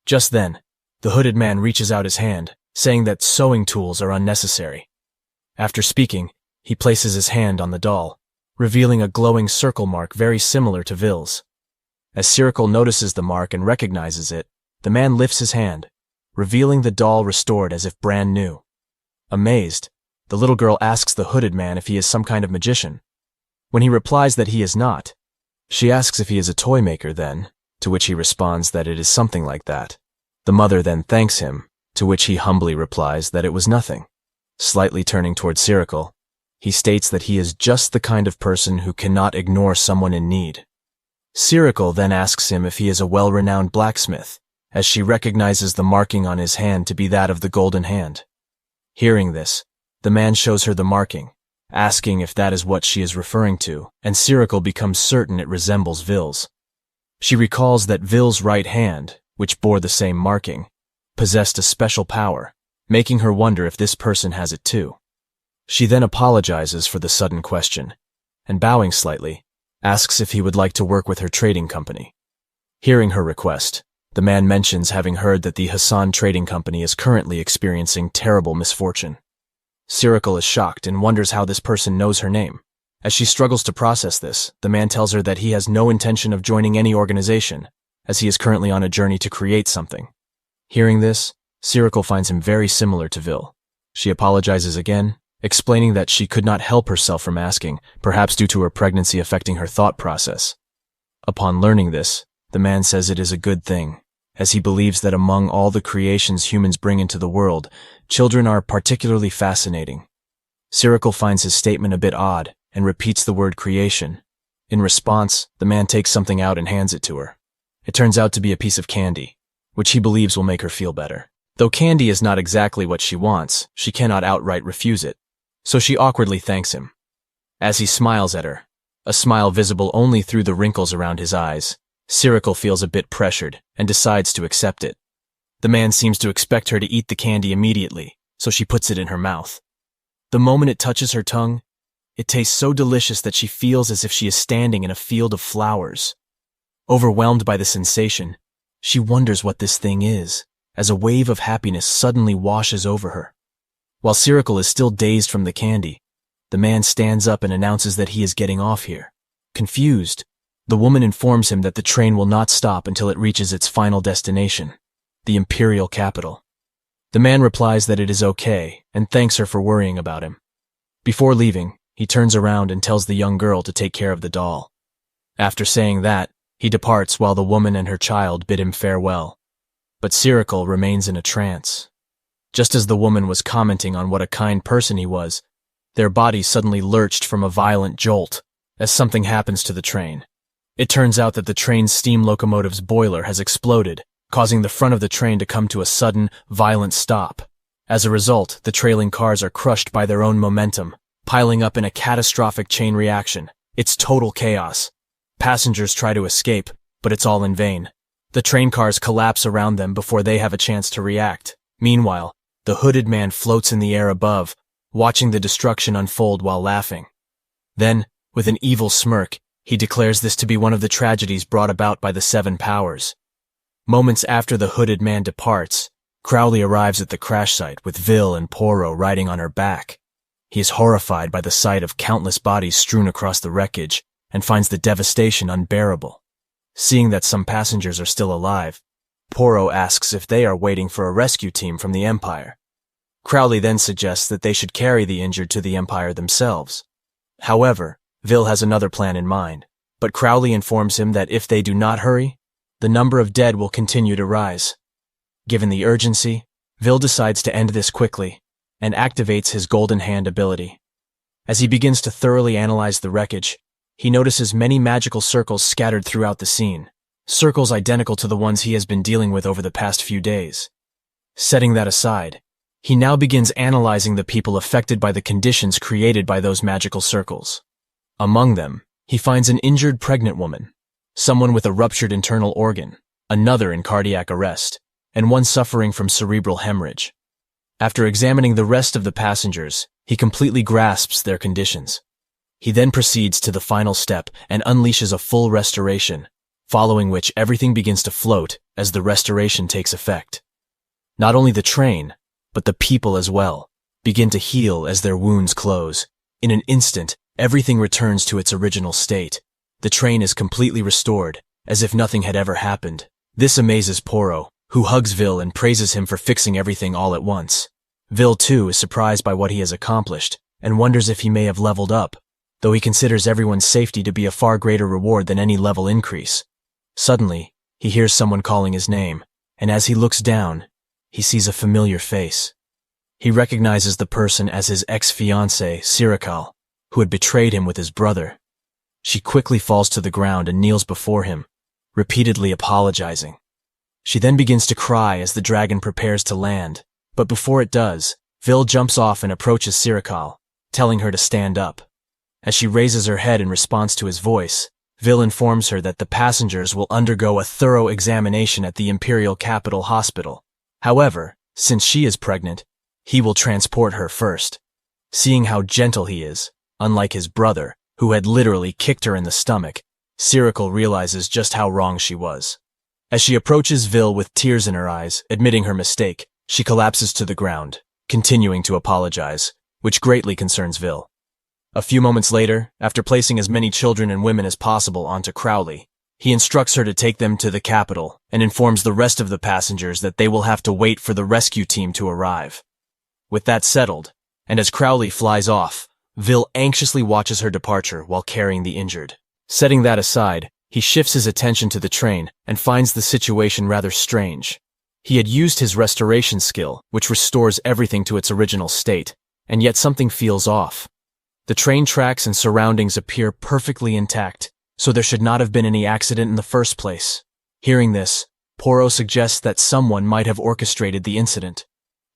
Just then, the hooded man reaches out his hand, saying that sewing tools are unnecessary. After speaking, he places his hand on the doll, revealing a glowing circle mark very similar to Vil's. As Sirikul notices the mark and recognizes it, the man lifts his hand, revealing the doll restored as if brand new. Amazed, the little girl asks the hooded man if he is some kind of magician. When he replies that he is not, she asks if he is a toy maker then, to which he responds that it is something like that. The mother then thanks him, to which he humbly replies that it was nothing. Slightly turning towards Sirikul, he states that he is just the kind of person who cannot ignore someone in need. Sirikul then asks him if he is a well-renowned blacksmith, as she recognizes the marking on his hand to be that of the golden hand. Hearing this, the man shows her the marking, asking if that is what she is referring to, and Sirikul becomes certain it resembles Vil's. She recalls that Vil's right hand, which bore the same marking, possessed a special power, making her wonder if this person has it too. She then apologizes for the sudden question, and bowing slightly, asks if he would like to work with her trading company. Hearing her request, the man mentions having heard that the Hassan Trading Company is currently experiencing terrible misfortune. Sirikul is shocked and wonders how this person knows her name. As she struggles to process this, the man tells her that he has no intention of joining any organization, as he is currently on a journey to create something. Hearing this, Sirikul finds him very similar to Vil. She apologizes again, explaining that she could not help herself from asking, perhaps due to her pregnancy affecting her thought process. Upon learning this, the man says it is a good thing, as he believes that among all the creations humans bring into the world, children are particularly fascinating. Sirikul finds his statement a bit odd and repeats the word creation. In response, the man takes something out and hands it to her. It turns out to be a piece of candy, which he believes will make her feel better. Though candy is not exactly what she wants, she cannot outright refuse it, so she awkwardly thanks him. As he smiles at her, a smile visible only through the wrinkles around his eyes, Sirikul feels a bit pressured and decides to accept it. The man seems to expect her to eat the candy immediately, so she puts it in her mouth. The moment it touches her tongue, it tastes so delicious that she feels as if she is standing in a field of flowers. Overwhelmed by the sensation, she wonders what this thing is, as a wave of happiness suddenly washes over her. While Sirikul is still dazed from the candy, the man stands up and announces that he is getting off here. Confused, the woman informs him that the train will not stop until it reaches its final destination, the imperial capital. The man replies that it is okay and thanks her for worrying about him. Before leaving, he turns around and tells the young girl to take care of the doll. After saying that, he departs while the woman and her child bid him farewell. But Sirikul remains in a trance. Just as the woman was commenting on what a kind person he was, their bodies suddenly lurched from a violent jolt as something happens to the train. It turns out that the train's steam locomotive's boiler has exploded, causing the front of the train to come to a sudden, violent stop. As a result, the trailing cars are crushed by their own momentum, piling up in a catastrophic chain reaction. It's total chaos. Passengers try to escape, but it's all in vain. The train cars collapse around them before they have a chance to react. Meanwhile, the hooded man floats in the air above, watching the destruction unfold while laughing. Then, with an evil smirk, he declares this to be one of the tragedies brought about by the Seven Powers. Moments after the hooded man departs, Crowley arrives at the crash site with Vil and Porro riding on her back. He is horrified by the sight of countless bodies strewn across the wreckage and finds the devastation unbearable. Seeing that some passengers are still alive, Porro asks if they are waiting for a rescue team from the Empire. Crowley then suggests that they should carry the injured to the Empire themselves. However, Vil has another plan in mind, but Crowley informs him that if they do not hurry, the number of dead will continue to rise. Given the urgency, Vil decides to end this quickly and activates his Golden Hand ability. As he begins to thoroughly analyze the wreckage, he notices many magical circles scattered throughout the scene, circles identical to the ones he has been dealing with over the past few days. Setting that aside, he now begins analyzing the people affected by the conditions created by those magical circles. Among them, he finds an injured pregnant woman, someone with a ruptured internal organ, another in cardiac arrest, and one suffering from cerebral hemorrhage. After examining the rest of the passengers, he completely grasps their conditions. He then proceeds to the final step and unleashes a full restoration, following which everything begins to float as the restoration takes effect. Not only the train, but the people as well, begin to heal as their wounds close. In an instant, everything returns to its original state. The train is completely restored, as if nothing had ever happened. This amazes Porro, who hugs Vil and praises him for fixing everything all at once. Vil, too, is surprised by what he has accomplished and wonders if he may have leveled up, though he considers everyone's safety to be a far greater reward than any level increase. Suddenly, he hears someone calling his name, and as he looks down, he sees a familiar face. He recognizes the person as his ex-fiancé, Sirikal, who had betrayed him with his brother. She quickly falls to the ground and kneels before him, repeatedly apologizing. She then begins to cry as the dragon prepares to land, but before it does, Vil jumps off and approaches Sirikal, telling her to stand up. As she raises her head in response to his voice, Vil informs her that the passengers will undergo a thorough examination at the Imperial Capital Hospital. However, since she is pregnant, he will transport her first. Seeing how gentle he is, unlike his brother, who had literally kicked her in the stomach, Sirikal realizes just how wrong she was. As she approaches Vil with tears in her eyes, admitting her mistake, she collapses to the ground, continuing to apologize, which greatly concerns Vil. A few moments later, after placing as many children and women as possible onto Crowley, he instructs her to take them to the capital and informs the rest of the passengers that they will have to wait for the rescue team to arrive. With that settled, and as Crowley flies off, Vil anxiously watches her departure while carrying the injured. Setting that aside, he shifts his attention to the train and finds the situation rather strange. He had used his restoration skill, which restores everything to its original state, and yet something feels off. The train tracks and surroundings appear perfectly intact, so there should not have been any accident in the first place. Hearing this, Porro suggests that someone might have orchestrated the incident.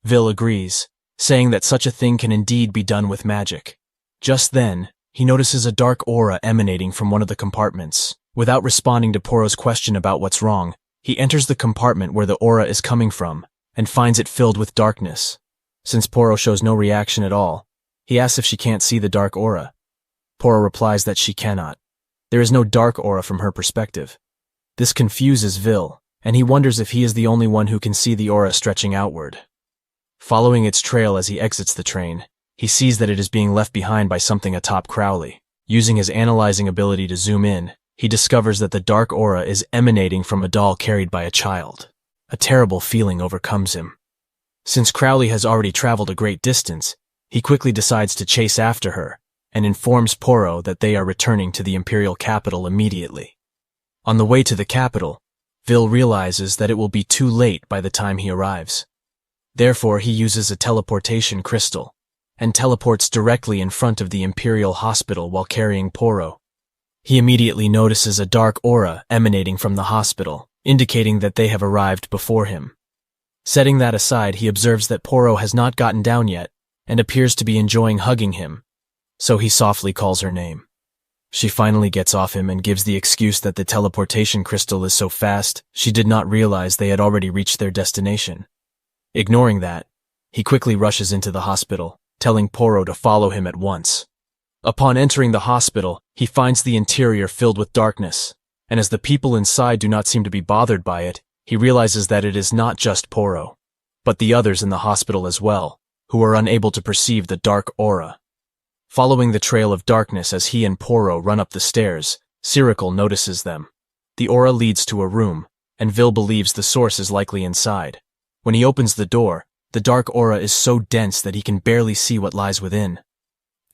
Vil agrees, saying that such a thing can indeed be done with magic. Just then, he notices a dark aura emanating from one of the compartments. Without responding to Porro's question about what's wrong, he enters the compartment where the aura is coming from and finds it filled with darkness. Since Porro shows no reaction at all, he asks if she can't see the dark aura. Porro replies that she cannot. There is no dark aura from her perspective. This confuses Vil, and he wonders if he is the only one who can see the aura stretching outward. Following its trail as he exits the train, he sees that it is being left behind by something atop Crowley. Using his analyzing ability to zoom in, he discovers that the dark aura is emanating from a doll carried by a child. A terrible feeling overcomes him. Since Crowley has already traveled a great distance, he quickly decides to chase after her and informs Porro that they are returning to the Imperial capital immediately. On the way to the capital, Vil realizes that it will be too late by the time he arrives. Therefore, he uses a teleportation crystal and teleports directly in front of the Imperial Hospital while carrying Porro. He immediately notices a dark aura emanating from the hospital, indicating that they have arrived before him. Setting that aside, he observes that Porro has not gotten down yet and appears to be enjoying hugging him, so he softly calls her name. She finally gets off him and gives the excuse that the teleportation crystal is so fast she did not realize they had already reached their destination. Ignoring that, he quickly rushes into the hospital, telling Porro to follow him at once. Upon entering the hospital, he finds the interior filled with darkness, and as the people inside do not seem to be bothered by it, he realizes that it is not just Porro, but the others in the hospital as well, who are unable to perceive the dark aura. Following the trail of darkness as he and Porro run up the stairs, Cyril notices them. The aura leads to a room, and Vil believes the source is likely inside. When he opens the door, the dark aura is so dense that he can barely see what lies within.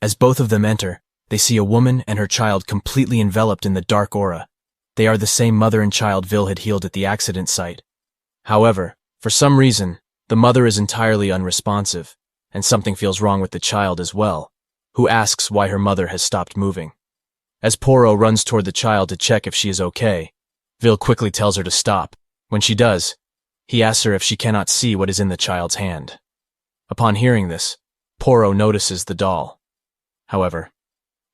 As both of them enter, they see a woman and her child completely enveloped in the dark aura. They are the same mother and child Vil had healed at the accident site. However, for some reason, the mother is entirely unresponsive, and something feels wrong with the child as well, who asks why her mother has stopped moving. As Porro runs toward the child to check if she is okay, Vil quickly tells her to stop. When she does, he asks her if she cannot see what is in the child's hand. Upon hearing this, Porro notices the doll. However,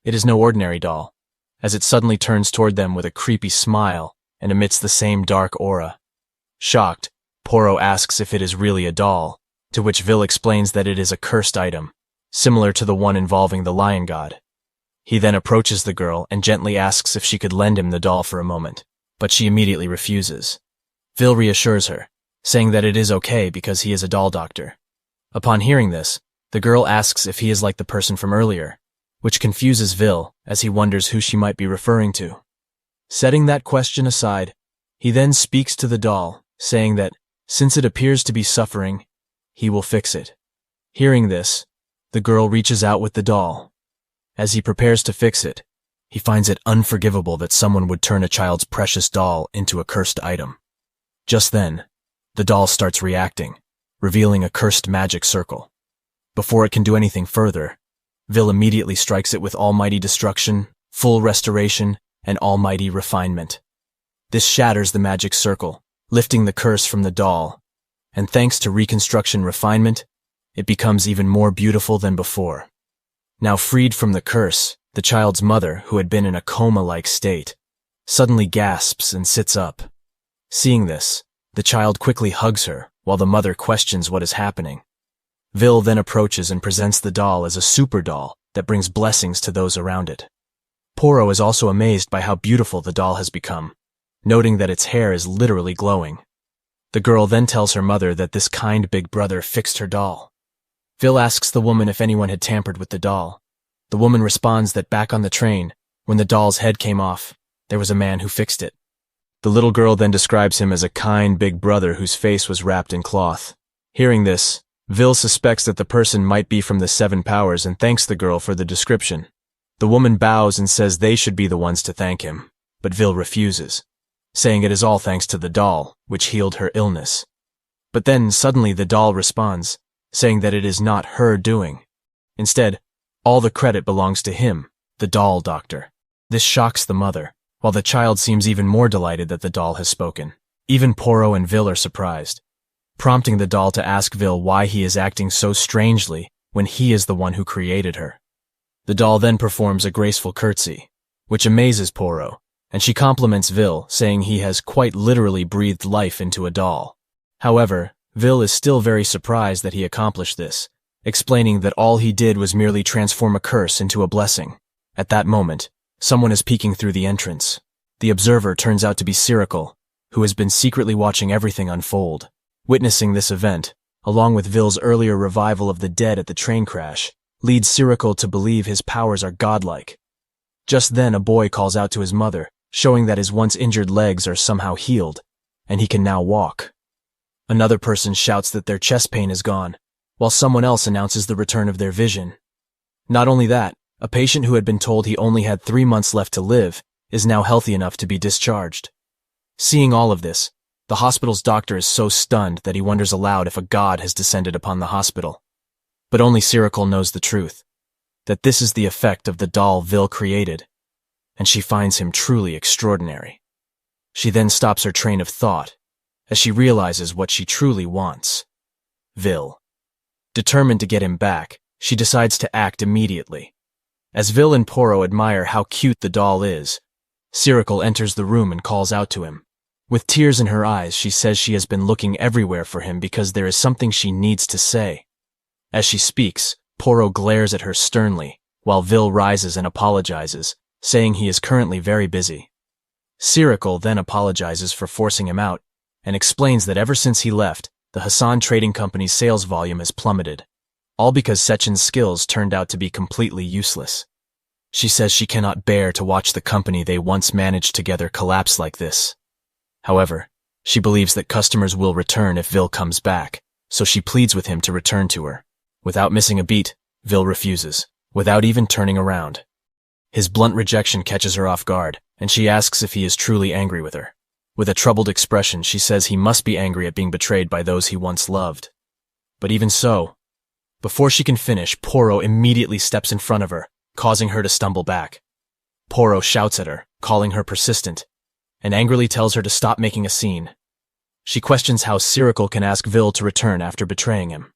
it is no ordinary doll, as it suddenly turns toward them with a creepy smile and emits the same dark aura. Shocked, Porro asks if it is really a doll, to which Vil explains that it is a cursed item, similar to the one involving the lion god. He then approaches the girl and gently asks if she could lend him the doll for a moment, but she immediately refuses. Vil reassures her, saying that it is okay because he is a doll doctor. Upon hearing this, the girl asks if he is like the person from earlier, which confuses Vil as he wonders who she might be referring to. Setting that question aside, he then speaks to the doll, saying that, since it appears to be suffering, he will fix it. Hearing this, the girl reaches out with the doll. As he prepares to fix it, he finds it unforgivable that someone would turn a child's precious doll into a cursed item. Just then, the doll starts reacting, revealing a cursed magic circle. Before it can do anything further, Vil immediately strikes it with almighty destruction, full restoration, and almighty refinement. This shatters the magic circle, lifting the curse from the doll, and thanks to reconstruction refinement, it becomes even more beautiful than before. Now freed from the curse, the child's mother, who had been in a coma-like state, suddenly gasps and sits up. Seeing this, the child quickly hugs her, while the mother questions what is happening. Vil then approaches and presents the doll as a super doll that brings blessings to those around it. Porro is also amazed by how beautiful the doll has become, noting that its hair is literally glowing. The girl then tells her mother that this kind big brother fixed her doll. Vil asks the woman if anyone had tampered with the doll. The woman responds that back on the train, when the doll's head came off, there was a man who fixed it. The little girl then describes him as a kind big brother whose face was wrapped in cloth. Hearing this, Vil suspects that the person might be from the Seven Powers and thanks the girl for the description. The woman bows and says they should be the ones to thank him, but Vil refuses, saying it is all thanks to the doll, which healed her illness. But then suddenly the doll responds, saying that it is not her doing. Instead, all the credit belongs to him, the doll doctor. This shocks the mother, while the child seems even more delighted that the doll has spoken. Even Porro and Vil are surprised, prompting the doll to ask Vil why he is acting so strangely when he is the one who created her. The doll then performs a graceful curtsy, which amazes Porro, and she compliments Vil, saying he has quite literally breathed life into a doll. However, Vil is still very surprised that he accomplished this, explaining that all he did was merely transform a curse into a blessing. At that moment, someone is peeking through the entrance. The observer turns out to be Cyril, who has been secretly watching everything unfold. Witnessing this event, along with Vil's earlier revival of the dead at the train crash, leads Cyril to believe his powers are godlike. Just then a boy calls out to his mother, showing that his once injured legs are somehow healed, and he can now walk. Another person shouts that their chest pain is gone, while someone else announces the return of their vision. Not only that, a patient who had been told he only had 3 months left to live is now healthy enough to be discharged. Seeing all of this, The hospital's doctor is so stunned that he wonders aloud if a god has descended upon the hospital. But only Sirikul knows the truth, that this is the effect of the doll Vil created, and she finds him truly extraordinary. She then stops her train of thought, as she realizes what she truly wants. Vil. Determined to get him back, she decides to act immediately. As Vil and Porro admire how cute the doll is, Sirikul enters the room and calls out to him. With tears in her eyes, she says she has been looking everywhere for him because there is something she needs to say. As she speaks, Porro glares at her sternly, while Vil rises and apologizes, saying he is currently very busy. Sirikul then apologizes for forcing him out, and explains that ever since he left, the Hassan Trading Company's sales volume has plummeted, all because Sechen's skills turned out to be completely useless. She says she cannot bear to watch the company they once managed together collapse like this. However, she believes that customers will return if Vil comes back, so she pleads with him to return to her. Without missing a beat, Vil refuses, without even turning around. His blunt rejection catches her off guard, and she asks if he is truly angry with her. With a troubled expression, she says he must be angry at being betrayed by those he once loved. But even so, before she can finish, Porro immediately steps in front of her, causing her to stumble back. Porro shouts at her, calling her persistent, and angrily tells her to stop making a scene. She questions how Sirikul can ask Vil to return after betraying him.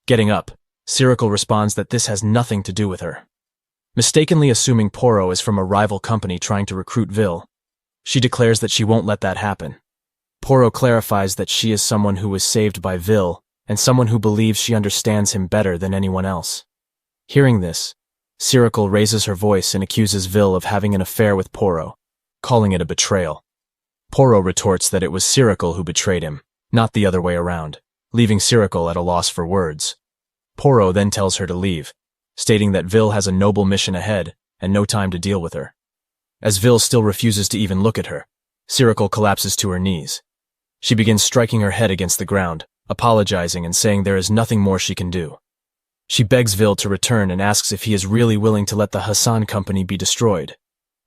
Getting up, Sirikul responds that this has nothing to do with her. Mistakenly assuming Porro is from a rival company trying to recruit Vil, she declares that she won't let that happen. Porro clarifies that she is someone who was saved by Vil and someone who believes she understands him better than anyone else. Hearing this, Sirikul raises her voice and accuses Vil of having an affair with Porro, calling it a betrayal. Porro retorts that it was Sirikul who betrayed him, not the other way around, leaving Sirikul at a loss for words. Porro then tells her to leave, stating that Vil has a noble mission ahead and no time to deal with her. As Vil still refuses to even look at her, Sirikul collapses to her knees. She begins striking her head against the ground, apologizing and saying there is nothing more she can do. She begs Vil to return and asks if he is really willing to let the Hassan company be destroyed.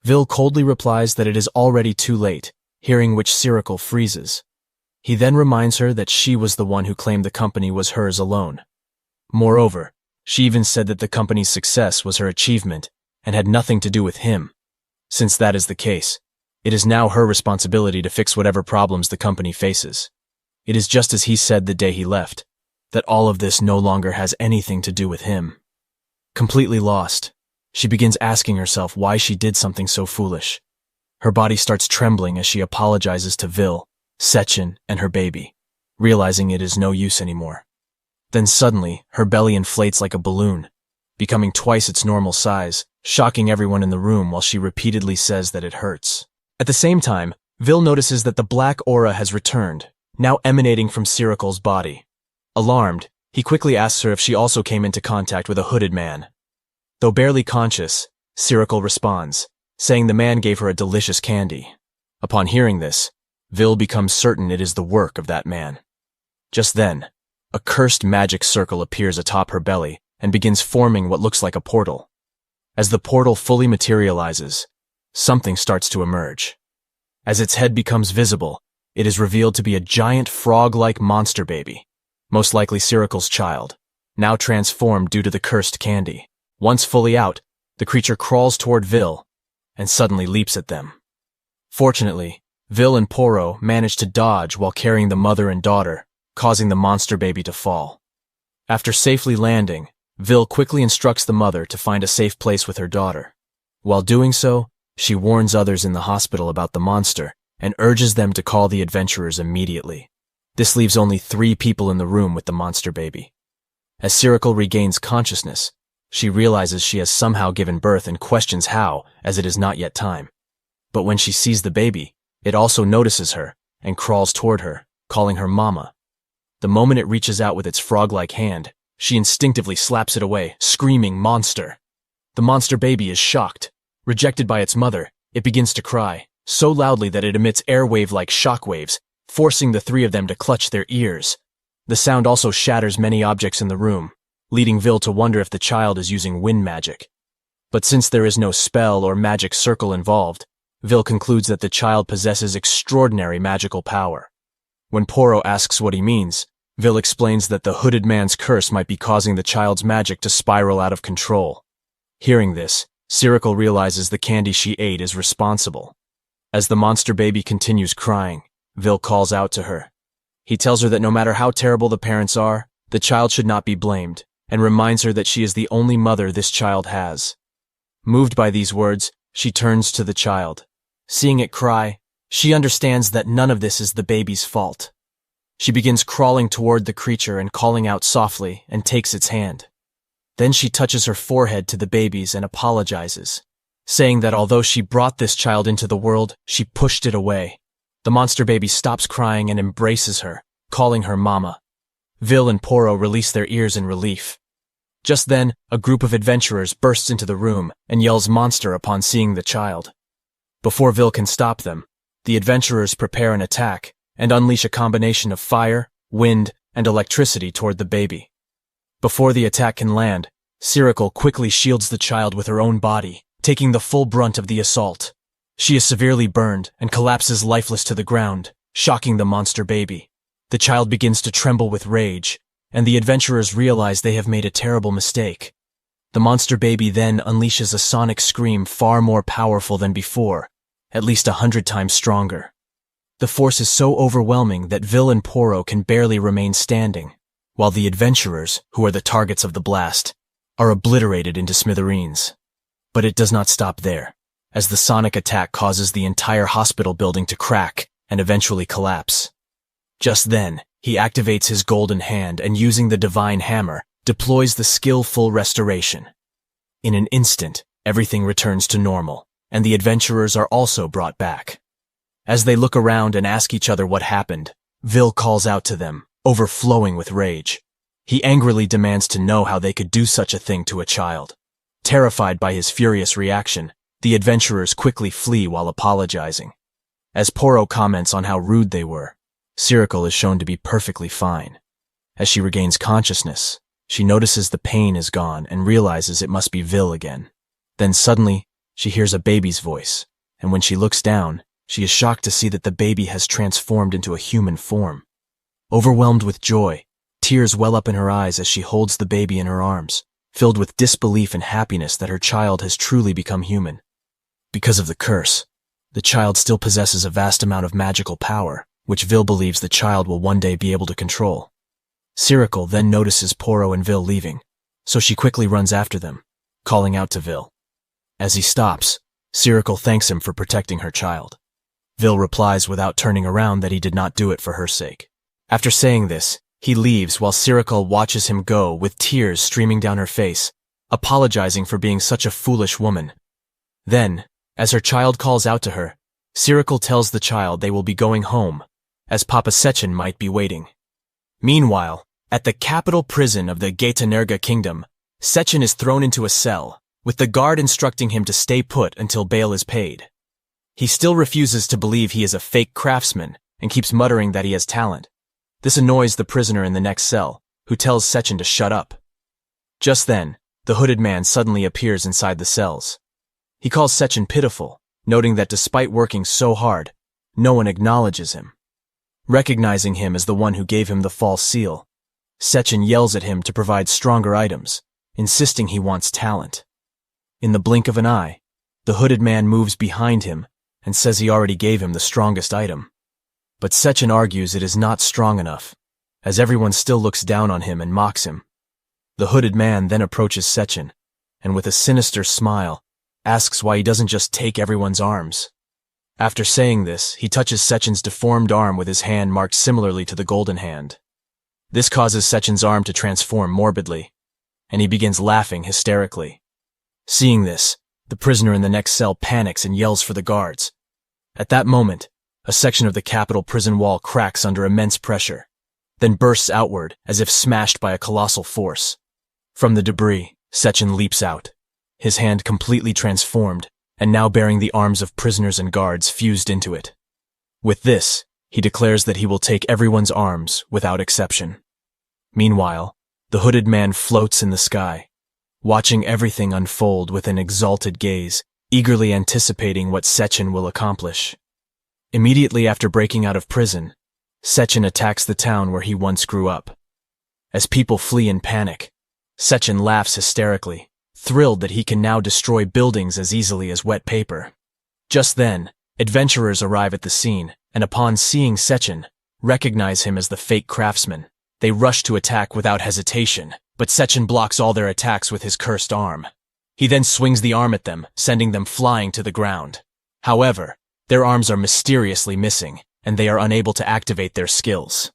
Vil coldly replies that it is already too late, hearing which Sirikul freezes. He then reminds her that she was the one who claimed the company was hers alone. Moreover, she even said that the company's success was her achievement and had nothing to do with him. Since that is the case, it is now her responsibility to fix whatever problems the company faces. It is just as he said the day he left, that all of this no longer has anything to do with him. Completely lost, she begins asking herself why she did something so foolish. Her body starts trembling as she apologizes to Vil, Sechen, and her baby, realizing it is no use anymore. Then suddenly, her belly inflates like a balloon, becoming twice its normal size, shocking everyone in the room while she repeatedly says that it hurts. At the same time, Vil notices that the black aura has returned, now emanating from Sirikul's body. Alarmed, he quickly asks her if she also came into contact with a hooded man. Though barely conscious, Sirikul responds, saying the man gave her a delicious candy. Upon hearing this, Vil becomes certain it is the work of that man. Just then, a cursed magic circle appears atop her belly and begins forming what looks like a portal. As the portal fully materializes, something starts to emerge. As its head becomes visible, it is revealed to be a giant frog-like monster baby, most likely Sirikul's child, now transformed due to the cursed candy. Once fully out, the creature crawls toward Vil and suddenly leaps at them. Fortunately, Vil and Porro manage to dodge while carrying the mother and daughter, causing the monster baby to fall. After safely landing, Vil quickly instructs the mother to find a safe place with her daughter. While doing so, she warns others in the hospital about the monster and urges them to call the adventurers immediately. This leaves only 3 people in the room with the monster baby. As Sirikul regains consciousness, she realizes she has somehow given birth and questions how, as it is not yet time. But when she sees the baby, it also notices her and crawls toward her, calling her Mama. The moment it reaches out with its frog-like hand, she instinctively slaps it away, screaming monster. The monster baby is shocked. Rejected by its mother, it begins to cry, so loudly that it emits airwave-like shockwaves, forcing the 3 of them to clutch their ears. The sound also shatters many objects in the room, leading Vil to wonder if the child is using wind magic. But since there is no spell or magic circle involved, Vil concludes that the child possesses extraordinary magical power. When Porro asks what he means, Vil explains that the hooded man's curse might be causing the child's magic to spiral out of control. Hearing this, Sirikul realizes the candy she ate is responsible. As the monster baby continues crying, Vil calls out to her. He tells her that no matter how terrible the parents are, the child should not be blamed, and reminds her that she is the only mother this child has. Moved by these words, she turns to the child. Seeing it cry, she understands that none of this is the baby's fault. She begins crawling toward the creature and calling out softly and takes its hand. Then she touches her forehead to the baby's and apologizes, saying that although she brought this child into the world, she pushed it away. The monster baby stops crying and embraces her, calling her Mama. Vil and Porro release their ears in relief. Just then, a group of adventurers bursts into the room and yells monster upon seeing the child. Before Vil can stop them, the adventurers prepare an attack and unleash a combination of fire, wind, and electricity toward the baby. Before the attack can land, Sirikul quickly shields the child with her own body, taking the full brunt of the assault. She is severely burned and collapses lifeless to the ground, shocking the monster baby. The child begins to tremble with rage, and the adventurers realize they have made a terrible mistake. The monster baby then unleashes a sonic scream far more powerful than before, at least 100 times stronger. The force is so overwhelming that Vil and Porro can barely remain standing, while the adventurers, who are the targets of the blast, are obliterated into smithereens. But it does not stop there, as the sonic attack causes the entire hospital building to crack and eventually collapse. Just then, he activates his golden hand and using the divine hammer, deploys the skillful restoration. In an instant, everything returns to normal, and the adventurers are also brought back. As they look around and ask each other what happened, Vil calls out to them, overflowing with rage. He angrily demands to know how they could do such a thing to a child. Terrified by his furious reaction, the adventurers quickly flee while apologizing. As Porro comments on how rude they were, Sirikul is shown to be perfectly fine. As she regains consciousness, she notices the pain is gone and realizes it must be Vil again. Then suddenly, she hears a baby's voice, and when she looks down, she is shocked to see that the baby has transformed into a human form. Overwhelmed with joy, tears well up in her eyes as she holds the baby in her arms, filled with disbelief and happiness that her child has truly become human. Because of the curse, the child still possesses a vast amount of magical power, which Vil believes the child will one day be able to control. Sirikul then notices Porro and Vil leaving, so she quickly runs after them, calling out to Vil. As he stops, Sirikul thanks him for protecting her child. Vil replies without turning around that he did not do it for her sake. After saying this, he leaves while Sirikul watches him go with tears streaming down her face, apologizing for being such a foolish woman. Then, as her child calls out to her, Sirikul tells the child they will be going home, as Papa Sechin might be waiting. Meanwhile, at the capital prison of the Gaetanerga kingdom, Sechin is thrown into a cell, with the guard instructing him to stay put until bail is paid. He still refuses to believe he is a fake craftsman and keeps muttering that he has talent. This annoys the prisoner in the next cell, who tells Sechin to shut up. Just then, the hooded man suddenly appears inside the cells. He calls Sechin pitiful, noting that despite working so hard, no one acknowledges him. Recognizing him as the one who gave him the false seal, Sechin yells at him to provide stronger items, insisting he wants talent. In the blink of an eye, the hooded man moves behind him and says he already gave him the strongest item. But Sechin argues it is not strong enough, as everyone still looks down on him and mocks him. The hooded man then approaches Sechin, and with a sinister smile, asks why he doesn't just take everyone's arms. After saying this, he touches Sechin's deformed arm with his hand marked similarly to the golden hand. This causes Sechin's arm to transform morbidly, and he begins laughing hysterically. Seeing this, the prisoner in the next cell panics and yells for the guards. At that moment, a section of the capital prison wall cracks under immense pressure, then bursts outward as if smashed by a colossal force. From the debris, Sechin leaps out, his hand completely transformed, and now bearing the arms of prisoners and guards fused into it. With this, he declares that he will take everyone's arms without exception. Meanwhile, the hooded man floats in the sky, watching everything unfold with an exalted gaze, eagerly anticipating what Sechin will accomplish. Immediately after breaking out of prison, Sechin attacks the town where he once grew up. As people flee in panic, Sechin laughs hysterically, thrilled that he can now destroy buildings as easily as wet paper. Just then, adventurers arrive at the scene, and upon seeing Sechin, recognize him as the fake craftsman. They rush to attack without hesitation, but Sechin blocks all their attacks with his cursed arm. He then swings the arm at them, sending them flying to the ground. However, their arms are mysteriously missing, and they are unable to activate their skills.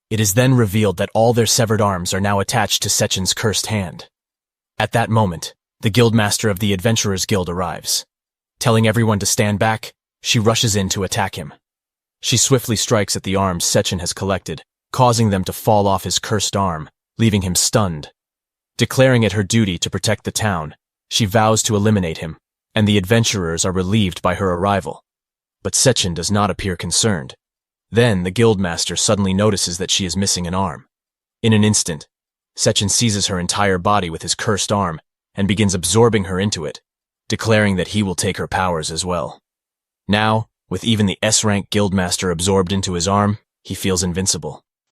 It is then revealed that all their severed arms are now attached to Sechin's cursed hand. At that moment, the guildmaster of the Adventurers Guild arrives. Telling everyone to stand back, she rushes in to attack him. She swiftly strikes at the arms Sechin has collected, causing them to fall off his cursed arm, leaving him stunned. Declaring it her duty to protect the town, she vows to eliminate him, and the adventurers are relieved by her arrival. But Sechin does not appear concerned. Then the guildmaster suddenly notices that she is missing an arm. In an instant, Sechin seizes her entire body with his cursed arm and begins absorbing her into it, declaring that he will take her powers as well. Now, with even the S-rank guildmaster absorbed into his arm, he feels invincible.